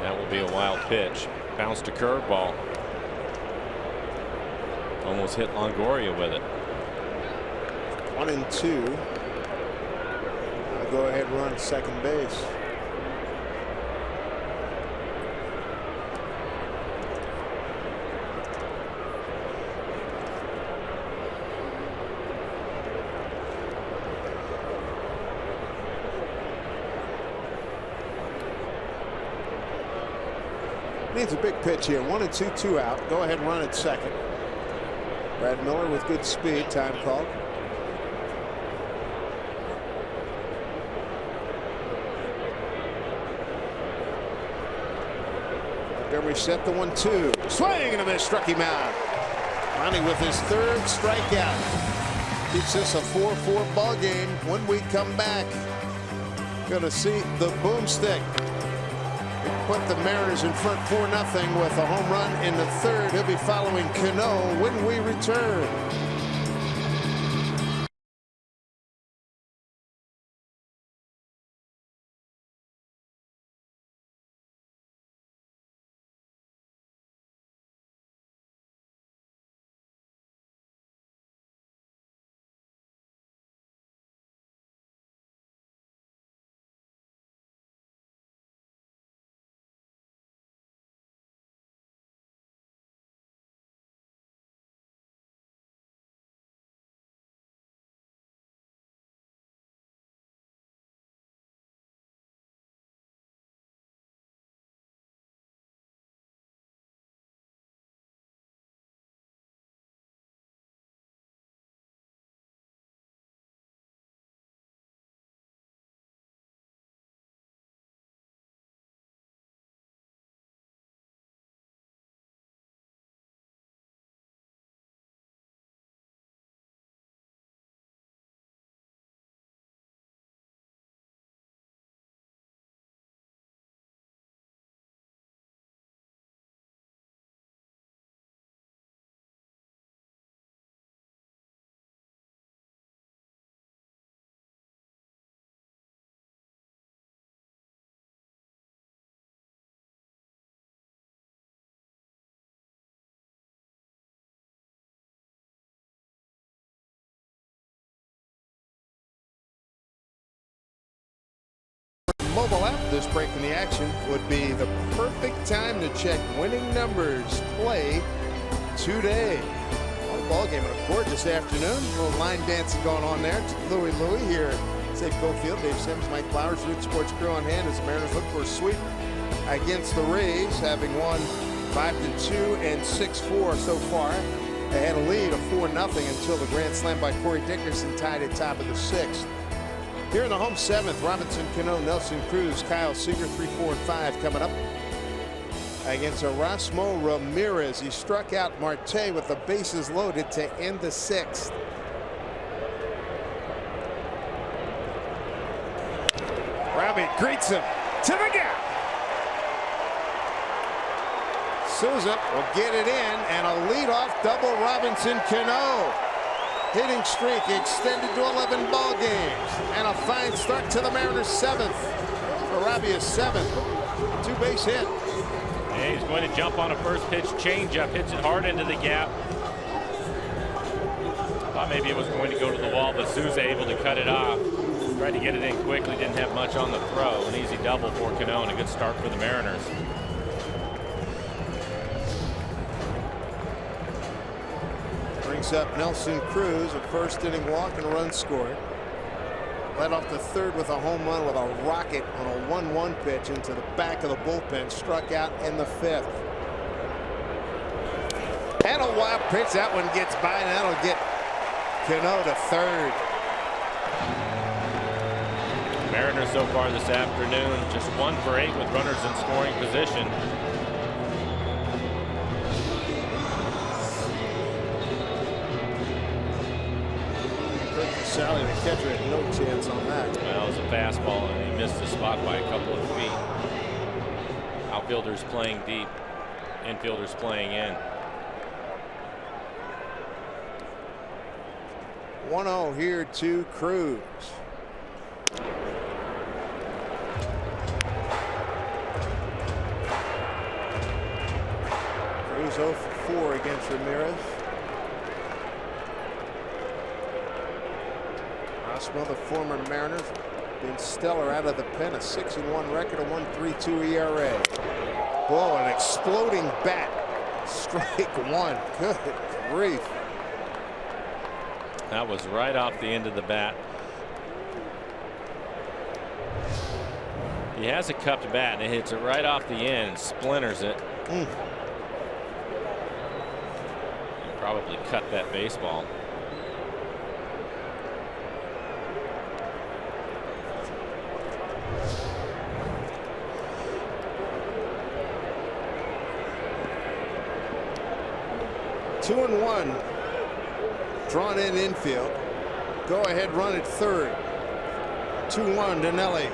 That will be a wild pitch. Bounced a curveball. Almost hit Longoria with it. 1-2. I'll go ahead and run second base. Needs a big pitch here. 1-2, 2 out. Go ahead and run at second. Brad Miller with good speed. Time called. Montgomery set the 1-2. Swing and a miss. Struck him out. Ronnie with his 3rd strikeout. Keeps this a 4-4 ball game. When we come back, going to see the boomstick. Put the Mariners in front 4-0 with a home run in the 3rd. He'll be following Cano when we return. Mobile app. This break in the action would be the perfect time to check winning numbers. Play today. What a ball game and a gorgeous afternoon. A little line dancing going on there. Louie here, Safe Go Field. Dave Sims, Mike Flowers, Root Sports crew on hand as the Mariners look for a sweep against the Rays, having won 5-2 and 6-4 so far. They had a lead of 4-0 until the grand slam by Corey Dickerson tied at top of the 6th. Here in the home 7th, Robinson Cano, Nelson Cruz, Kyle Seager, 3, 4, and 5 coming up against Erasmo Ramirez. He struck out Marte with the bases loaded to end the 6th. Robbie greets him to the gap. Souza will get it in, and a leadoff double Robinson Cano. Hitting streak extended to 11 ball games, and a fine start to the Mariners' 7th. For Robbie's 7th two-base hit. And he's going to jump on a first pitch changeup, hits it hard into the gap. Thought maybe it was going to go to the wall, but Souza able to cut it off. Tried to get it in quickly, didn't have much on the throw. An easy double for Cano and a good start for the Mariners. Brings up Nelson Cruz, a first inning walk and a run scored. Led off the 3rd with a home run with a rocket on a 1-1 pitch into the back of the bullpen. Struck out in the 5th. And a wild pitch. That one gets by, and that'll get Cano to 3rd. Mariners so far this afternoon just 1 for 8 with runners in scoring position. Sally, the catcher, had no chance on that. Well, it was a fastball, and he missed the spot by a couple of feet. Outfielders playing deep, infielders playing in. 1-0 here to Cruz. Cruz 0 for 4 against Ramirez. Osmo, the former Mariners, been stellar out of the pen. A 6-1 record, a 1.32 ERA. Whoa, an exploding bat. Strike 1. Good grief. That was right off the end of the bat. He has a cupped bat, and it hits it right off the end, splinters it. Probably cut that baseball. Two and 1. Drawn in infield. Go ahead run at 3rd. 2-1 to Nelly.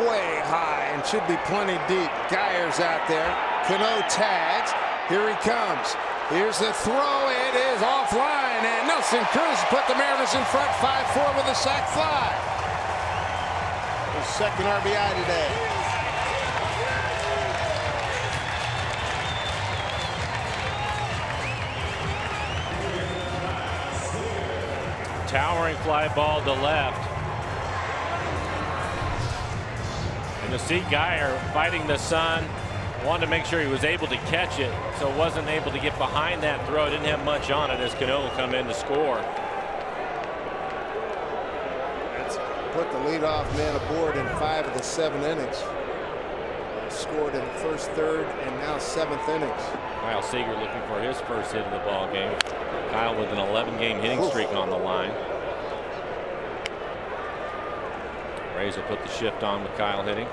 Way high and should be plenty deep. Geyer's out there. Cano tags. Here he comes. Here's the throw. It is offline, and Nelson Cruz put the Mariners in front 5-4 with a sac fly. His 2nd RBI today. Towering fly ball to left. And you'll see Geyer fighting the sun. Wanted to make sure he was able to catch it, so wasn't able to get behind that throw. Didn't have much on it as Cano will come in to score. That's put the leadoff man aboard in 5 of the 7 innings. Scored in the 1st, 3rd, and now 7th innings. Kyle Seager looking for his first hit of the ball game. Kyle with an 11-game hitting streak on the line. Rays will put the shift on with Kyle hitting.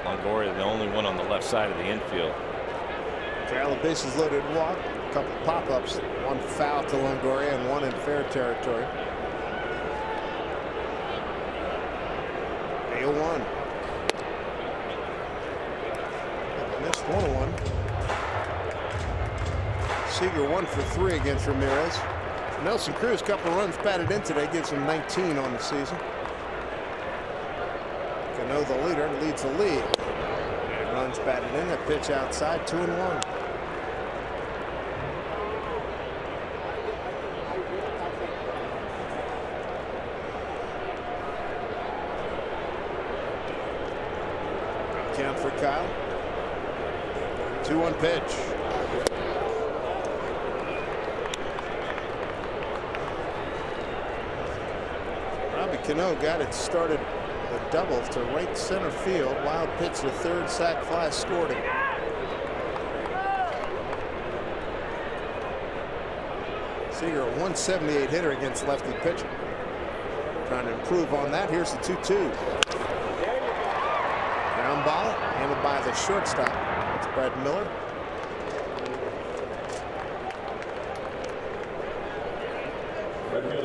Longoria the only one on the left side of the infield. Kyle, the bases loaded walk. A couple pop-ups. One foul to Longoria and one in fair territory. 0-1. Missed 1-1. Seager 1 for 3 against Ramirez. Nelson Cruz, couple runs batted in today, gives him 19 on the season. Cano, the leader, leads the league. And runs batted in, a pitch outside, 2-1. Count for Kyle. 2-1 pitch. Robbie Cano got it started a double to right center field. Wild pitch, the third sac fly, scored it. Seager, a 178 hitter against lefty pitcher. Trying to improve on that. Here's the 2-2. Ground ball handled by the shortstop. It's Brad Miller.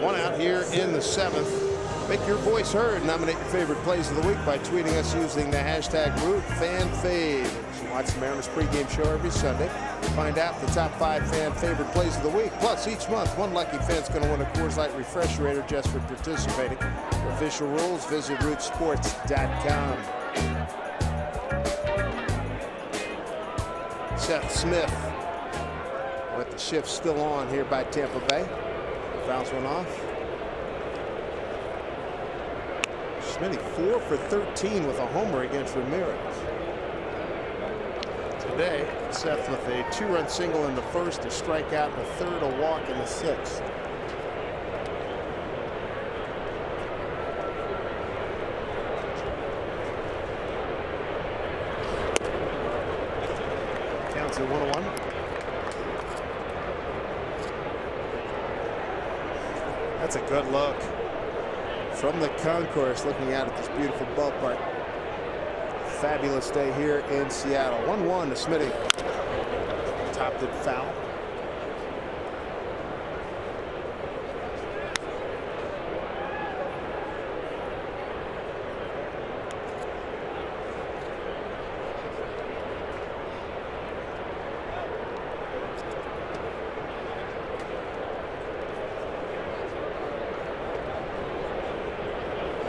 One out here in the 7th. Make your voice heard. Nominate your favorite plays of the week by tweeting us using the hashtag #RootFanFaves. Watch the Mariners pregame show every Sunday. Find out the top 5 fan favorite plays of the week. Plus, each month, one lucky fan's going to win a Coors Light refrigerator just for participating. For official rules, visit rootsports.com. Seth Smith with the shift still on here by Tampa Bay. Fouls one off. Smitty 4 for 13 with a homer against Ramirez. Today, Seth with a 2-run single in the first, a strikeout in the third, a walk in the 6th. Counts at 1-1. That's a good look from the concourse, looking out at this beautiful ballpark. Fabulous day here in Seattle. 1-1 to Smitty. Topped it foul.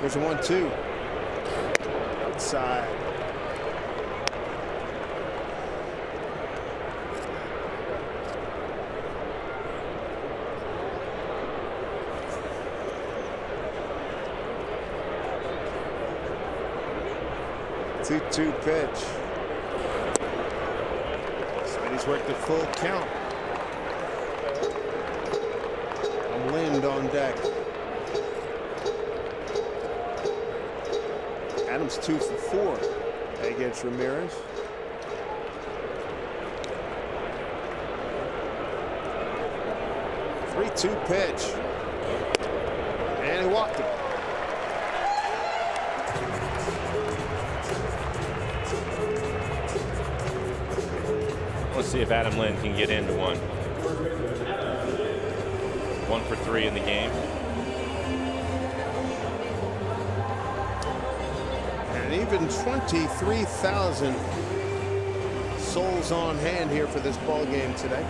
There's a 1-2. Outside. Two-two pitch. Smitty's worked a full count. Lind on deck. Adams 2 for 4 against Ramirez. Three-two pitch. And he walked him. Let's see if Adam Lind can get into one. 1 for 3 in the game. And even 23,000 souls on hand here for this ball game today.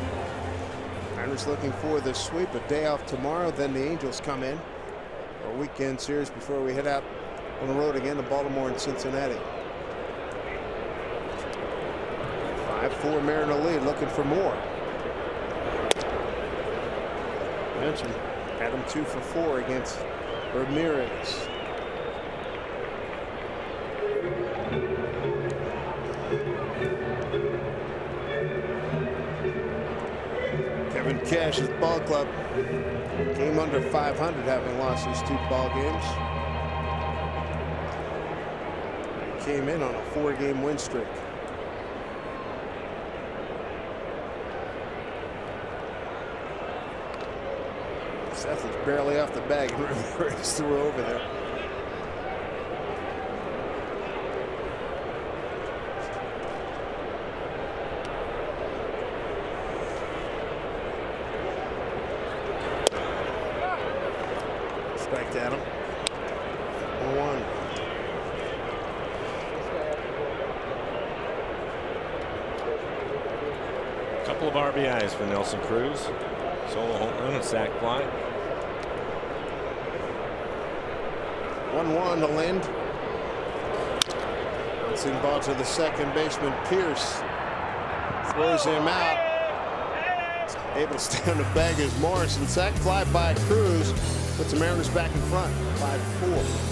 Mariners looking for the sweep. A day off tomorrow. Then the Angels come in for a weekend series before we head out on the road again to Baltimore and Cincinnati. 5-4 Mariner lead, looking for more. Mentioned Adam 2 for 4 against Ramirez. Kevin Cash's ball club came under 500, having lost his 2 ball games. Came in on a 4-game win streak. Seth is barely off the bag and Ramirez threw over there. Strike to Adam. 1-1. Couple of RBIs for Nelson Cruz. Solo home run and sac fly. 1-1 to Lind. Bouncing ball to the second baseman. Pierce throws him out. Able to stay on the bag is Morrison. Sac fly by Cruz. Puts the Mariners back in front. 5-4.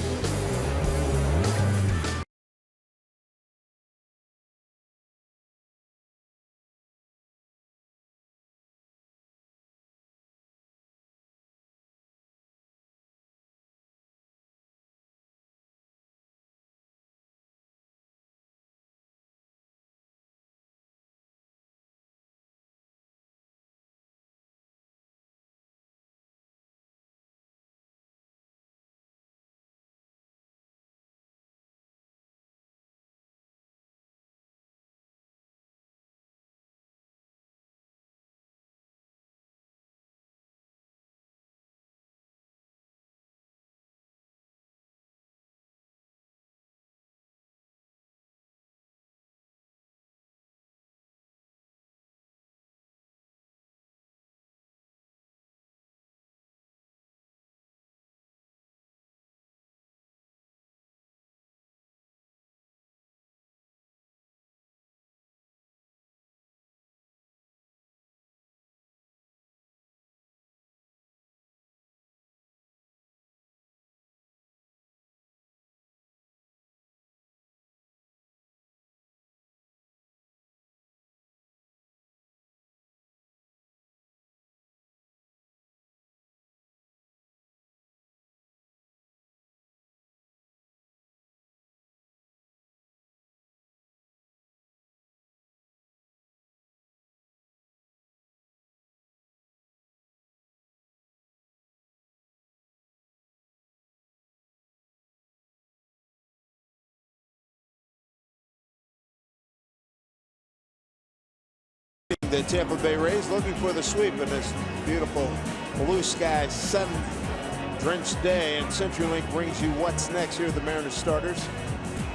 The Tampa Bay Rays looking for the sweep in this beautiful blue sky, sun-drenched day. And CenturyLink brings you what's next. Here are the Mariners starters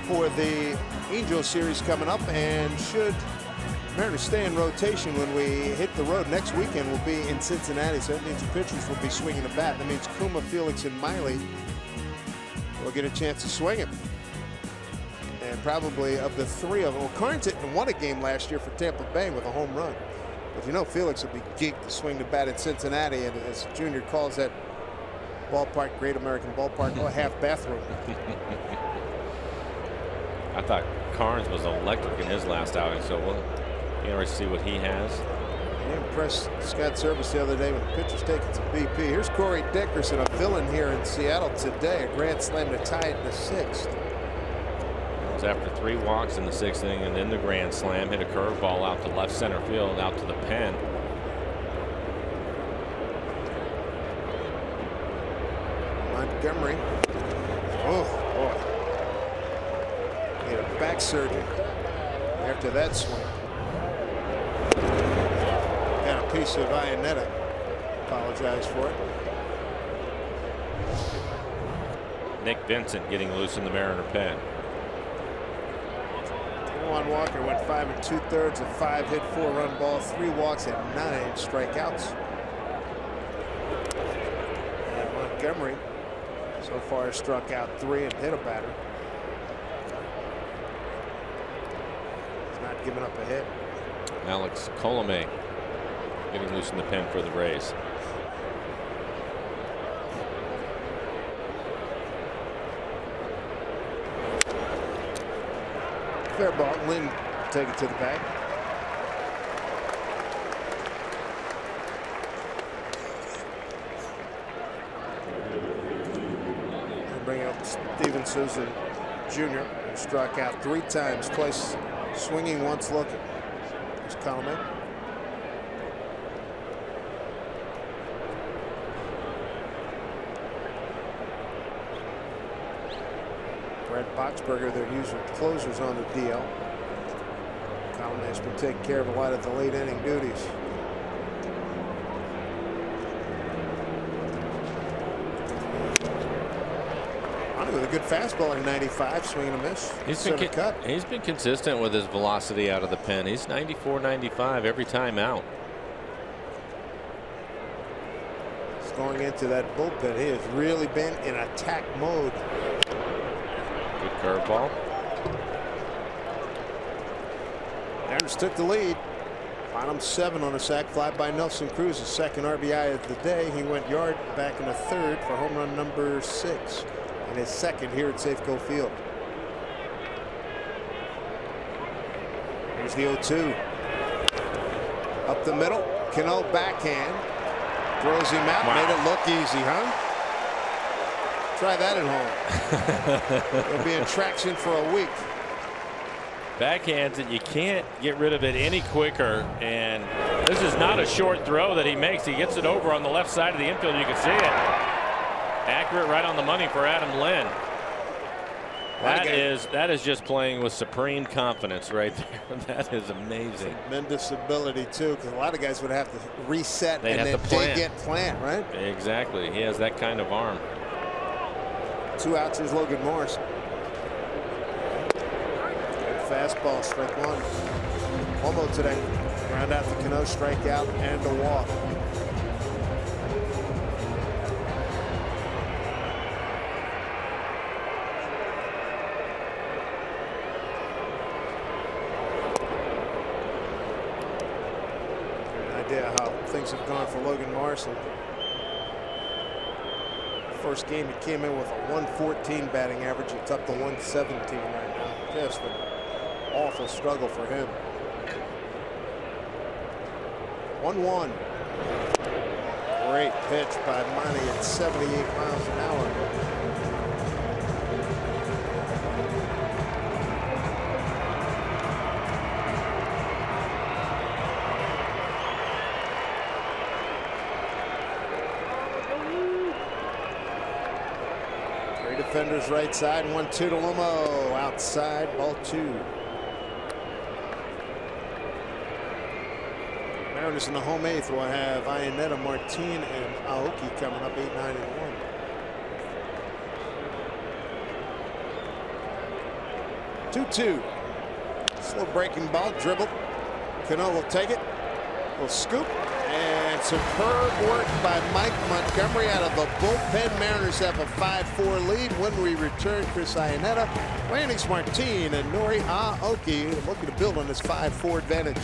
for the Angels series coming up. And should Mariners stay in rotation when we hit the road next weekend, we'll be in Cincinnati. So that means the pitchers will be swinging the bat. That means Kuma, Felix, and Miley will get a chance to swing it. And probably of the three of them, well, Carnes won a game last year for Tampa Bay with a home run. But you know Felix will be geeked to swing the bat in Cincinnati, and as Junior calls that ballpark, Great American Ballpark, a half bathroom. I thought Carnes was electric in his last outing, so we'll be interested to see what he has. He impressed Scott Service the other day with pitchers taking some BP. Here's Corey Dickerson, a villain here in Seattle today. A grand slam to tie it in the 6th. After 3 walks in the 6th inning, and then the grand slam, hit a curveball out to left center field, out to the pen. Montgomery. Oh boy. He had a back surgery after that swing. Got a piece of Iannetta. Apologize for it. Nick Vincent getting loose in the Mariner pen. Juan Walker went 5 2/3, a 5-hit, 4-run ball, 3 walks, and 9 strikeouts. And Montgomery so far has struck out 3 and hit a batter. He's not giving up a hit. Alex Colomé getting loose in the pen for the Rays. Fair ball. Lynn take it to the bag. And bring up Steven Souza Jr. who struck out 3 times, twice swinging, once looking. Here's Colomé. Brad Boxberger, their usual closers, on the DL. Colomé has been taking care of a lot of the late inning duties. With a good fastball in 95, swinging a miss. He's been consistent with his velocity out of the pen. He's 94, 95 every time out. Going into that bullpen, he has really been in attack mode. Good curveball. Mariners took the lead. Bottom 7 on a sac fly by Nelson Cruz, his second RBI of the day. He went yard back in the 3rd for home run number 6. And his second here at Safeco Field. Here's the 0-2. Up the middle. Cano backhand. Throws him out. Wow. Made it look easy, huh? Try that at home. It'll be in traction for a week. Backhands it. You can't get rid of it any quicker. And this is not a short throw that he makes. He gets it over on the left side of the infield. You can see it. Accurate, right on the money for Adam Lynn. That is just playing with supreme confidence right there. That is amazing. Tremendous ability too, because a lot of guys would have to reset and then plant, right? Exactly. He has that kind of arm. 2 outs. Here's Logan Morris. Good fastball, strike 1. Homo today. Round out the Cano, strikeout and a walk. How things have gone for Logan Morrison. First game he came in with a 114 batting average. It's up to 117 right now. Just an awful struggle for him. 1-1. Great pitch by Monty at 78 miles an hour. Defenders right side, 1-2 to Lomo. Outside, ball 2. Mariners in the home eighth will have Iannetta, Martin, and Aoki coming up 8, 9, and 1. 2-2. Slow breaking ball, dribble. Cano will take it. Will scoop. And superb work by Mike Montgomery out of the bullpen. Mariners have a 5-4 lead. When we return, Chris Iannetta, Landis Martin, and Nori Aoki looking to build on this 5-4 advantage.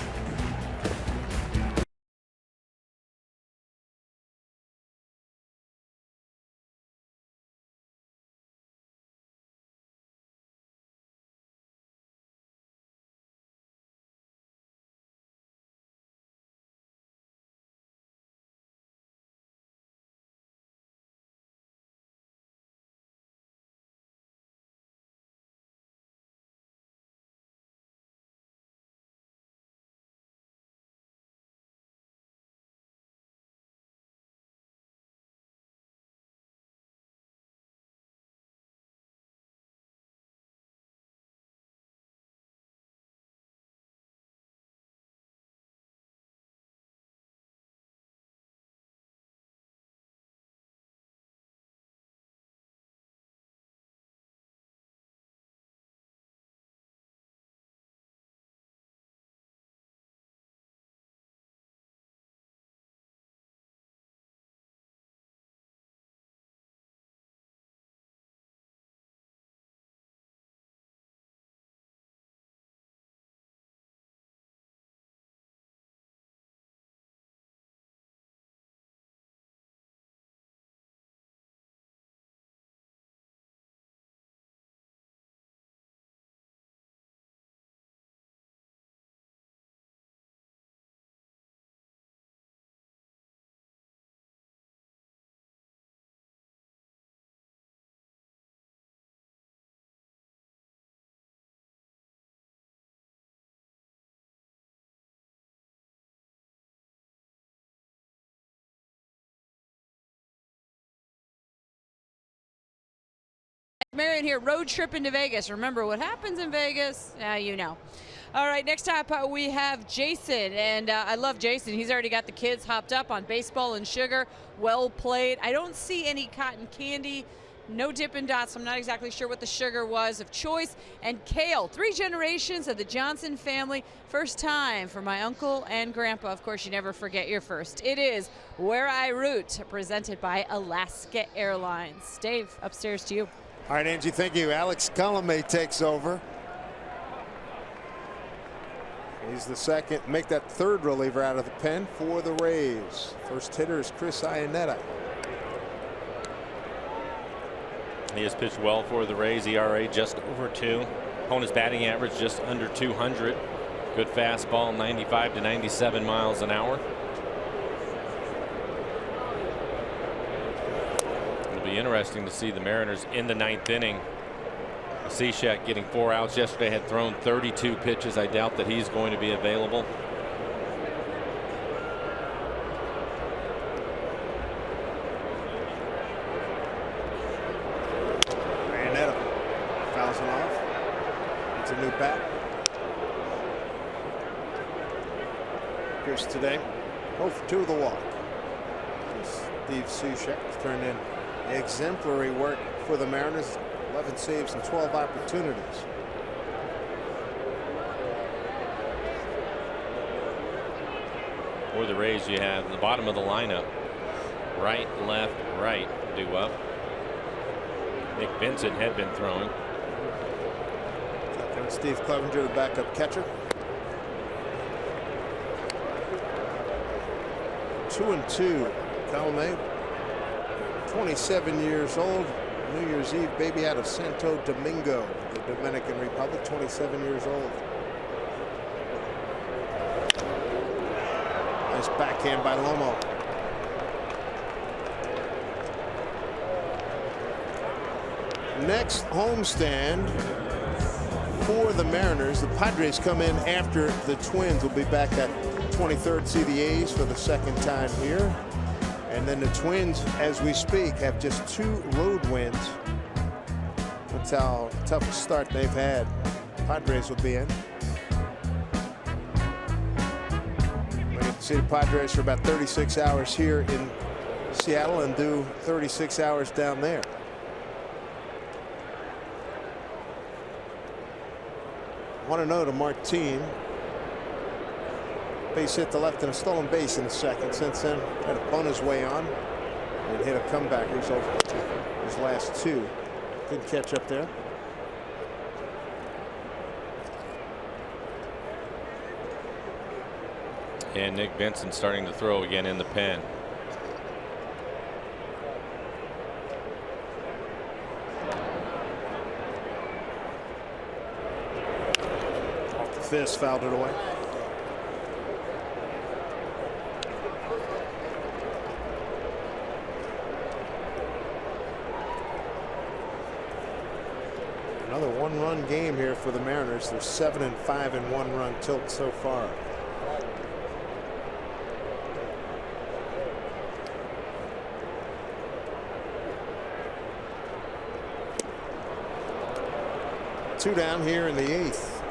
Marion here, road trip into Vegas. Remember what happens in Vegas? You know. All right, next up we have Jason, and I love Jason. He's already got the kids hopped up on baseball and sugar. Well played. I don't see any cotton candy, no Dippin' Dots. I'm not exactly sure what the sugar was of choice. And kale, 3 generations of the Johnson family. First time for my uncle and grandpa. Of course, you never forget your first. It is Where I Root, presented by Alaska Airlines. Dave, upstairs to you. All right, Angie, thank you. Alex Colomé takes over. He's the second, make that third reliever out of the pen for the Rays. First hitter is Chris Iannetta. He has pitched well for the Rays. ERA just over 2. Opponent's batting average just under 200. Good fastball, 95 to 97 miles an hour. It'll be interesting to see the Mariners in the 9th inning. Cishek getting 4 outs yesterday, had thrown 32 pitches. I doubt that he's going to be available. Iannetta fouls him off. It's a new bat. Here's today. 0 for 2 of the walk. Steve Cishek turned in exemplary work for the Mariners. 11 saves and 12 opportunities. For the Rays, you have the bottom of the lineup. Right, left, right due up. Nick Vincent had been throwing. And Steve Clevenger, the backup catcher. 2-2. Colomé, 27 years old. New Year's Eve baby out of Santo Domingo, the Dominican Republic, 27 years old. Nice backhand by Lomo. Next homestand for the Mariners. The Padres come in after the Twins. Will be back at 23rd. See the A's for the second time here. And then the Twins, as we speak, have just 2 road wins. That's how tough a start they've had. Padres will be in. See the Padres for about 36 hours here in Seattle and do 36 hours down there. Want to know to Martin. Base hit to left and a stolen base in the second. Since then, had to bunt his way on and hit a comeback result. His last two. Good catch up there. And Nick Benson starting to throw again in the pen. Off the fist, fouled it away. Another one-run game here for the Mariners. They're 7-5 in one-run tilt so far. Two down here in the 8th.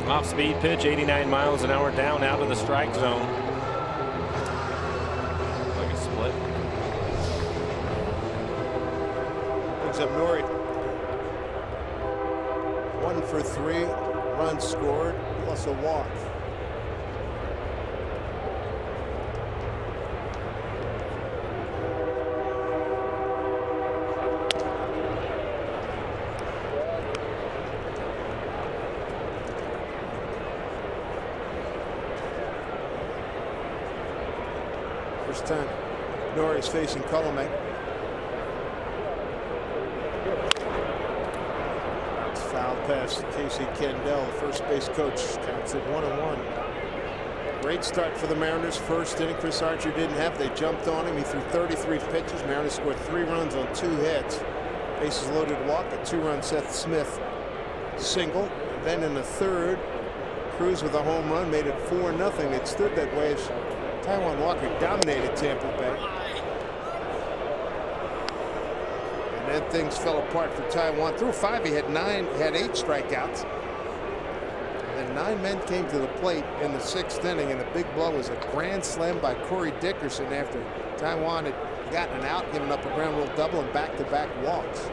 Off speed pitch, 89 miles an hour, down out of the strike zone. Like a split. Brings up Nori. 1 for 3, runs scored plus a walk. First time Nori's facing Colomé. It's foul pass. Casey Kendall, first base coach, counts it 1-1. Great start for the Mariners. First inning, Chris Archer didn't have. They jumped on him. He threw 33 pitches. Mariners scored 3 runs on 2 hits. Bases loaded walk. A 2-run Seth Smith single. And then in the third, Cruz with a home run made it 4-0. It stood that way as Taijuan Walker dominated Tampa Bay. And then things fell apart for Taijuan. Through 5, he had 8 strikeouts. And then 9 men came to the plate in the 6th inning, and the big blow was a grand slam by Corey Dickerson after Taijuan had gotten an out, given up a ground rule double and back-to-back walks.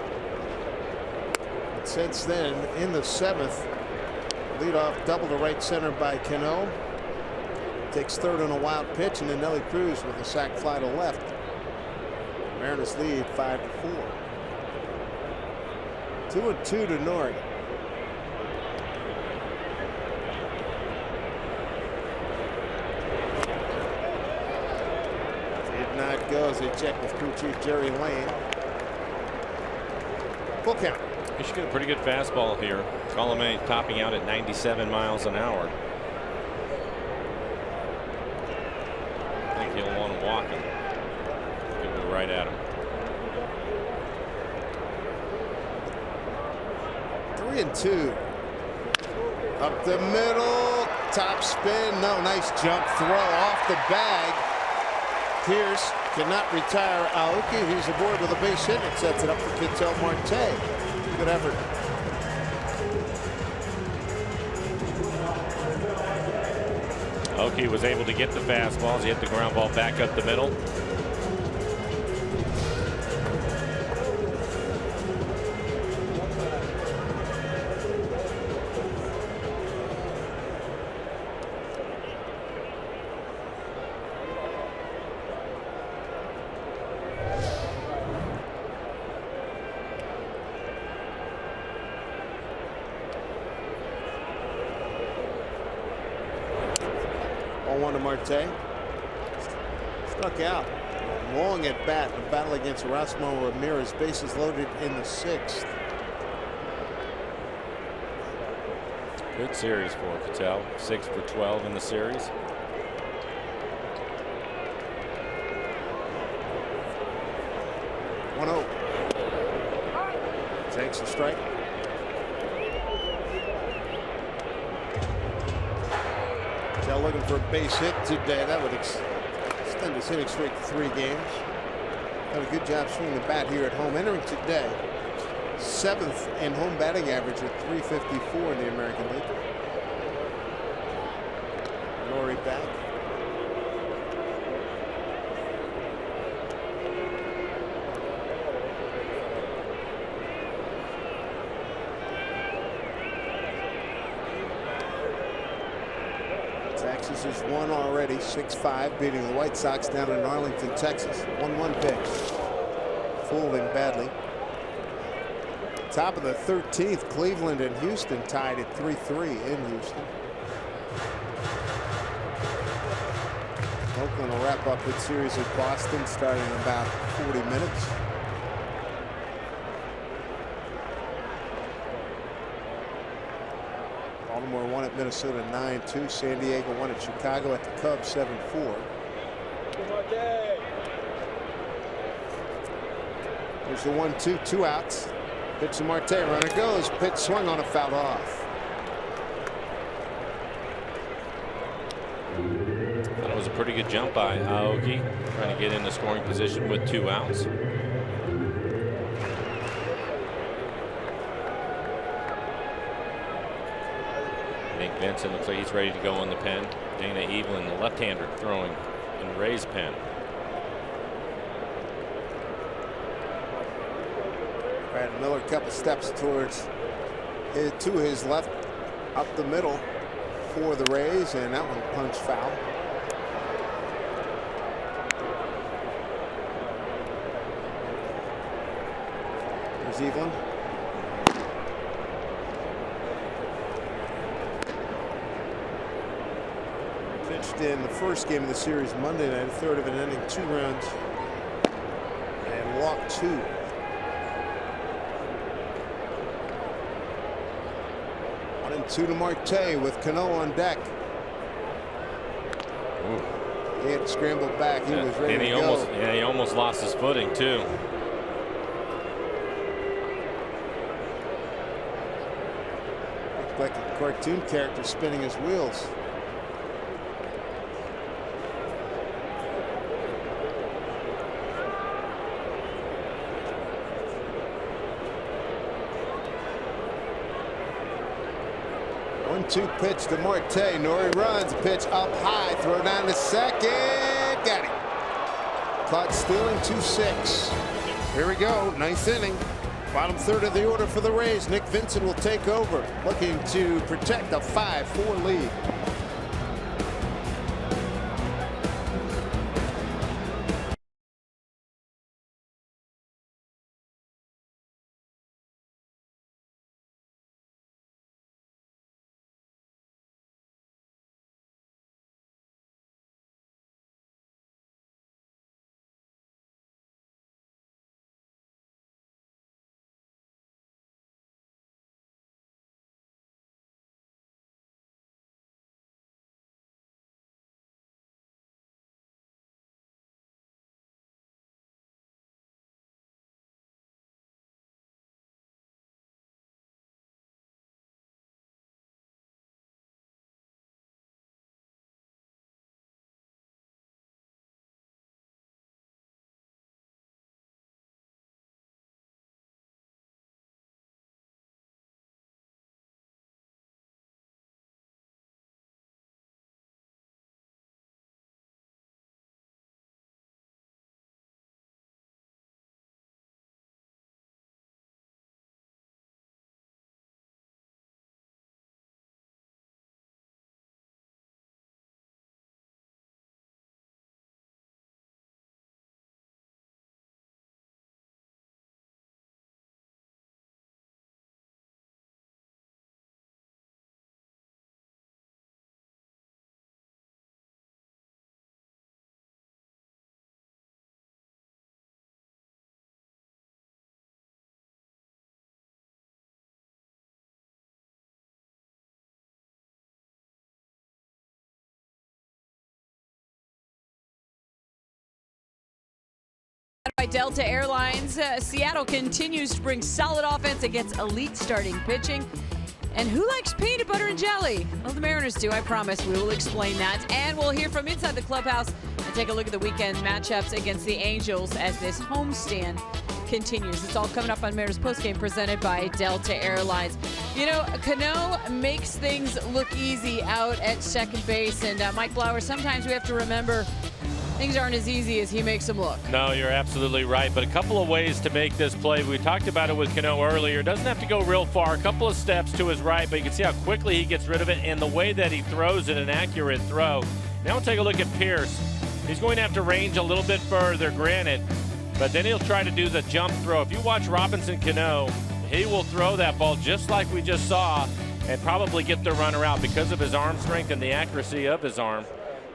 And since then, in the 7th, leadoff double to right center by Cano. Takes third on a wild pitch, and then Nelly Cruz with a sac fly to left. Mariners lead 5-4. 2-2 to Nori. Did not go as they check with crew chief Jerry Lane. Full count. He should get a pretty good fastball here. Colomé topping out at 97 miles an hour. He'll want to walk him. Give it right at him. 3-2. Up the middle. Top spin. No, nice jump throw off the bag. Pierce cannot retire Aoki. He's aboard with a base hit and sets it up for Ketel Marte. Good effort. Aoki was able to get the fastballs. He hit the ground ball back up the middle. To Marte. Struck out. Long at bat. The battle against Erasmo Ramirez. Bases loaded in the 6th. Good series for Ketel. 6 for 12 in the series. One-0. Takes a strike. Looking for a base hit today. That would extend his hitting streak to 3 games. Had a good job swinging the bat here at home. Entering today, 7th in home batting average at .354 in the American League. Norrie back. Texas has won already, 6-5, beating the White Sox down in Arlington, Texas. 1-1 pitch. Folding badly. Top of the 13th, Cleveland and Houston tied at 3-3 in Houston. Oakland will wrap up its series at Boston starting in about 40 minutes. Baltimore won at Minnesota 9-2. San Diego won at Chicago at the Cubs 7-4. There's the 1-2, 2 outs. Pitch to Marte, runner goes. Pitch swung on a foul off. That was a pretty good jump by Aoki, trying to get into scoring position with 2 outs. Nick Vincent looks like he's ready to go in the pen. Dana Evelyn, the left-hander, throwing in Ray's pen. Brad Miller, a couple steps towards to his left, up the middle for the Rays, and that one punched foul. There's Evelyn. Pitched in the first game of the series Monday night, a third of an inning, 2 runs, and walked 2. And 2 to Marte with Cano on deck. Ooh. He had scrambled back. He was ready to go. He almost lost his footing too. Looked like a cartoon character spinning his wheels. Two pitch to Marte. Norrie runs. Pitch up high. Throw down to second. Got him. Caught stealing 2-6. Here we go. 9th inning. Bottom third of the order for the Rays. Nick Vincent will take over, looking to protect a 5-4 lead. By Delta Airlines, Seattle continues to bring solid offense against elite starting pitching. And who likes peanut butter and jelly? Well, the Mariners do, I promise. We will explain that. And we'll hear from inside the clubhouse and take a look at the weekend matchups against the Angels as this homestand continues. It's all coming up on Mariners Postgame presented by Delta Airlines. You know, Cano makes things look easy out at second base, and Mike Blauer, sometimes we have to remember things aren't as easy as he makes them look. No, you're absolutely right. But a couple of ways to make this play. We talked about it with Cano earlier. Doesn't have to go real far. A couple of steps to his right, but you can see how quickly he gets rid of it and the way that he throws it, an accurate throw. Now we'll take a look at Pierce. He's going to have to range a little bit further, granted, but then he'll try to do the jump throw. If you watch Robinson Cano, he will throw that ball just like we just saw and probably get the runner out because of his arm strength and the accuracy of his arm.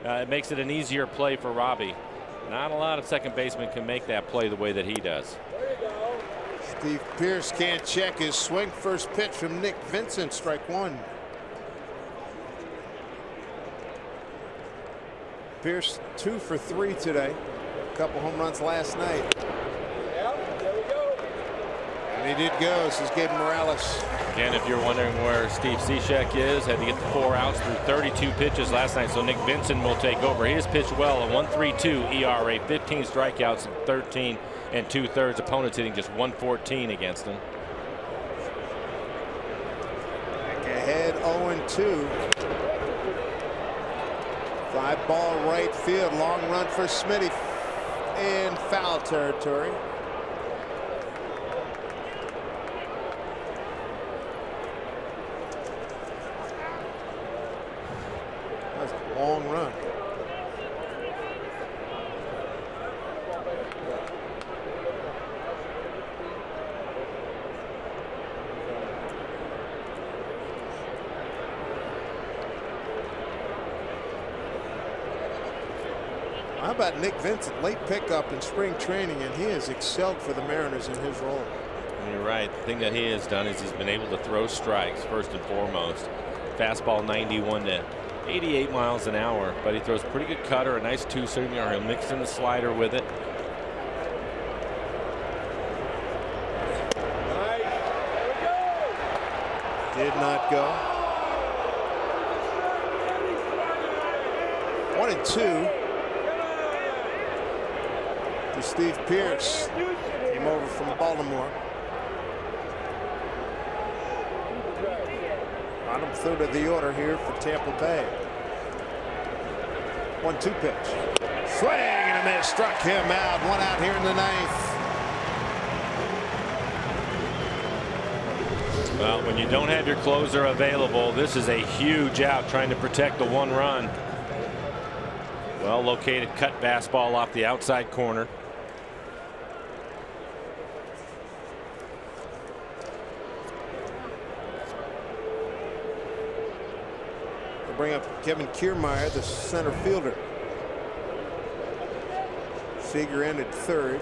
It makes it an easier play for Robbie. Not a lot of second basemen can make that play the way that he does. Steve Pierce can't check his swing. First pitch from Nick Vincent, strike one. Pierce 2 for 3 today. A couple home runs last night. And he did go, says Gabe Morales. Again, if you're wondering where Steve Cishek is, had to get the 4 outs through 32 pitches last night, so Nick Vincent will take over. He has pitched well, a 1.32 ERA, 15 strikeouts, 13 2/3. Opponents hitting just 114 against him. Back ahead 0-2. Fly ball right field, long run for Smitty in foul territory. Long run. How about Nick Vincent? Late pickup in spring training, and he has excelled for the Mariners in his role. You're right. The thing that he has done is he's been able to throw strikes first and foremost. Fastball 91 to 88 miles an hour, but he throws pretty good cutter, a nice 2-seamer. He'll mix in the slider with it. Did not go. 1-2 to Steve Pierce. Came over from Baltimore. Bottom third of the order here for Tampa Bay. 1-2 pitch. Swing and a miss. Struck him out. One out here in the ninth. Well, when you don't have your closer available, this is a huge out trying to protect the 1 run. Well located cut fastball off the outside corner. Bring up Kevin Kiermaier, the center fielder. Seager in at third.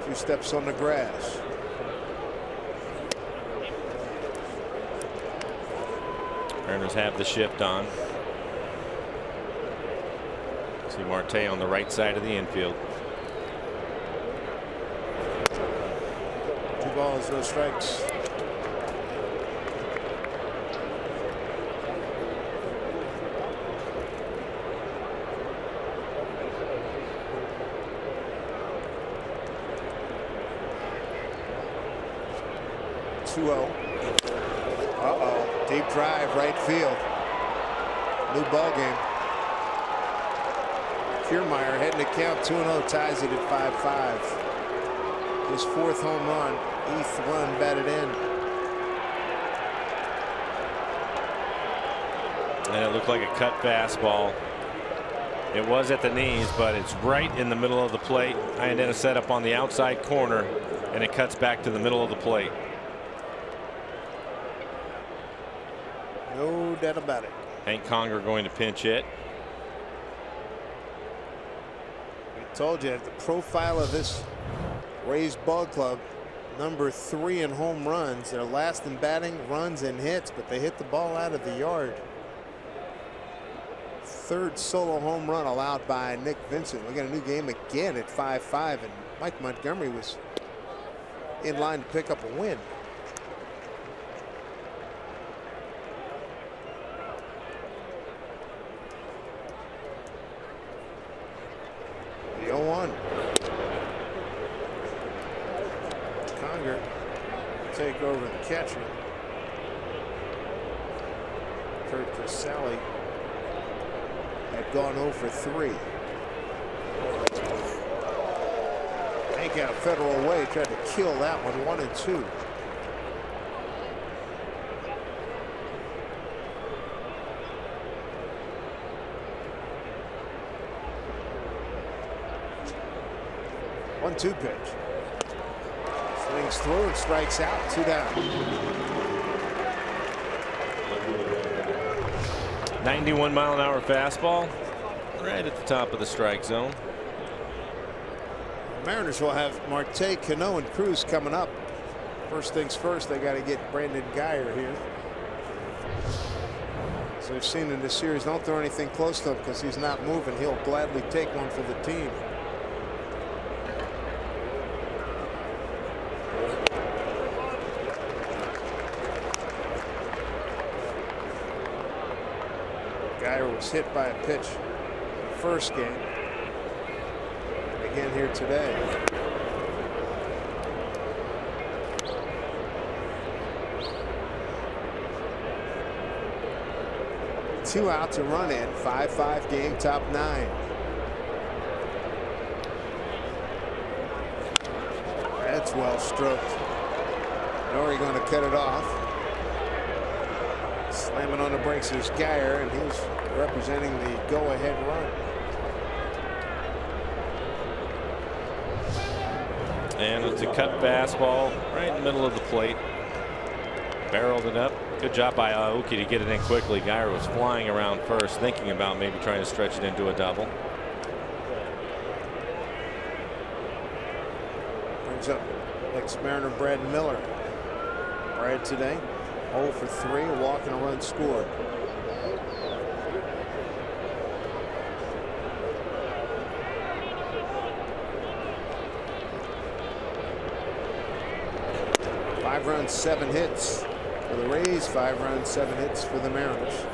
2 steps on the grass. Mariners have the shift on. See Marte on the right side of the infield. 2 balls, no strikes. Deep drive right field. New ball game. Kiermaier heading to count 2-0, ties it at 5-5. His 4th home run, 8th run batted in. And it looked like a cut fastball. It was at the knees, but it's right in the middle of the plate. Iandena set up on the outside corner, and it cuts back to the middle of the plate. No doubt about it. Hank Conger going to pinch hit. We told you the profile of this Rays ball club, number 3 in home runs. They're last in batting, runs, and hits, but they hit the ball out of the yard. 3rd solo home run allowed by Nick Vincent. We got a new game again at 5-5, and Mike Montgomery was in line to pick up a win. The 0-1. take over the catcher. Kurt Casale had gone 0 for 3. Hank out Federal Way tried to kill that one. 1-2. One-two pitch. Swings through and strikes out. 2 down. 91-mile-an-hour fastball, right at the top of the strike zone. The Mariners will have Marte, Cano, and Cruz coming up. First things first, they got to get Brandon Guyer here. So we've seen in this series, don't throw anything close to him because he's not moving. He'll gladly take one for the team. Guyer was hit by a pitch in the first game. And again here today. Two outs, a run in. 5-5 game, top 9. That's well stroked. Nori going to cut it off. Slamming on the brakes is Guyer, and he's representing the go-ahead run. And it's a cut fastball right in the middle of the plate. Barreled it up. Good job by Aoki to get it in quickly. Guyer was flying around first, thinking about maybe trying to stretch it into a double. Brings up ex-Mariner Brad Miller. Brad today 0 for 3, a walk and a run scored. Five runs, 7 hits for the Rays. 5 runs, 7 hits for the Mariners.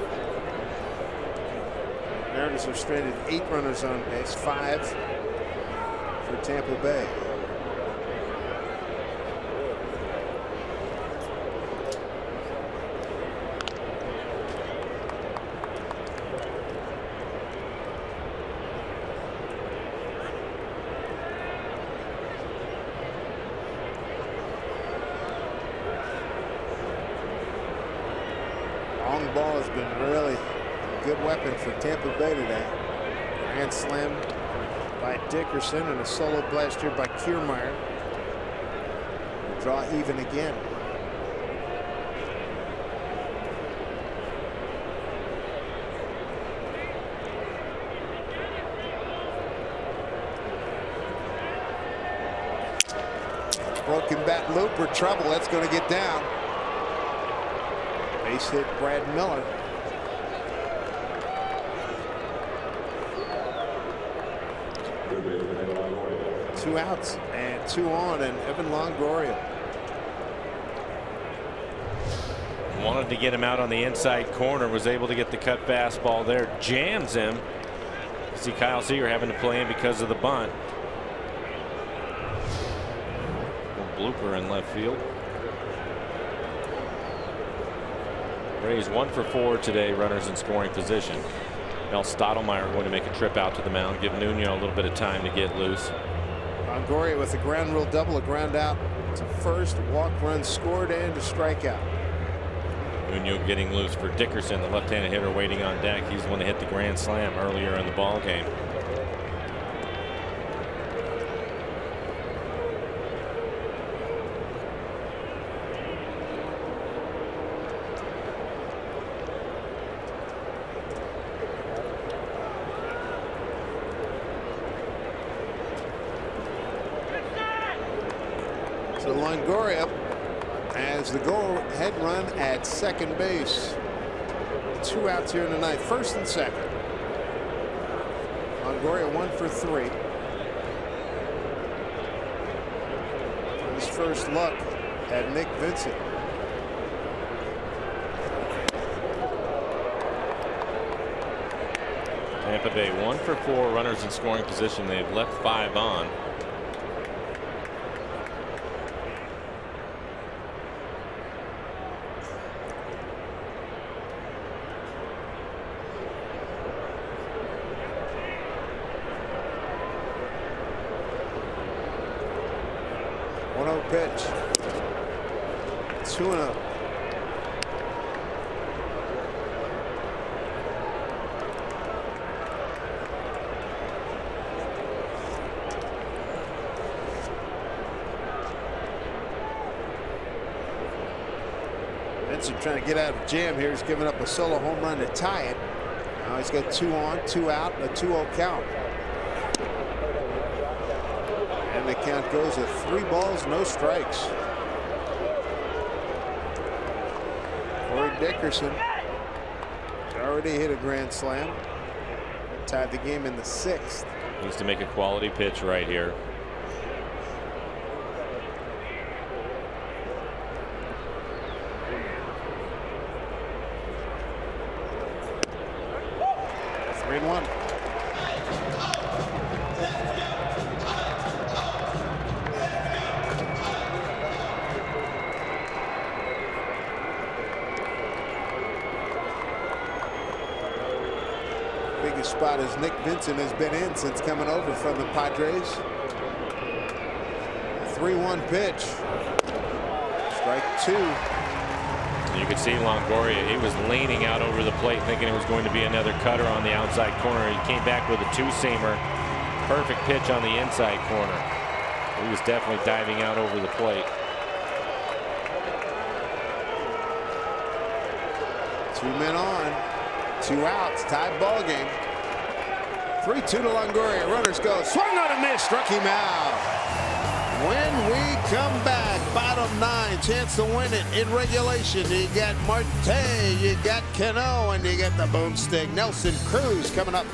Mariners have stranded 8 runners on base, 5 for Tampa Bay. Long ball has been really a good weapon for Tampa Bay today. Grand slam by Dickerson and a solo blast here by Kiermaier. Draw even again. Broken bat loop or trouble. That's going to get down. Base hit Brad Miller. Two outs and 2 on, and Evan Longoria. Wanted to get him out on the inside corner, was able to get the cut fastball there, jams him. You see Kyle Seager having to play in because of the bunt. Blooper in left field. Rays 1 for 4 today, runners in scoring position. Mel Stottlemyre going to make a trip out to the mound, give Nuno a little bit of time to get loose. Longoria with a ground rule double, a ground out to first, walk run scored, and a strikeout. Nuno getting loose for Dickerson, the left-handed hitter waiting on deck. He's the one that hit the grand slam earlier in the ball game. So Longoria has the go-ahead run at second base. 2 outs here in the ninth, first and second. Longoria 1 for 3. His first look at Nick Vincent. Tampa Bay 1 for 4 runners in scoring position. They've left 5 on. 1-0 pitch. 2-0. Benson trying to get out of jam here. He's giving up a solo home run to tie it. Now he's got 2 on, 2 out, and a 2-0 count. And the count goes at 3 balls, no strikes. Corey Dickerson already hit a grand slam. Tied the game in the 6th. Needs to make a quality pitch right here. Biggest spot as Nick Vincent has been in since coming over from the Padres. 3-1 pitch. Strike 2. You could see Longoria. He was leaning out over the plate thinking it was going to be another cutter on the outside corner. He came back with a 2-seamer. Perfect pitch on the inside corner. He was definitely diving out over the plate. 2 men on, 2 outs, tied ball game. 3-2 to Longoria. Runners go. Swung on a miss. Struck him out. When we come back, bottom 9, chance to win it in regulation. You got Marte, you got Cano, and you got the boomstick Nelson Cruz coming up.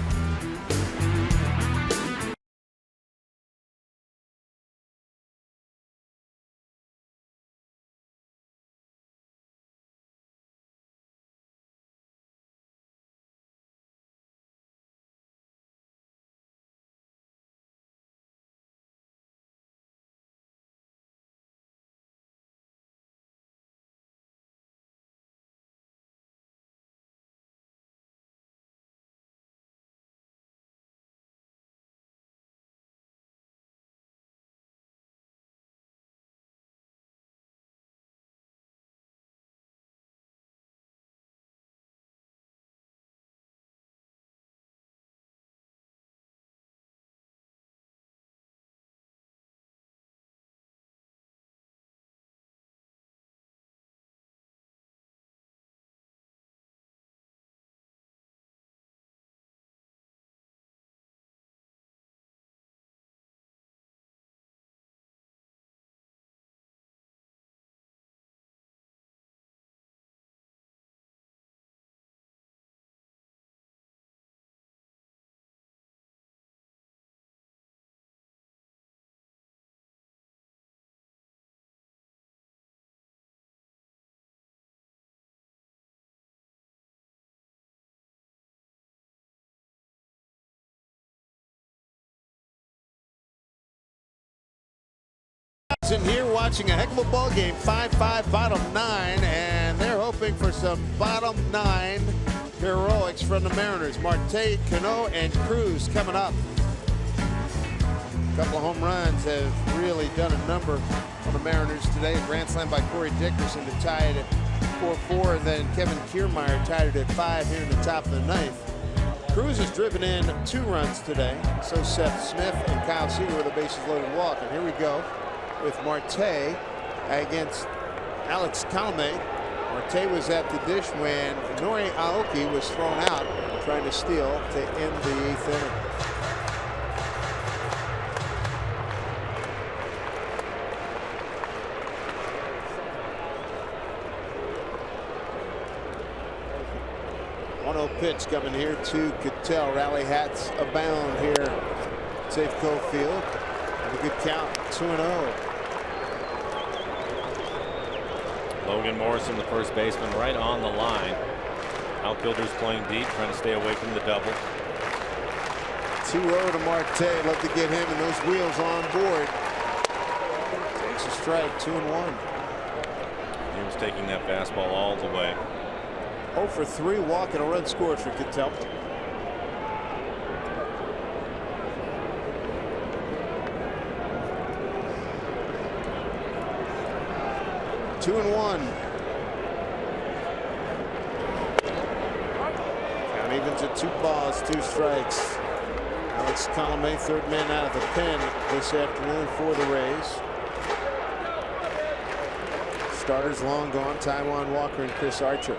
In here watching a heck of a ball game. 5-5 bottom 9, and they're hoping for some bottom 9 heroics from the Mariners. Marte, Cano, and Cruz coming up. A couple of home runs have really done a number on the Mariners today. A grand slam by Corey Dickerson to tie it at 4-4, and then Kevin Kiermaier tied it at 5 here in the top of the 9th. Cruz has driven in 2 runs today. So Seth Smith and Kyle Seager with a bases loaded walk. And here we go with Marte against Alex Calme. Marte was at the dish when Nori Aoki was thrown out trying to steal to end the 8th inning. Pitch coming here to Cattell. Rally hats abound here at Safeco Field. And a good count, 2-0. Logan Morrison, the first baseman, right on the line. Outfielders playing deep, trying to stay away from the double. 2-0 to Marte. Love to get him and those wheels on board. Takes a strike, 2-1. He was taking that fastball all the way. 0 for 3, walk and a run scored for Cattell. 2-1. Count evens at 2 balls, 2 strikes. Alex Colomé, third man out of the pen this afternoon for the Rays. Starters long gone, Taijuan Walker and Chris Archer.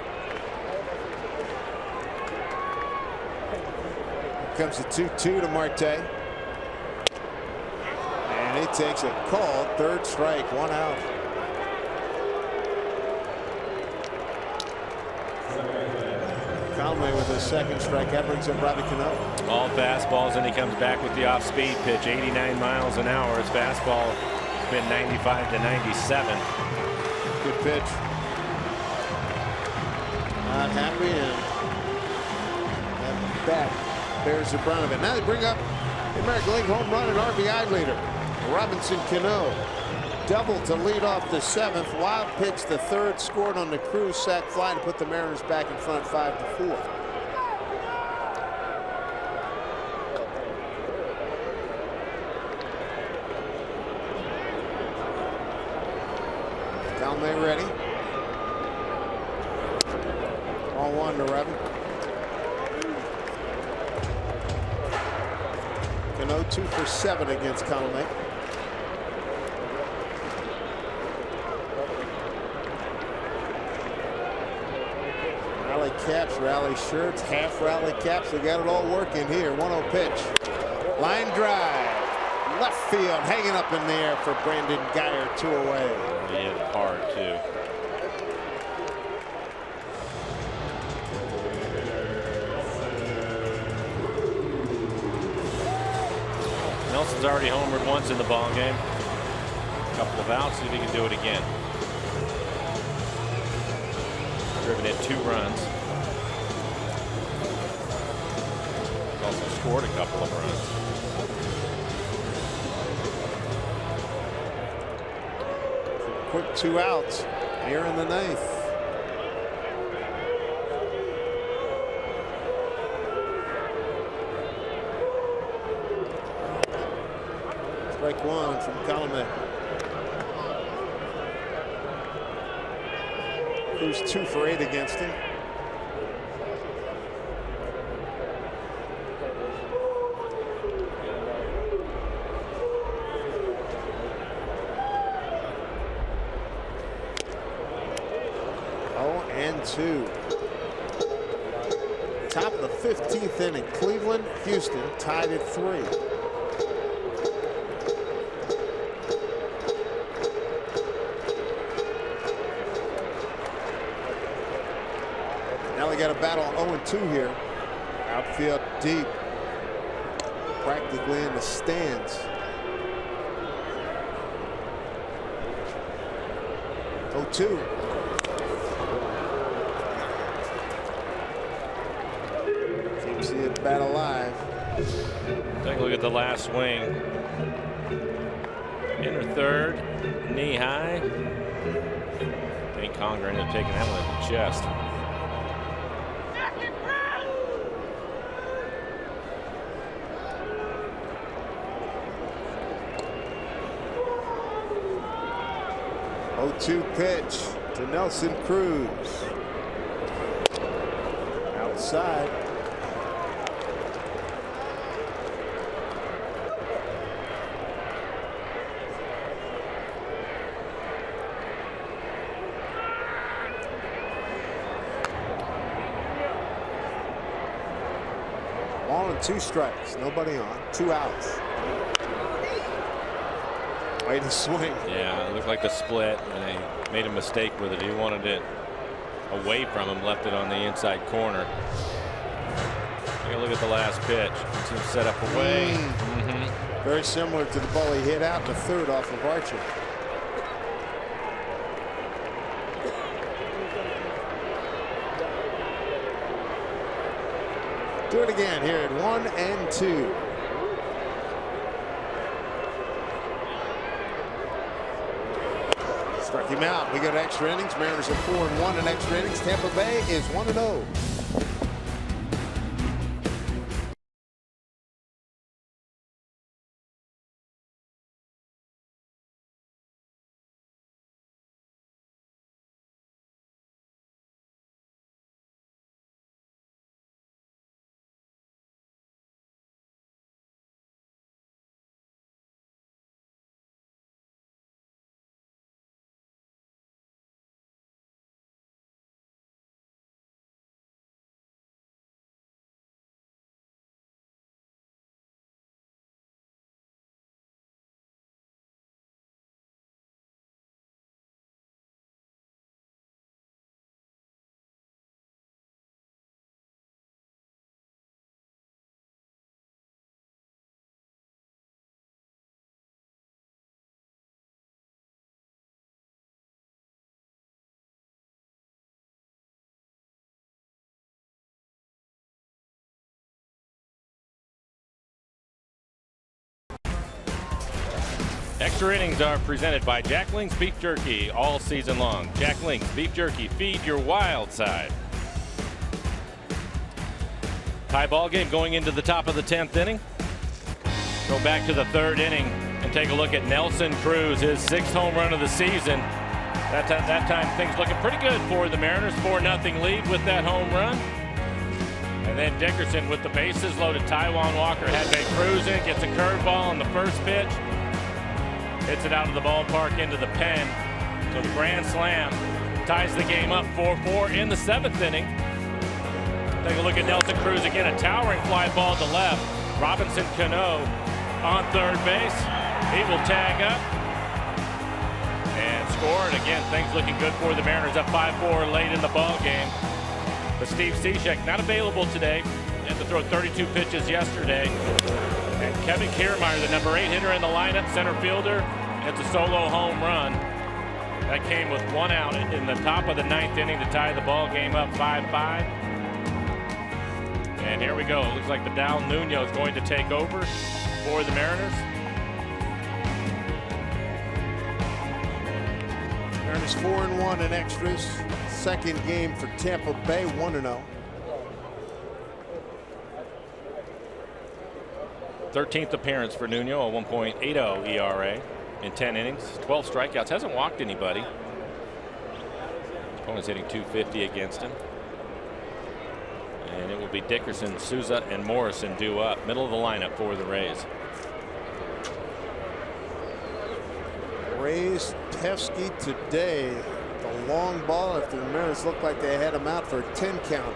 Here comes the 2-2 to Marte. And he takes a call, 3rd strike, 1 out. Colomé with his 2nd strike. That brings up Robbie Cano. All fastballs, and he comes back with the off-speed pitch. 89 miles an hour. His fastball has been 95 to 97. Good pitch. Not happy, and that bat bears the brunt of it. Now they bring up the American League home run and RBI leader, Robinson Cano. Double to lead off the 7th. Wild pitch, the 3rd, scored on the Cruz sac fly to put the Mariners back in front 5-4. Colomé ready. All 1 to Robin. Cano 2 for 7 against Colomé. Rally caps, rally shirts, half rally caps. They got it all working here. 1-0 pitch. Line drive. Left field, hanging up in the air for Brandon Guyer, 2 away. He hit hard, too. Nelson's already homered once in the ball game. A couple of outs, see if he can do it again. Driven in 2 runs. He's also scored a couple of runs. Quick 2 outs here in the 9th. Strike 1 from Colomé. Cruz 2 for 8 against him. And 2. Top of the 15th inning. Cleveland, Houston tied at 3. Now they got a battle 0-2 here. Outfield deep. Practically in the stands. 0-2. See it bat alive. Take a look at the last swing. Inner 3rd, knee high. Nate Conger ended up taking that one in the chest. Oh-2 pitch to Nelson Cruz. Outside. Ball and 2 strikes, nobody on, 2 outs. Way to swing. Yeah, it looked like the split, and they made a mistake with it. He wanted it away from him, left it on the inside corner. Take a look at the last pitch. It's him set up away. Very similar to the ball he hit out to 3rd off of Archer. Do it again here at 1-2. Struck him out. We go to extra innings. Mariners are 4-1 in extra innings. Tampa Bay is 1-0. Extra innings are presented by Jack Link's Beef Jerky all season long. Jack Link's Beef Jerky, feed your wild side. Tie ball game going into the top of the 10th inning. Go back to the 3rd inning and take a look at Nelson Cruz, his 6th home run of the season. That time things looking pretty good for the Mariners. 4-0 lead with that home run. And then Dickerson with the bases loaded. Taijuan Walker had been cruising, gets a curveball on the first pitch. Hits it out of the ballpark into the pen. So the grand slam ties the game up 4-4 in the 7th inning. Take a look at Nelson Cruz again, a towering fly ball to left. Robinson Cano on 3rd base. He will tag up and score. And again, things looking good for the Mariners, up 5-4 late in the ball game. But Steve Cishek not available today. He had to throw 32 pitches yesterday. And Kevin Kiermaier, the number 8 hitter in the lineup, center fielder, hits a solo home run. That came with 1 out in the top of the 9th inning to tie the ball game up 5-5. And here we go. It looks like Vidal Nuno is going to take over for the Mariners. Mariners 4-1 in extras. 2nd game for Tampa Bay, 1-0. 13th appearance for Nuno, a 1.80 ERA in 10 innings, 12 strikeouts. Hasn't walked anybody. Opponent's hitting .250 against him. And it will be Dickerson, Souza, and Morrison due up. Middle of the lineup for the Rays. Rays, Tefsky today. The long ball after the Mariners looked like they had him out for a 10 count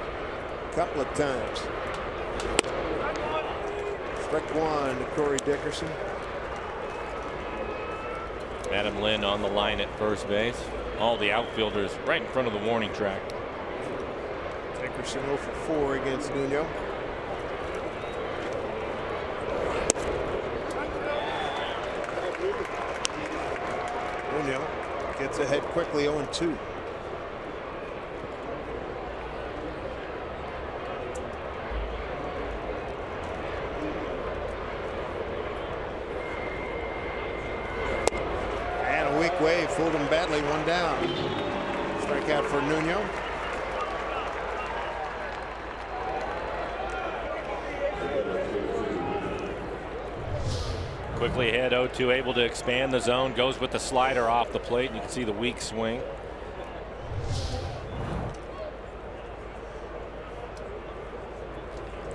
a couple of times. Strike 1 to Corey Dickerson. Adam Lynn on the line at first base. All the outfielders right in front of the warning track. Dickerson 0 for 4 against Nuno. Nuno gets ahead quickly, 0-2. And a weak wave fooled him badly, 1 down. Strikeout for Nuno. Quickly ahead, 0-2, able to expand the zone, goes with the slider off the plate, and you can see the weak swing.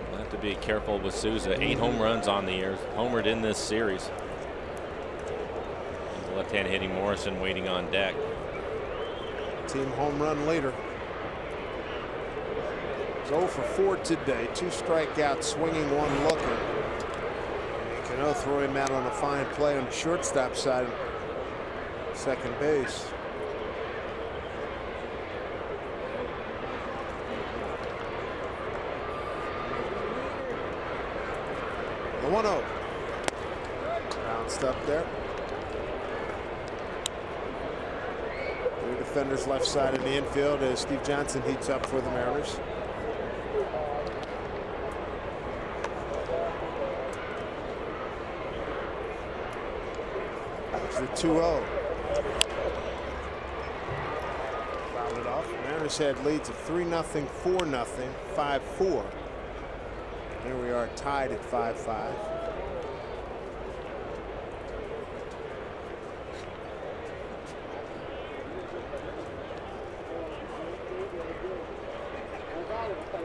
We'll have to be careful with Souza. 8 home runs on the year, homered in this series. And the left-hand hitting Morrison waiting on deck. Team home run leader. 0 for 4 today. 2 strikeouts, swinging, 1 looking. Cano throw him out on a fine play on the shortstop side, 2nd base. The 1-0. Bounced up there. 3 defenders left side in the infield as Steve Johnson heats up for the Mariners. The 2-0. Fouled it off. Mariners had leads of 3-0, 4-0, 5-4. Here we are tied at 5-5.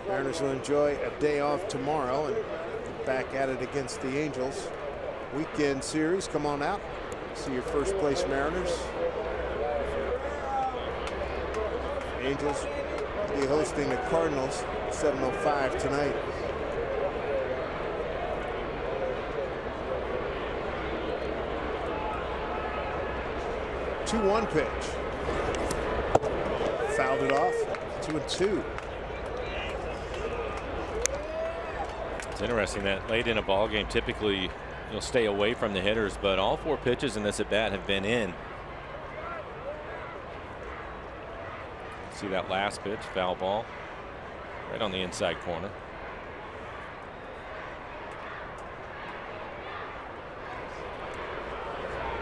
Mariners will enjoy a day off tomorrow and get back at it against the Angels. Weekend series. Come on out. See your first place Mariners. Angels will be hosting the Cardinals 7:05 tonight. 2-1 pitch. Fouled it off. 2-2. It's interesting that late in a ball game, typically you'll stay away from the hitters, but all 4 pitches in this at bat have been in. See that last pitch, foul ball, right on the inside corner.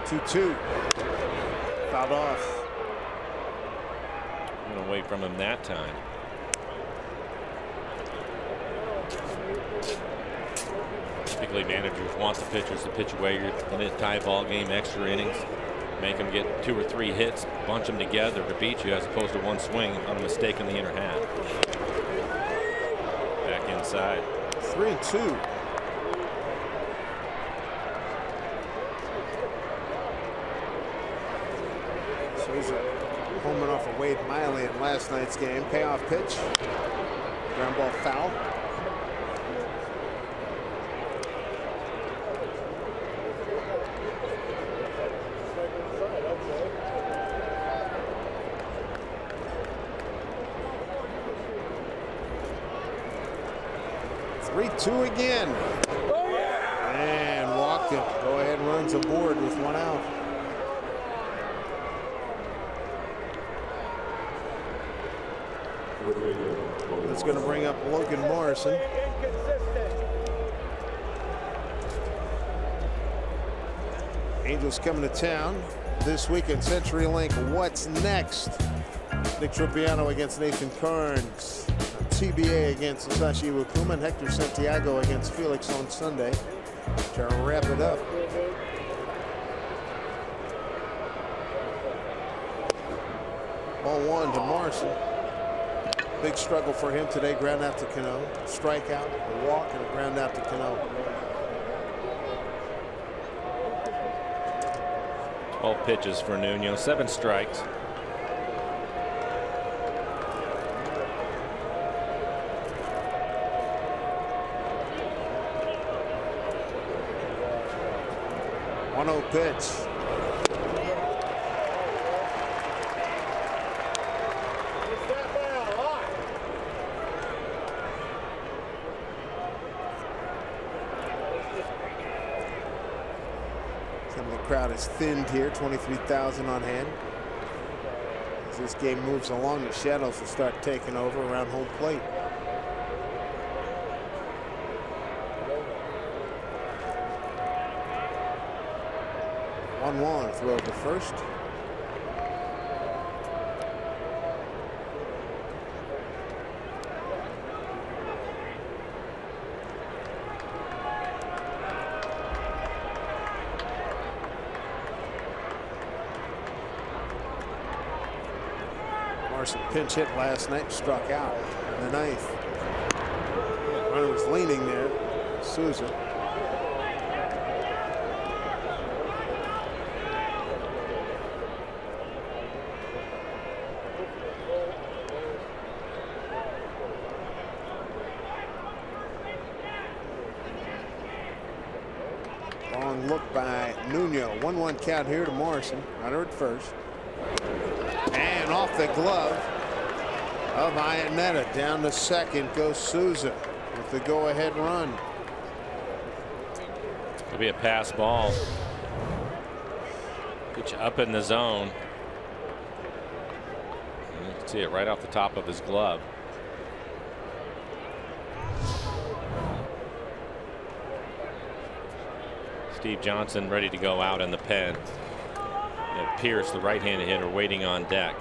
2-2. Fouled off. Went away from him that time. Typically, managers want the pitchers to pitch away in a tie ball game, extra innings, make them get 2 or 3 hits, bunch them together to beat you, as opposed to one swing on a mistake in the inner half. Back inside. 3-2. Souza homing off of Wade Miley in last night's game. Payoff pitch. Ground ball foul. Two again. And walked it. Go ahead, runs aboard with 1 out. That's going to bring up Logan Morrison. Angels coming to town this week in CenturyLink. What's next? Nick Tropiano against Nathan Carnes. TBA against Sashi Iwakuma, and Hector Santiago against Felix on Sunday to wrap it up. Ball 1 to Morrison. Big struggle for him today. Ground out to Cano. Strikeout, a walk, and a ground out to Cano. 12 pitches for Nuno, 7 strikes. Pitch. Some of the crowd is thinned here. 23,000 on hand. As this game moves along, the shadows will start taking over around home plate. 1-1, throw to first. Morrison pinch hit last night, struck out in the 9th. Runner was leaning there. Souza. Look by Nuno. 1-1 count here to Morrison. Runner at first. And off the glove of Iannetta. Down to second goes Souza with the go-ahead run. It'll be a pass ball. Get you up in the zone. You can see it right off the top of his glove. Steve Johnson ready to go out in the pen. And Pierce, the right-handed hitter, waiting on deck.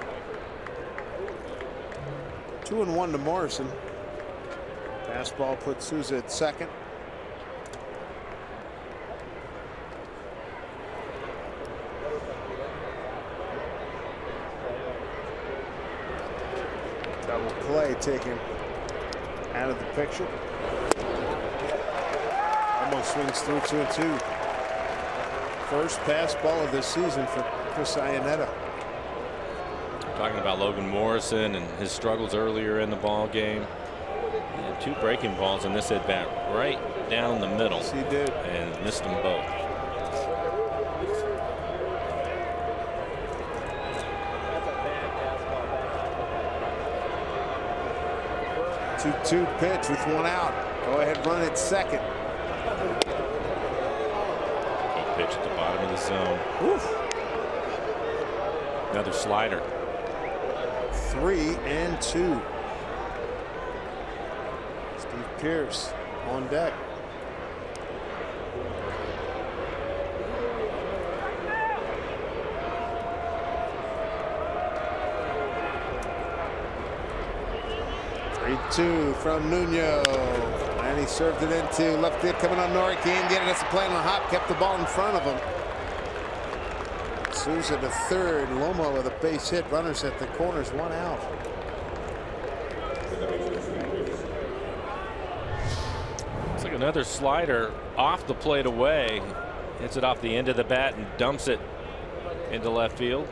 2-1 to Morrison. Fastball puts Souza at second. Double play taken out of the picture. Almost swings through 2-2. First pass ball of the season for Chris Iannetta. Talking about Logan Morrison and his struggles earlier in the ball game. He had 2 breaking balls in this at bat right down the middle. Yes, he did. And missed them both. Two pitch with 1 out. Go ahead, run at second. Pitch at the bottom of the zone. Oof. Another slider. 3-2. Steve Pierce on deck. 0-2 from Nuno. And he served it into left field, coming on Nori. Can't get it. That's a play on the hop. Kept the ball in front of him. Souza to third. Lomo with a base hit. Runners at the corners. 1 out. Looks like another slider off the plate away. Hits it off the end of the bat and dumps it into left field.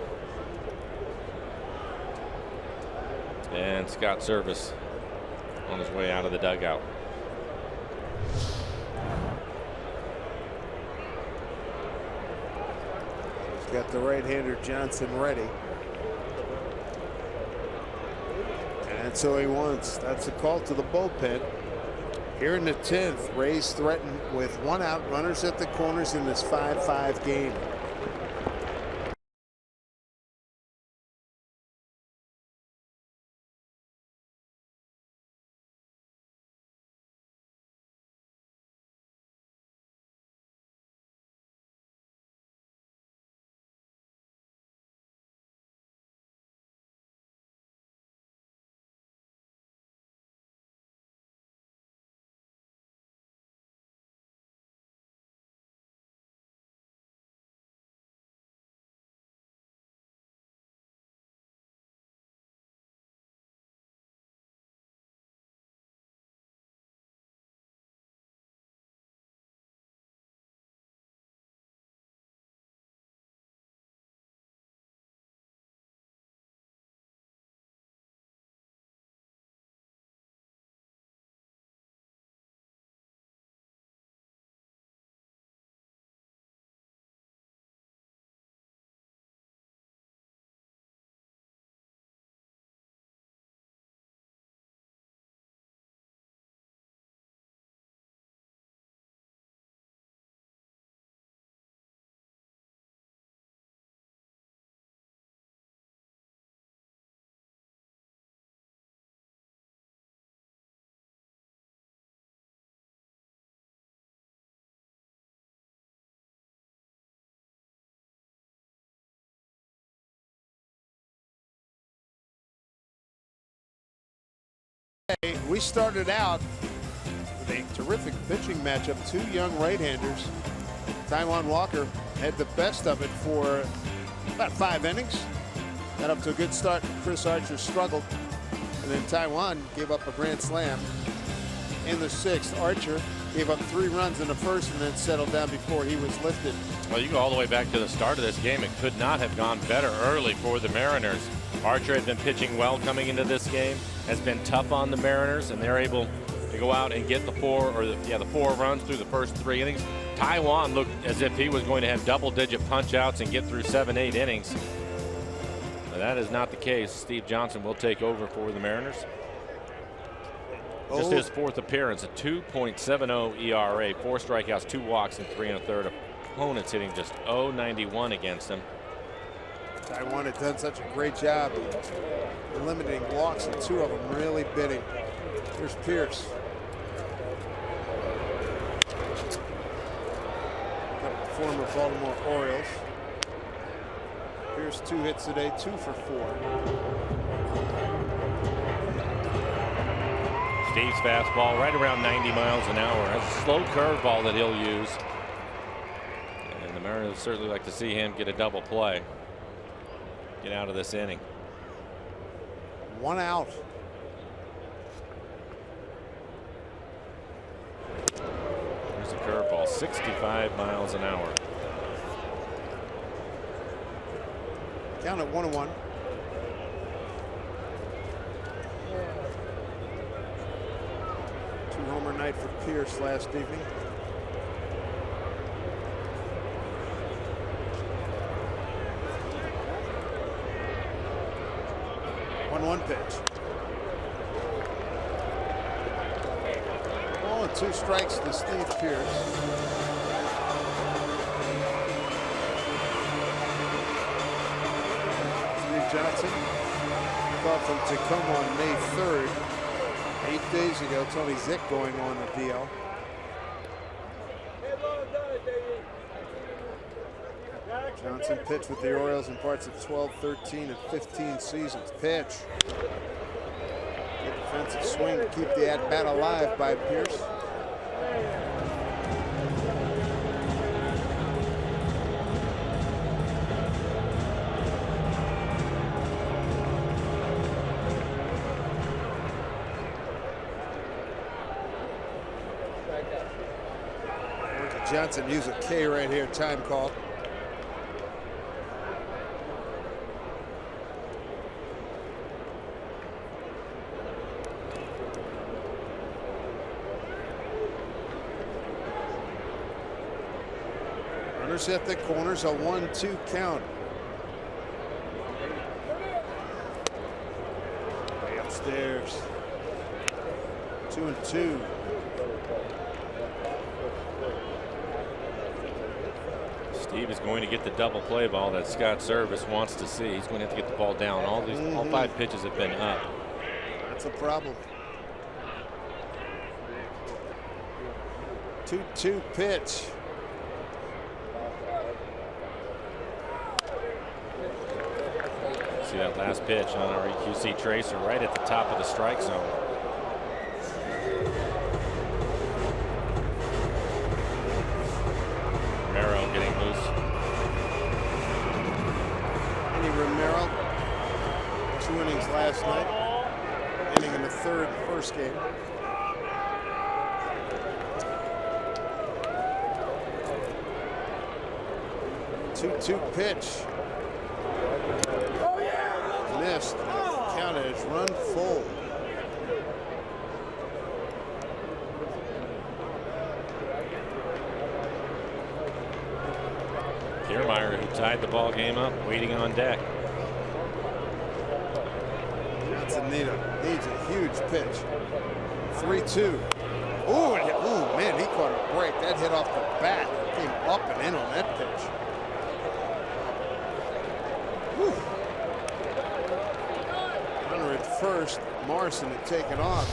And Scott Service on his way out of the dugout. He's got the right-hander Johnson ready. And so he wants. That's a call to the bullpen. Here in the 10th, Rays threaten with 1 out, runners at the corners in this 5-5 game. We started out with a terrific pitching matchup. 2 young right-handers. Taijuan Walker had the best of it for about 5 innings. Got up to a good start. Chris Archer struggled. And then Taijuan gave up a grand slam in the 6th. Archer gave up 3 runs in the 1st and then settled down before he was lifted. Well, you go all the way back to the start of this game. It could not have gone better early for the Mariners. Archer had been pitching well coming into this game, has been tough on the Mariners, and they're able to go out and get the 4 runs through the first 3 innings. Taijuan looked as if he was going to have double-digit punch-outs and get through 7-8 innings. But that is not the case. Steve Johnson will take over for the Mariners. Just his 4th appearance, a 2.70 ERA, 4 strikeouts, 2 walks, and 3 1/3. Opponents hitting just .091 against him. Taijuan had done such a great job limiting walks, and 2 of them really bit him. Here's Pierce. Former Baltimore Orioles. Pierce 2 hits today, 2 for 4. Steve's fastball right around 90 miles an hour. Has a slow curveball that he'll use. And the Mariners certainly like to see him get a double play. Get out of this inning. 1 out. There's a curveball, 65 miles an hour. Count at 1-1. Two-homer night for Pierce last evening. One pitch. Ball and 2 strikes to Steve Pierce. Steve Johnson called from Tacoma on May 3rd. 8 days ago, Tony Zick going on the DL. Johnson pitched with the Orioles in parts of 12, 13, and 15 seasons. Pitch. Good Defensive swing to keep the at-bat alive by Pierce. Johnson use a K right here, time call. Runners at the corners, a 1-2 count. Way upstairs. 2-2. Steve is going to get the double play ball that Scott Service wants to see. He's going to have to get the ball down. All 5 pitches have been up. That's a problem. 2-2 pitch. See that last pitch on our EQC tracer right at the top of the strike zone. Getting loose. Romero, 2 innings last night, inning in the first game. Two pitch. Missed. Counted as run full. Kiermaier, who tied the ball game up, waiting on deck. Johnson needs a huge pitch. 3-2. Ooh, man, he caught a break. That hit off the bat. Came up and in on that pitch. Whew. Runner at first. Morrison had taken off.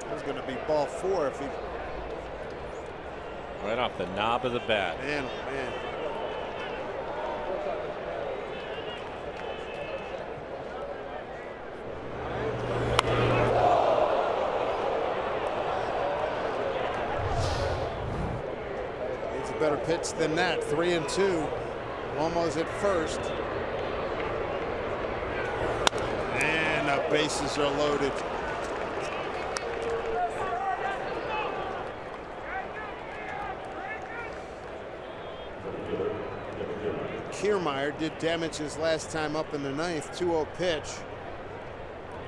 That was going to be ball 4 if he. Right off the knob of the bat. Man, oh man. It's a better pitch than that. 3-2. Almost at first. And the bases are loaded. Kiermaier did damage his last time up in the 9th. 2-0 pitch.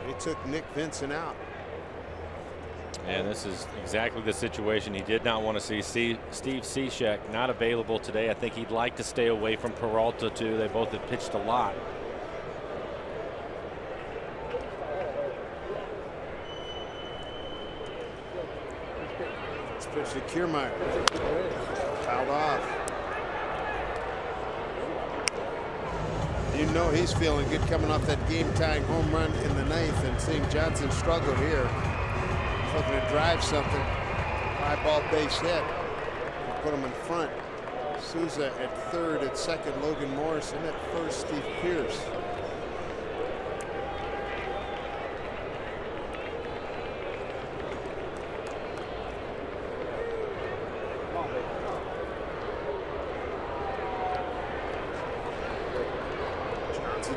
He took Nick Vincent out. And this is exactly the situation he did not want to see. Steve Cishek not available today. I think he'd like to stay away from Peralta too. They both have pitched a lot. Let's pitch to Kiermaier. Fouled off. You know he's feeling good coming off that game-tying home run in the 9th and seeing Johnson struggle here. He's looking to drive something. High ball base hit. Put him in front. Souza at third, at second Logan Morrison, at first Steve Pierce.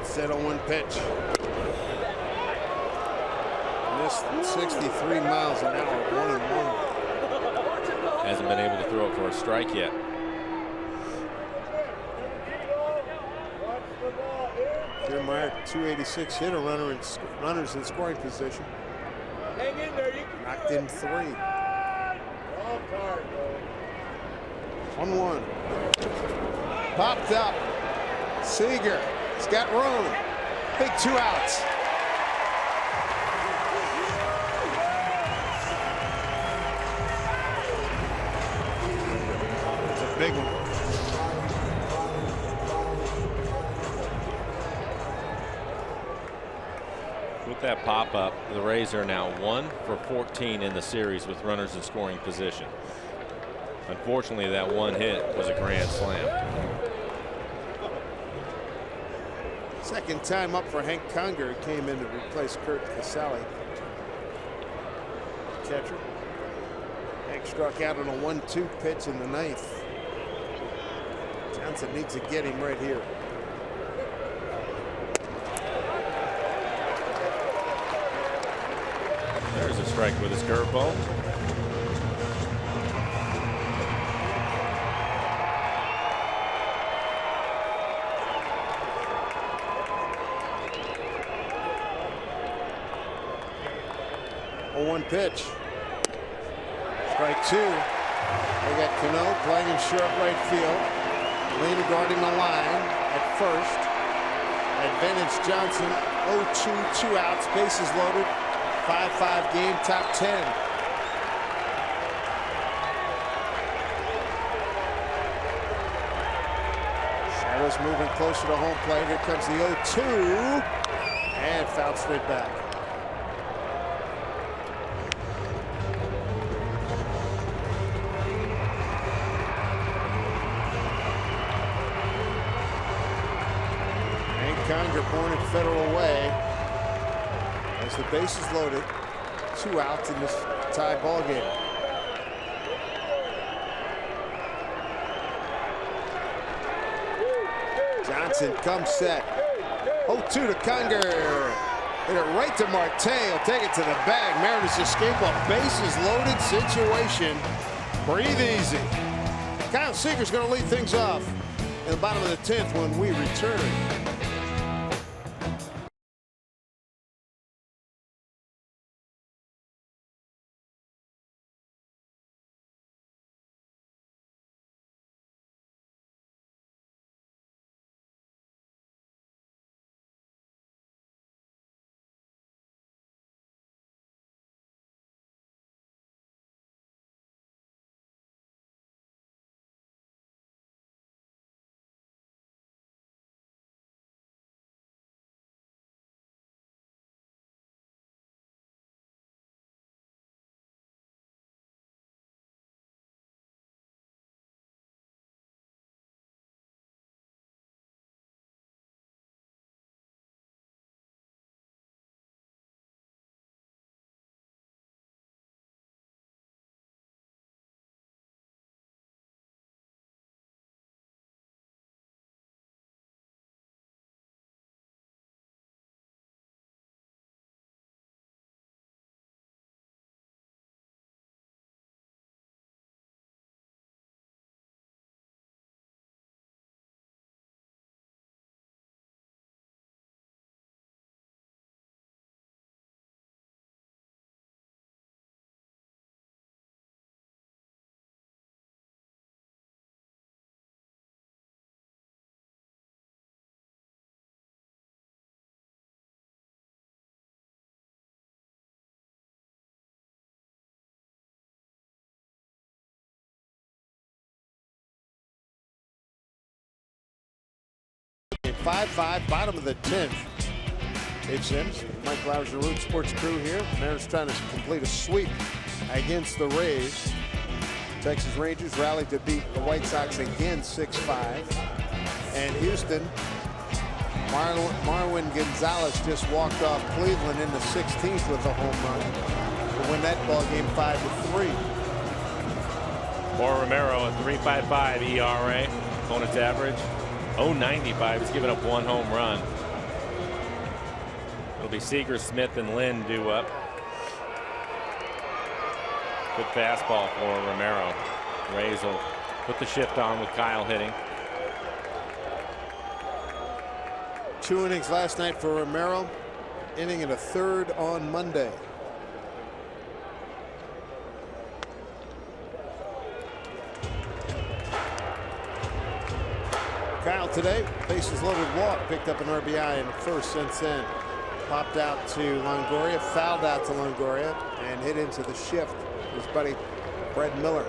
Set on 1 pitch. Missed 63 miles an hour, 1-1. Hasn't been able to throw it for a strike yet. Kiermaier, 286 hitter, runners in scoring position. Hang in there. Knocked in 3. 1-1. Popped up. Seager. He's got room. Big 2 outs. It's a big one. With that pop up, the Rays are now 1 for 14 in the series with runners in scoring position. Unfortunately, that one hit was a grand slam. Second time up for Hank Conger. Came in to replace Kurt Casale. Catcher. Hank struck out on a 1-2 pitch in the ninth. Johnson needs to get him right here. There's a strike with his curveball. One pitch. Strike two. They got Cano playing in short right field. Lena guarding the line at first. Advantage Johnson. 0-2, 2 outs. Bases loaded. 5-5 game. Top 10. Shadows moving closer to home plate. Here comes the 0-2. And fouled straight back. Conger born at Federal Way as the bases loaded. 2 outs in this tie ball game. Johnson comes set. 0-2 to Conger. Hit it right to Marte. He'll take it to the bag. Mariners escape a bases loaded situation. Breathe easy. Kyle Seager's going to lead things off in the bottom of the 10th when we return. At 5-5, bottom of the 10th. Dave Sims, Mike Flowers, the Root Sports crew here. Mariners trying to complete a sweep against the Rays. Texas Rangers rallied to beat the White Sox again 6-5. And Houston, Marwin Gonzalez just walked off Cleveland in the 16th with a home run to win that ball game 5-3. For Romero, a 3.55 ERA. Opponent's average 0.95. He's given up 1 home run. It'll be Seager, Smith, and Lynn due up. Good fastball for Romero. Rays will put the shift on with Kyle hitting. 2 innings last night for Romero. Inning and a third on Monday. Kyle today, bases loaded walk, picked up an RBI in the first since then. Popped out to Longoria, fouled out to Longoria, and hit into the shift. His buddy Brad Miller.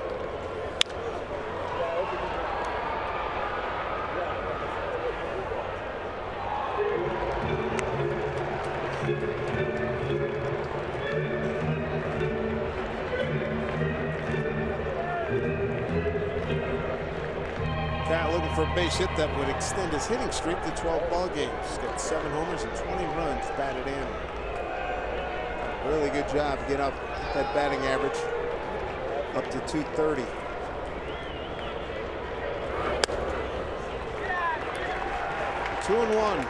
Trout looking for a base hit that would extend his hitting streak to 12 ball games. He's got 7 homers and 20 runs batted in. Really good job to get up that batting average up to 230. Two and one.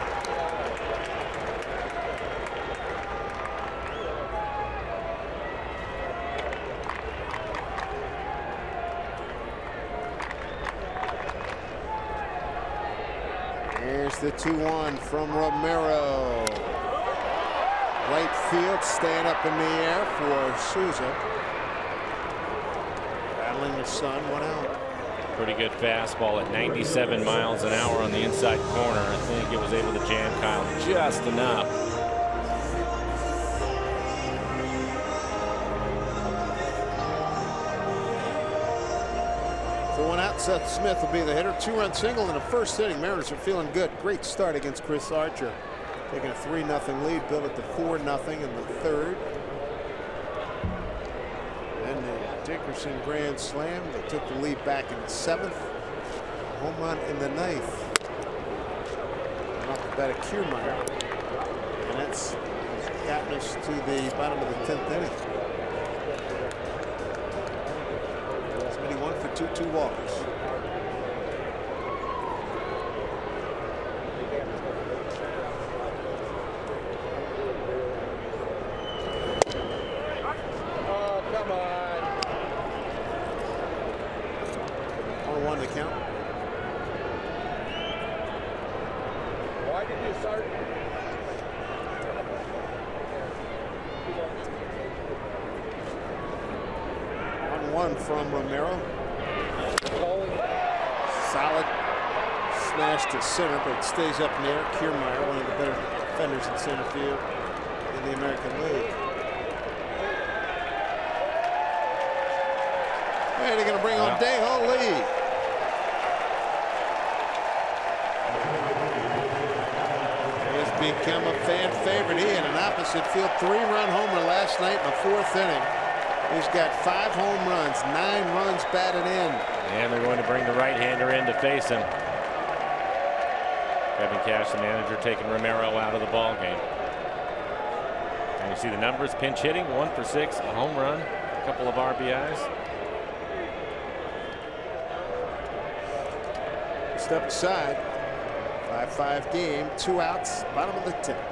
Here's the 2-1 from Romero. Right field, staying up in the air for Souza. Battling the sun, 1 out. Pretty good fastball at 97 miles an hour on the inside corner. I think it was able to jam Kyle just enough. So 1 out, Seth Smith will be the hitter. 2-run single in the first inning. Mariners are feeling good. Great start against Chris Archer. Taking a 3-0 lead, built it to 4-0 in the third. Then the Dickerson grand slam. They took the lead back in the 7th. Home run in the 9th. And off the bat of Kiermaier. And that's gotten us to the bottom of the 10th inning. Smitty 1 for 2 walks. From Romero. Solid smash to center, but it stays up in the air. Kiermaier, one of the better defenders in center field in the American League. Hey, they're going to bring on Dae-Ho Lee. He has become a fan favorite. He had an opposite field 3-run homer last night in the 4th inning. He's got 5 home runs, 9 runs batted in. And they're going to bring the right-hander in to face him. Kevin Cash, the manager, taking Romero out of the ball game. And you see the numbers: pinch hitting, 1 for 6, a home run, a couple of RBIs. Step aside. 5-5 game, 2 outs, bottom of the 10th.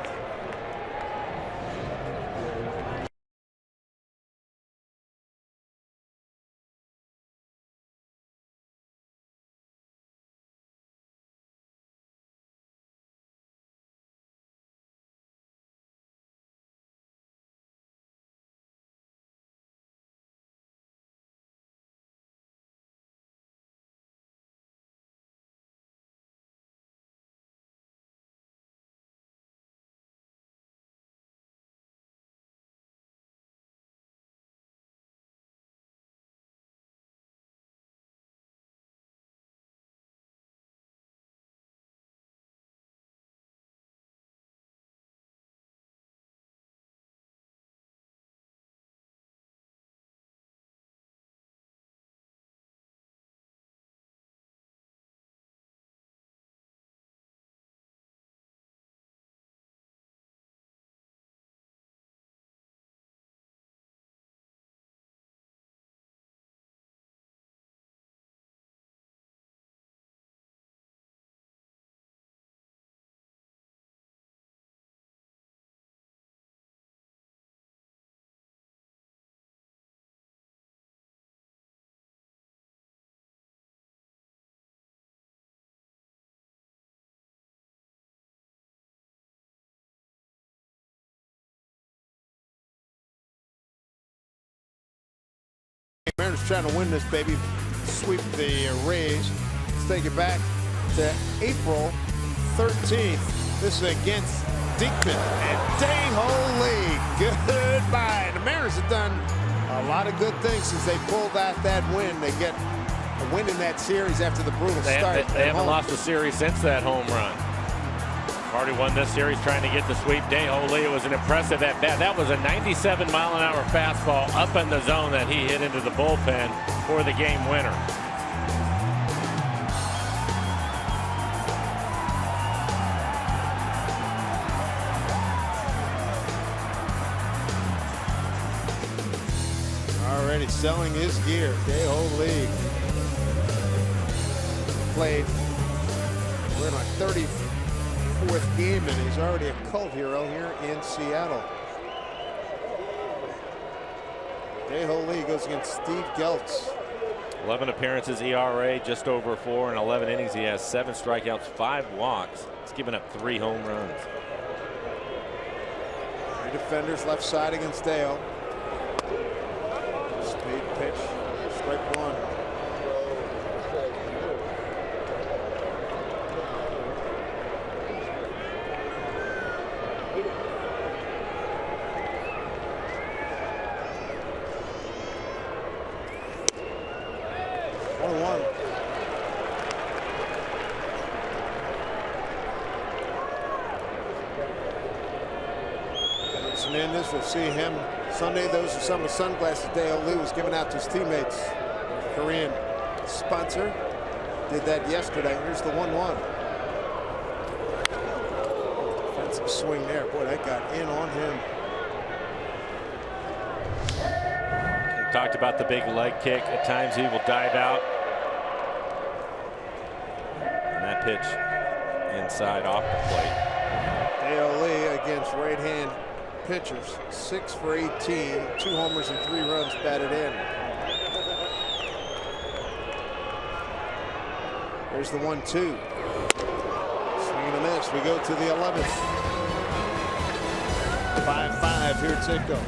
Mariners trying to win this, baby. Sweep the Rays. Let's take it back to April 13th. This is against Diekman and Dae-Ho Lee. Goodbye. The Mariners have done a lot of good things since they pulled out that win. They get a win in that series after the brutal start. They haven't lost a series since that home run. Already won this series trying to get the sweep. Dae-Ho Lee, it was an impressive at bat. That was a 97-mile-an-hour fastball up in the zone that he hit into the bullpen for the game winner. selling his gear. Day-Ho Lee played. We're in our 34th game, and he's already a cult hero here in Seattle. Day-Ho Lee goes against Steve Geltz. 11 appearances, ERA just over 4 in 11 innings. He has 7 strikeouts, 5 walks. He's given up 3 home runs. 3 defenders left side against Dale. Speed pitch, strike 1. We'll see him Sunday. Those are some of the sunglasses Day-Ho Lee was giving out to his teammates. Korean sponsor did that yesterday. Here's the 1-1. Defensive swing there. Boy, that got in on him. We talked about the big leg kick. At times he will dive out. And that pitch inside off the plate. Day-Ho Lee against right hand pitchers, 6 for 18, 2 homers and 3 runs batted in. There's the 1-2. Swing and a miss. We go to the 11th. 5-5 here at Citgo.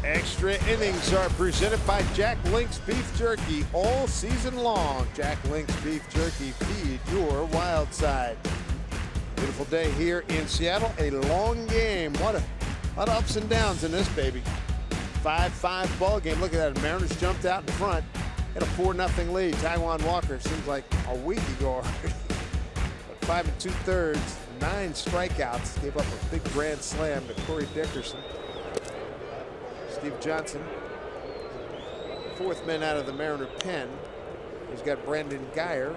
Extra innings are presented by Jack Link's Beef Jerky all season long. Jack Link's Beef Jerky, feed your wild side. Beautiful day here in Seattle. A long game. What a lot of ups and downs in this baby. 5-5 ball game. Look at that. Mariners jumped out in front. Had a 4-0 lead. Taijuan Walker seems like a week ago already. But 5 2/3, 9 strikeouts. Gave up a big grand slam to Corey Dickerson. Steve Johnson, 4th man out of the Mariner pen. He's got Brandon Geyer,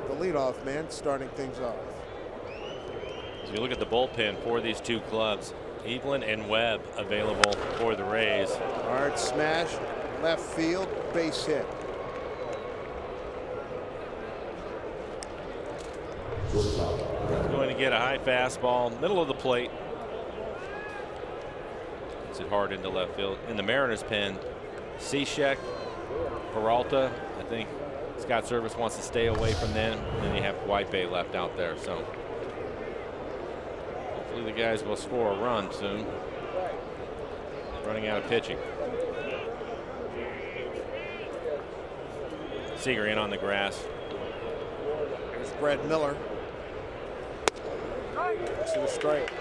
the leadoff man, starting things off. As you look at the bullpen for these two clubs, Evelyn and Webb available for the Rays. Hard smash, left field, base hit. He's going to get a high fastball, middle of the plate. Hits it hard into left field. In the Mariners pen, Cishek, Peralta. I think Scott Service wants to stay away from them. And then you have White Bay left out there. So hopefully the guys will score a run soon. Running out of pitching. Seager in on the grass. There's Brad Miller. To the strike.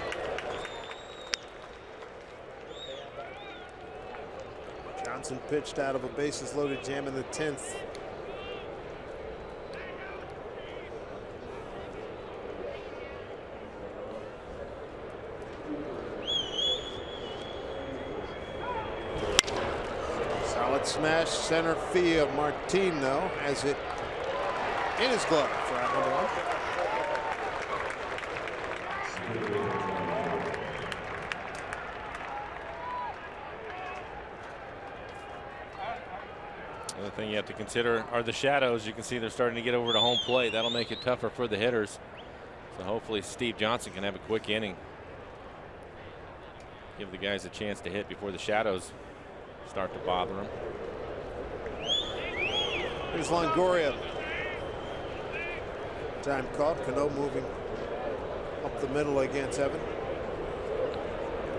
Johnson pitched out of a bases-loaded jam in the 10th. Solid smash center field. Martino has it in his glove for out number 1. The thing you have to consider are the shadows. You can see they're starting to get over to home plate. That'll make it tougher for the hitters. So hopefully Steve Johnson can have a quick inning. Give the guys a chance to hit before the shadows start to bother them. Here's Longoria. Time caught. Cano moving up the middle against Evan.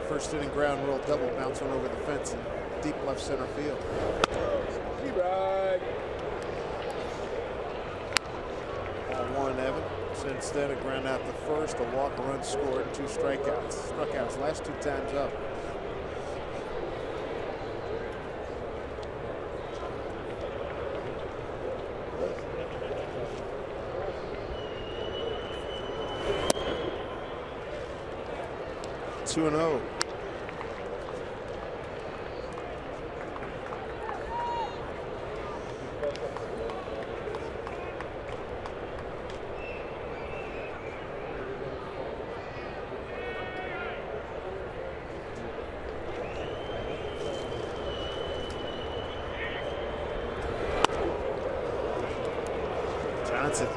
First inning ground rule double bounce on over the fence in deep left center field. Ball 1, Evan. Since then, a ground out the first, a walk, a run scored, and 2 strikeouts. Struck out his last 2 times up. Two and 0. Johnson.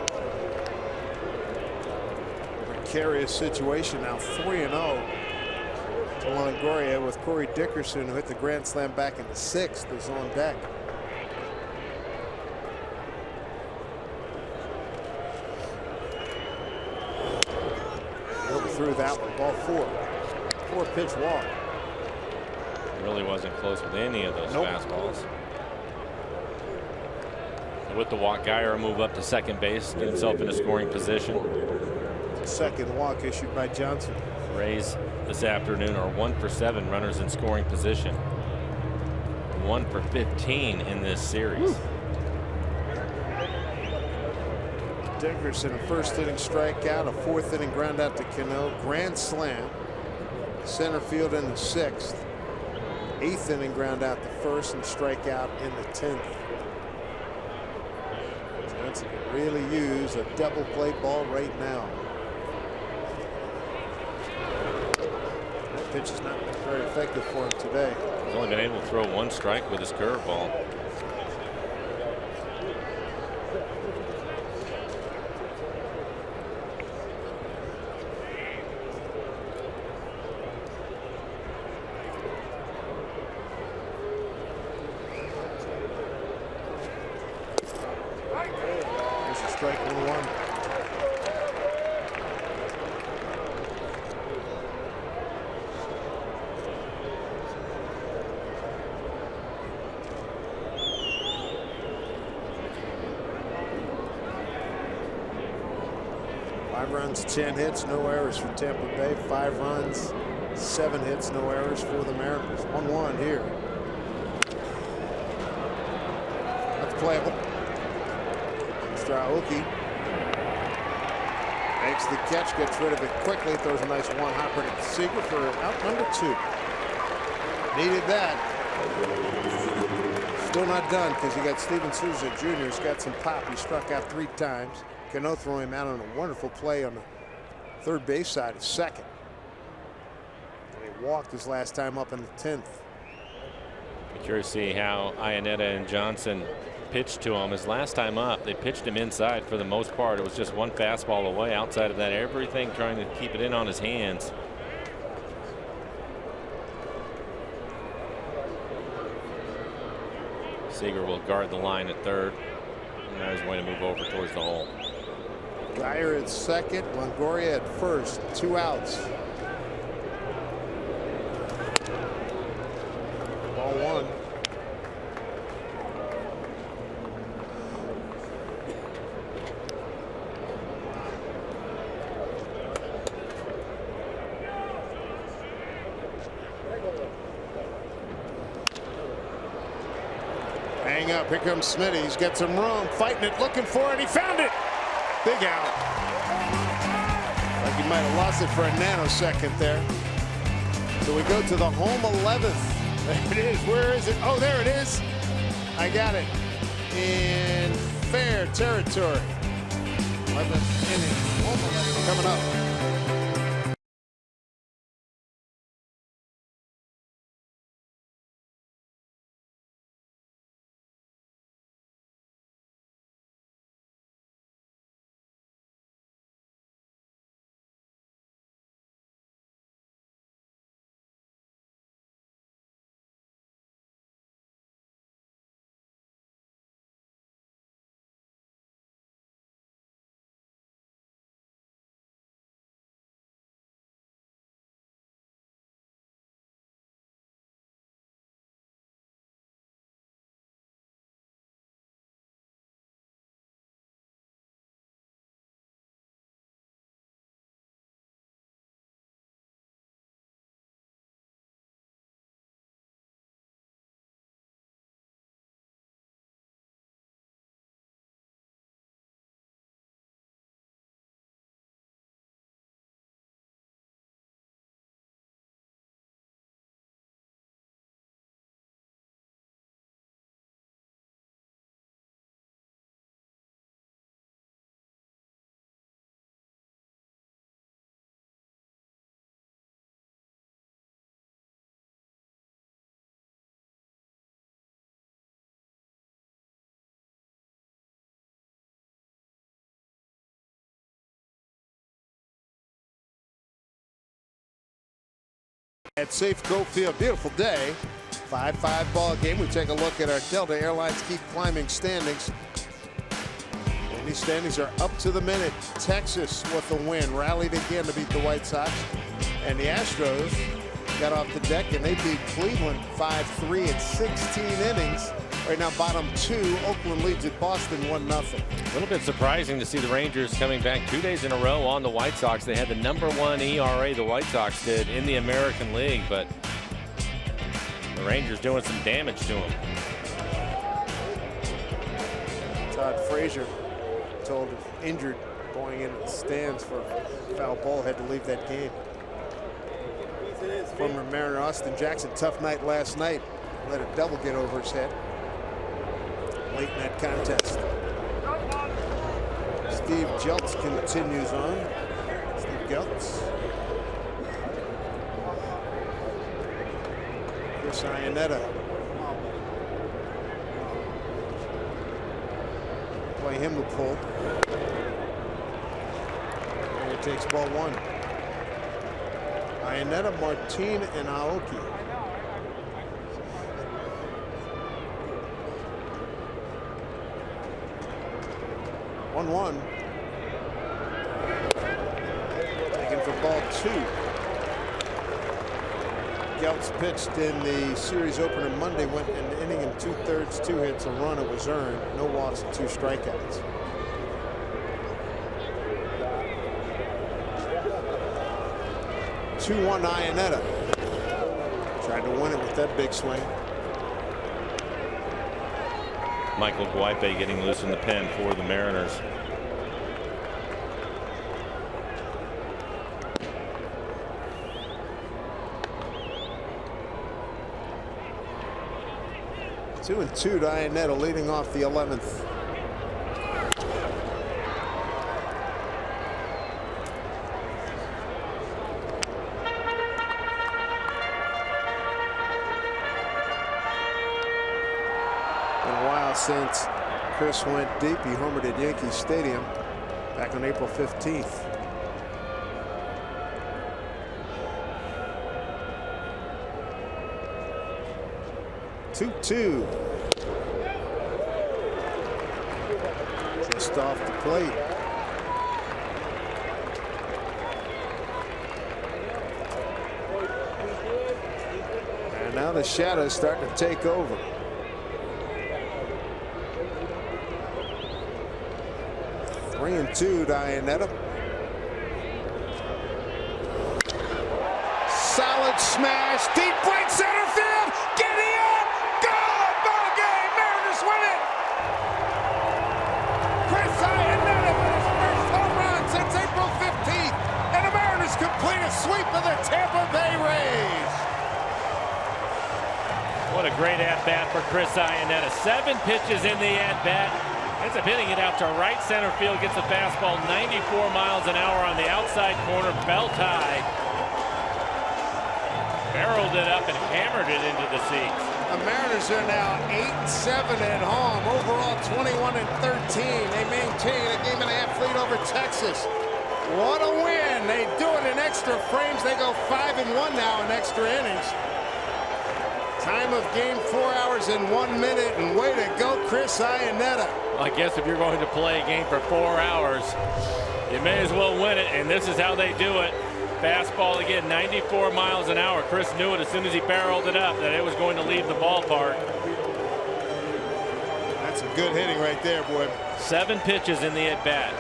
Precarious situation now, 3-0. To Longoria with Corey Dickerson, who hit the grand slam back in the 6th, is on deck. Overthrew that one. Ball 4. 4-pitch walk. It really wasn't close with any of those fastballs. With the walk, Geyer move up to second base, get himself in a scoring position. Second walk issued by Johnson. Rays this afternoon are 1 for 7 runners in scoring position. 1 for 15 in this series. Dickerson, a first inning strikeout, a 4th inning ground out to Cano, grand slam, center field in the 6th, 8th inning ground out the 1st, and strikeout in the 10th. Johnson can really use a double play ball right now. That pitch has not been very effective for him today. He's only been able to throw 1 strike with his curveball. Strike 1-1. Five runs, 10 hits, no errors for Tampa Bay. 5 runs, 7 hits, no errors for the Mariners. 1-1 here. That's playable. Aoki makes the catch, gets rid of it quickly, throws a nice one-hopper to Seager for out number 2. Needed that. Still not done because you got Steven Souza Jr. He's got some pop. He struck out 3 times. Cano throw him out on a wonderful play on the third base side of second. And he walked his last time up in the 10th. I'm curious to see how Iannetta and Johnson pitched to him. His last time up, they pitched him inside for the most part. It was just 1 fastball away. Outside of that, everything trying to keep it in on his hands. Seager will guard the line at third. Now he's going to move over towards the hole. Geyer at second, Longoria at first. 2 outs. Ball 1. Tying up. Here comes Smitty. He's got some room. Fighting it. Looking for it. He found it. Big out. Like he might have lost it for a nanosecond there. So we go to the home 11th. There it is. Where is it? Oh, there it is. I got it. In fair territory. 11th inning. Home 11th coming up. At Safeco Field, beautiful day. 5-5 ball game. We take a look at our Delta Airlines keep climbing standings. And these standings are up to the minute. Texas with a win, rallied again to beat the White Sox. And the Astros got off the deck and they beat Cleveland 5-3 in 16 innings. Right now, bottom 2. Oakland leads at Boston 1-0. A little bit surprising to see the Rangers coming back 2 days in a row on the White Sox. They had the #1 ERA, the White Sox did, in the American League, but the Rangers doing some damage to them. Todd Frazier told injured going into the stands for foul ball, had to leave that game. Former Mariner Austin Jackson, tough night last night. Let a double get over his head late in that contest. Steve Jeltz continues on. Steve Jeltz. Chris Iannetta. Play him the pull. And he takes ball 1. Iannetta, Martin, and Aoki. 1-1. Taken for ball 2. Geltz pitched in the series opener Monday, went an inning and 2/3, 2 hits, a run. It was earned, no walks, 2 strikeouts. Two-1 Iannetta. Tried to win it with that big swing. Michael Guipe getting loose in the pen for the Mariners. Two and 2 to Iannetta, leading off the 11th. Since Chris went deep, he homered at Yankee Stadium back on April 15th. Two. Just off the plate. And now the shadows starting to take over. Three and 2 to Iannetta. Solid smash, deep right center field. Giddy up, gone, ball game. Mariners win a great at-bat for Chris Iannetta. 7 pitches in the at-bat. Ends up hitting it out to right center field. Gets a fastball 94 miles an hour on the outside corner. Belt high. Barreled it up and hammered it into the seats. The Mariners are now 8-7 at home. Overall 21-13. They maintain a game-and-a-half lead over Texas. What a win. They do it in extra frames. They go 5-1 now in extra innings. Time of game 4 hours and 1 minute. And way to go, Chris Iannetta. Well, I guess if you're going to play a game for 4 hours, you may as well win it. And this is how they do it. Fastball again, 94 miles an hour. Chris knew it as soon as he barreled it up that it was going to leave the ballpark. That's some good hitting right there, boy. 7 pitches in the at-bat.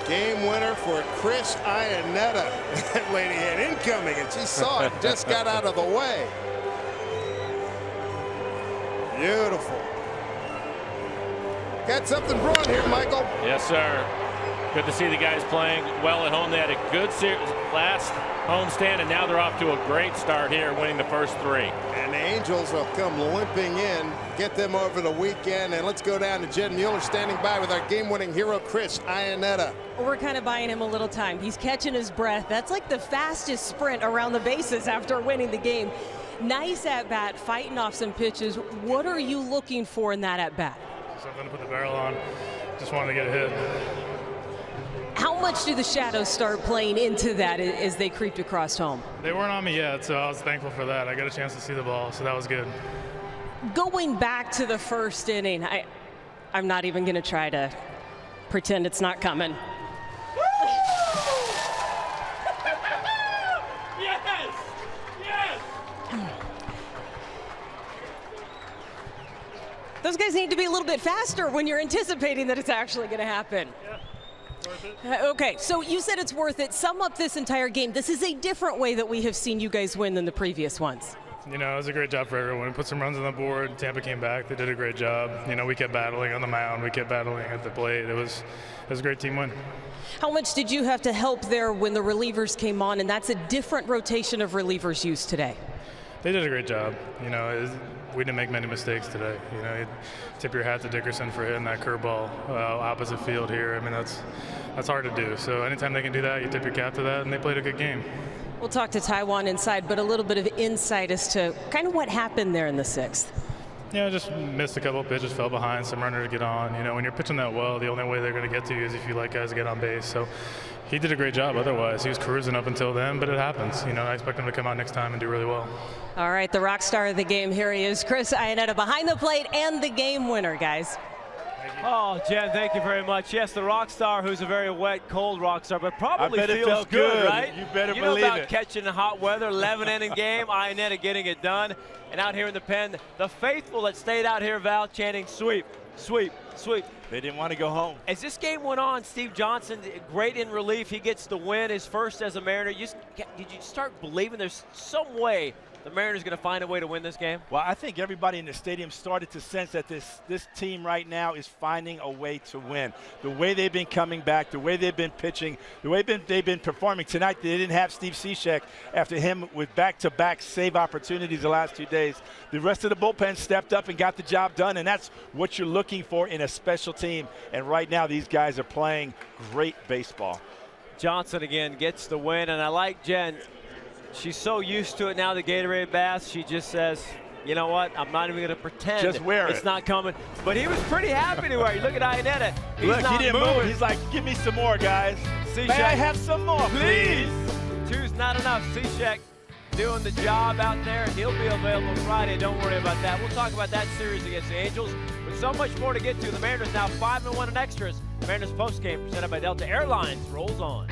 Game winner for Chris Iannetta. That lady had incoming and she saw it, just got out of the way. Beautiful. Got something brewing here, Michael. Yes, sir. Good to see the guys playing well at home. They had a good last homestand, and now they're off to a great start here, winning the first 3. And the Angels will come limping in, get them over the weekend. And let's go down to Jed Mueller standing by with our game-winning hero, Chris Iannetta. We're kind of buying him a little time. He's catching his breath. That's like the fastest sprint around the bases after winning the game. Nice at-bat, fighting off some pitches. What are you looking for in that at-bat? Something to put the barrel on. Just wanted to get a hit. How much do the shadows start playing into that as they creeped across home? They weren't on me yet, so I was thankful for that. I got a chance to see the ball, so that was good. Going back to the first inning, I'm not even going to try to pretend it's not coming. Yes! Yes! Those guys need to be a little bit faster when you're anticipating that it's actually going to happen. Yeah. Okay, so you said it's worth it. Sum up this entire game. This is a different way that we have seen you guys win than the previous ones. You know, it was a great job for everyone. We put some runs on the board. Tampa came back. They did a great job. You know, we kept battling on the mound. We kept battling at the plate. It was a great team win. How much did you have to help there when the relievers came on? And that's a different rotation of relievers used today. They did a great job. You know, we didn't make many mistakes today. You know, you tip your hat to Dickerson for hitting that curveball opposite field here. I mean, that's hard to do. So anytime they can do that, you tip your cap to that, and they played a good game. We'll talk to Taiwan inside, but a little bit of insight as to kind of what happened there in the 6th. Yeah, just missed a couple of pitches, fell behind, some runner to get on. You know, when you're pitching that well, the only way they're going to get to you is if you let guys get on base. So he did a great job otherwise. He was cruising up until then, but it happens. You know, I expect him to come out next time and do really well. All right, the rock star of the game, here he is, Chris Iannetta, behind the plate and the game winner, guys. Oh, Jen, thank you very much. Yes, the rock star, who's a very wet, cold rock star, but probably I bet feels it felt good, right? You better you know believe about it. Catching the hot weather, 11-inning game, Iannetta getting it done. And out here in the pen, the faithful that stayed out here, Val, chanting sweep, sweep, sweep. They didn't want to go home. As this game went on, Steve Johnson, great in relief. He gets the win, his first as a Mariner. Did you start believing there's some way the Mariners going to find a way to win this game? Well, I think everybody in the stadium started to sense that this team right now is finding a way to win. The way they've been coming back, the way they've been pitching, the way they've been performing. Tonight, they didn't have Steve Cishek after him with back-to-back save opportunities the last 2 days. The rest of the bullpen stepped up and got the job done, and that's what you're looking for in a special team. And right now, these guys are playing great baseball. Johnson again gets the win, and I like Jen. She's so used to it now, the Gatorade bath. She just says, you know what? I'm not even going to pretend just wear it's not coming. But he was pretty happy to wear it. Look at Iannetta. Look, he didn't move. He's like, give me some more, guys. May I have some more, please? Two's not enough. Cishek doing the job out there. He'll be available Friday. Don't worry about that. We'll talk about that series against the Angels. With so much more to get to, the Mariners now 5-1 in extras. Mariners postgame presented by Delta Airlines rolls on.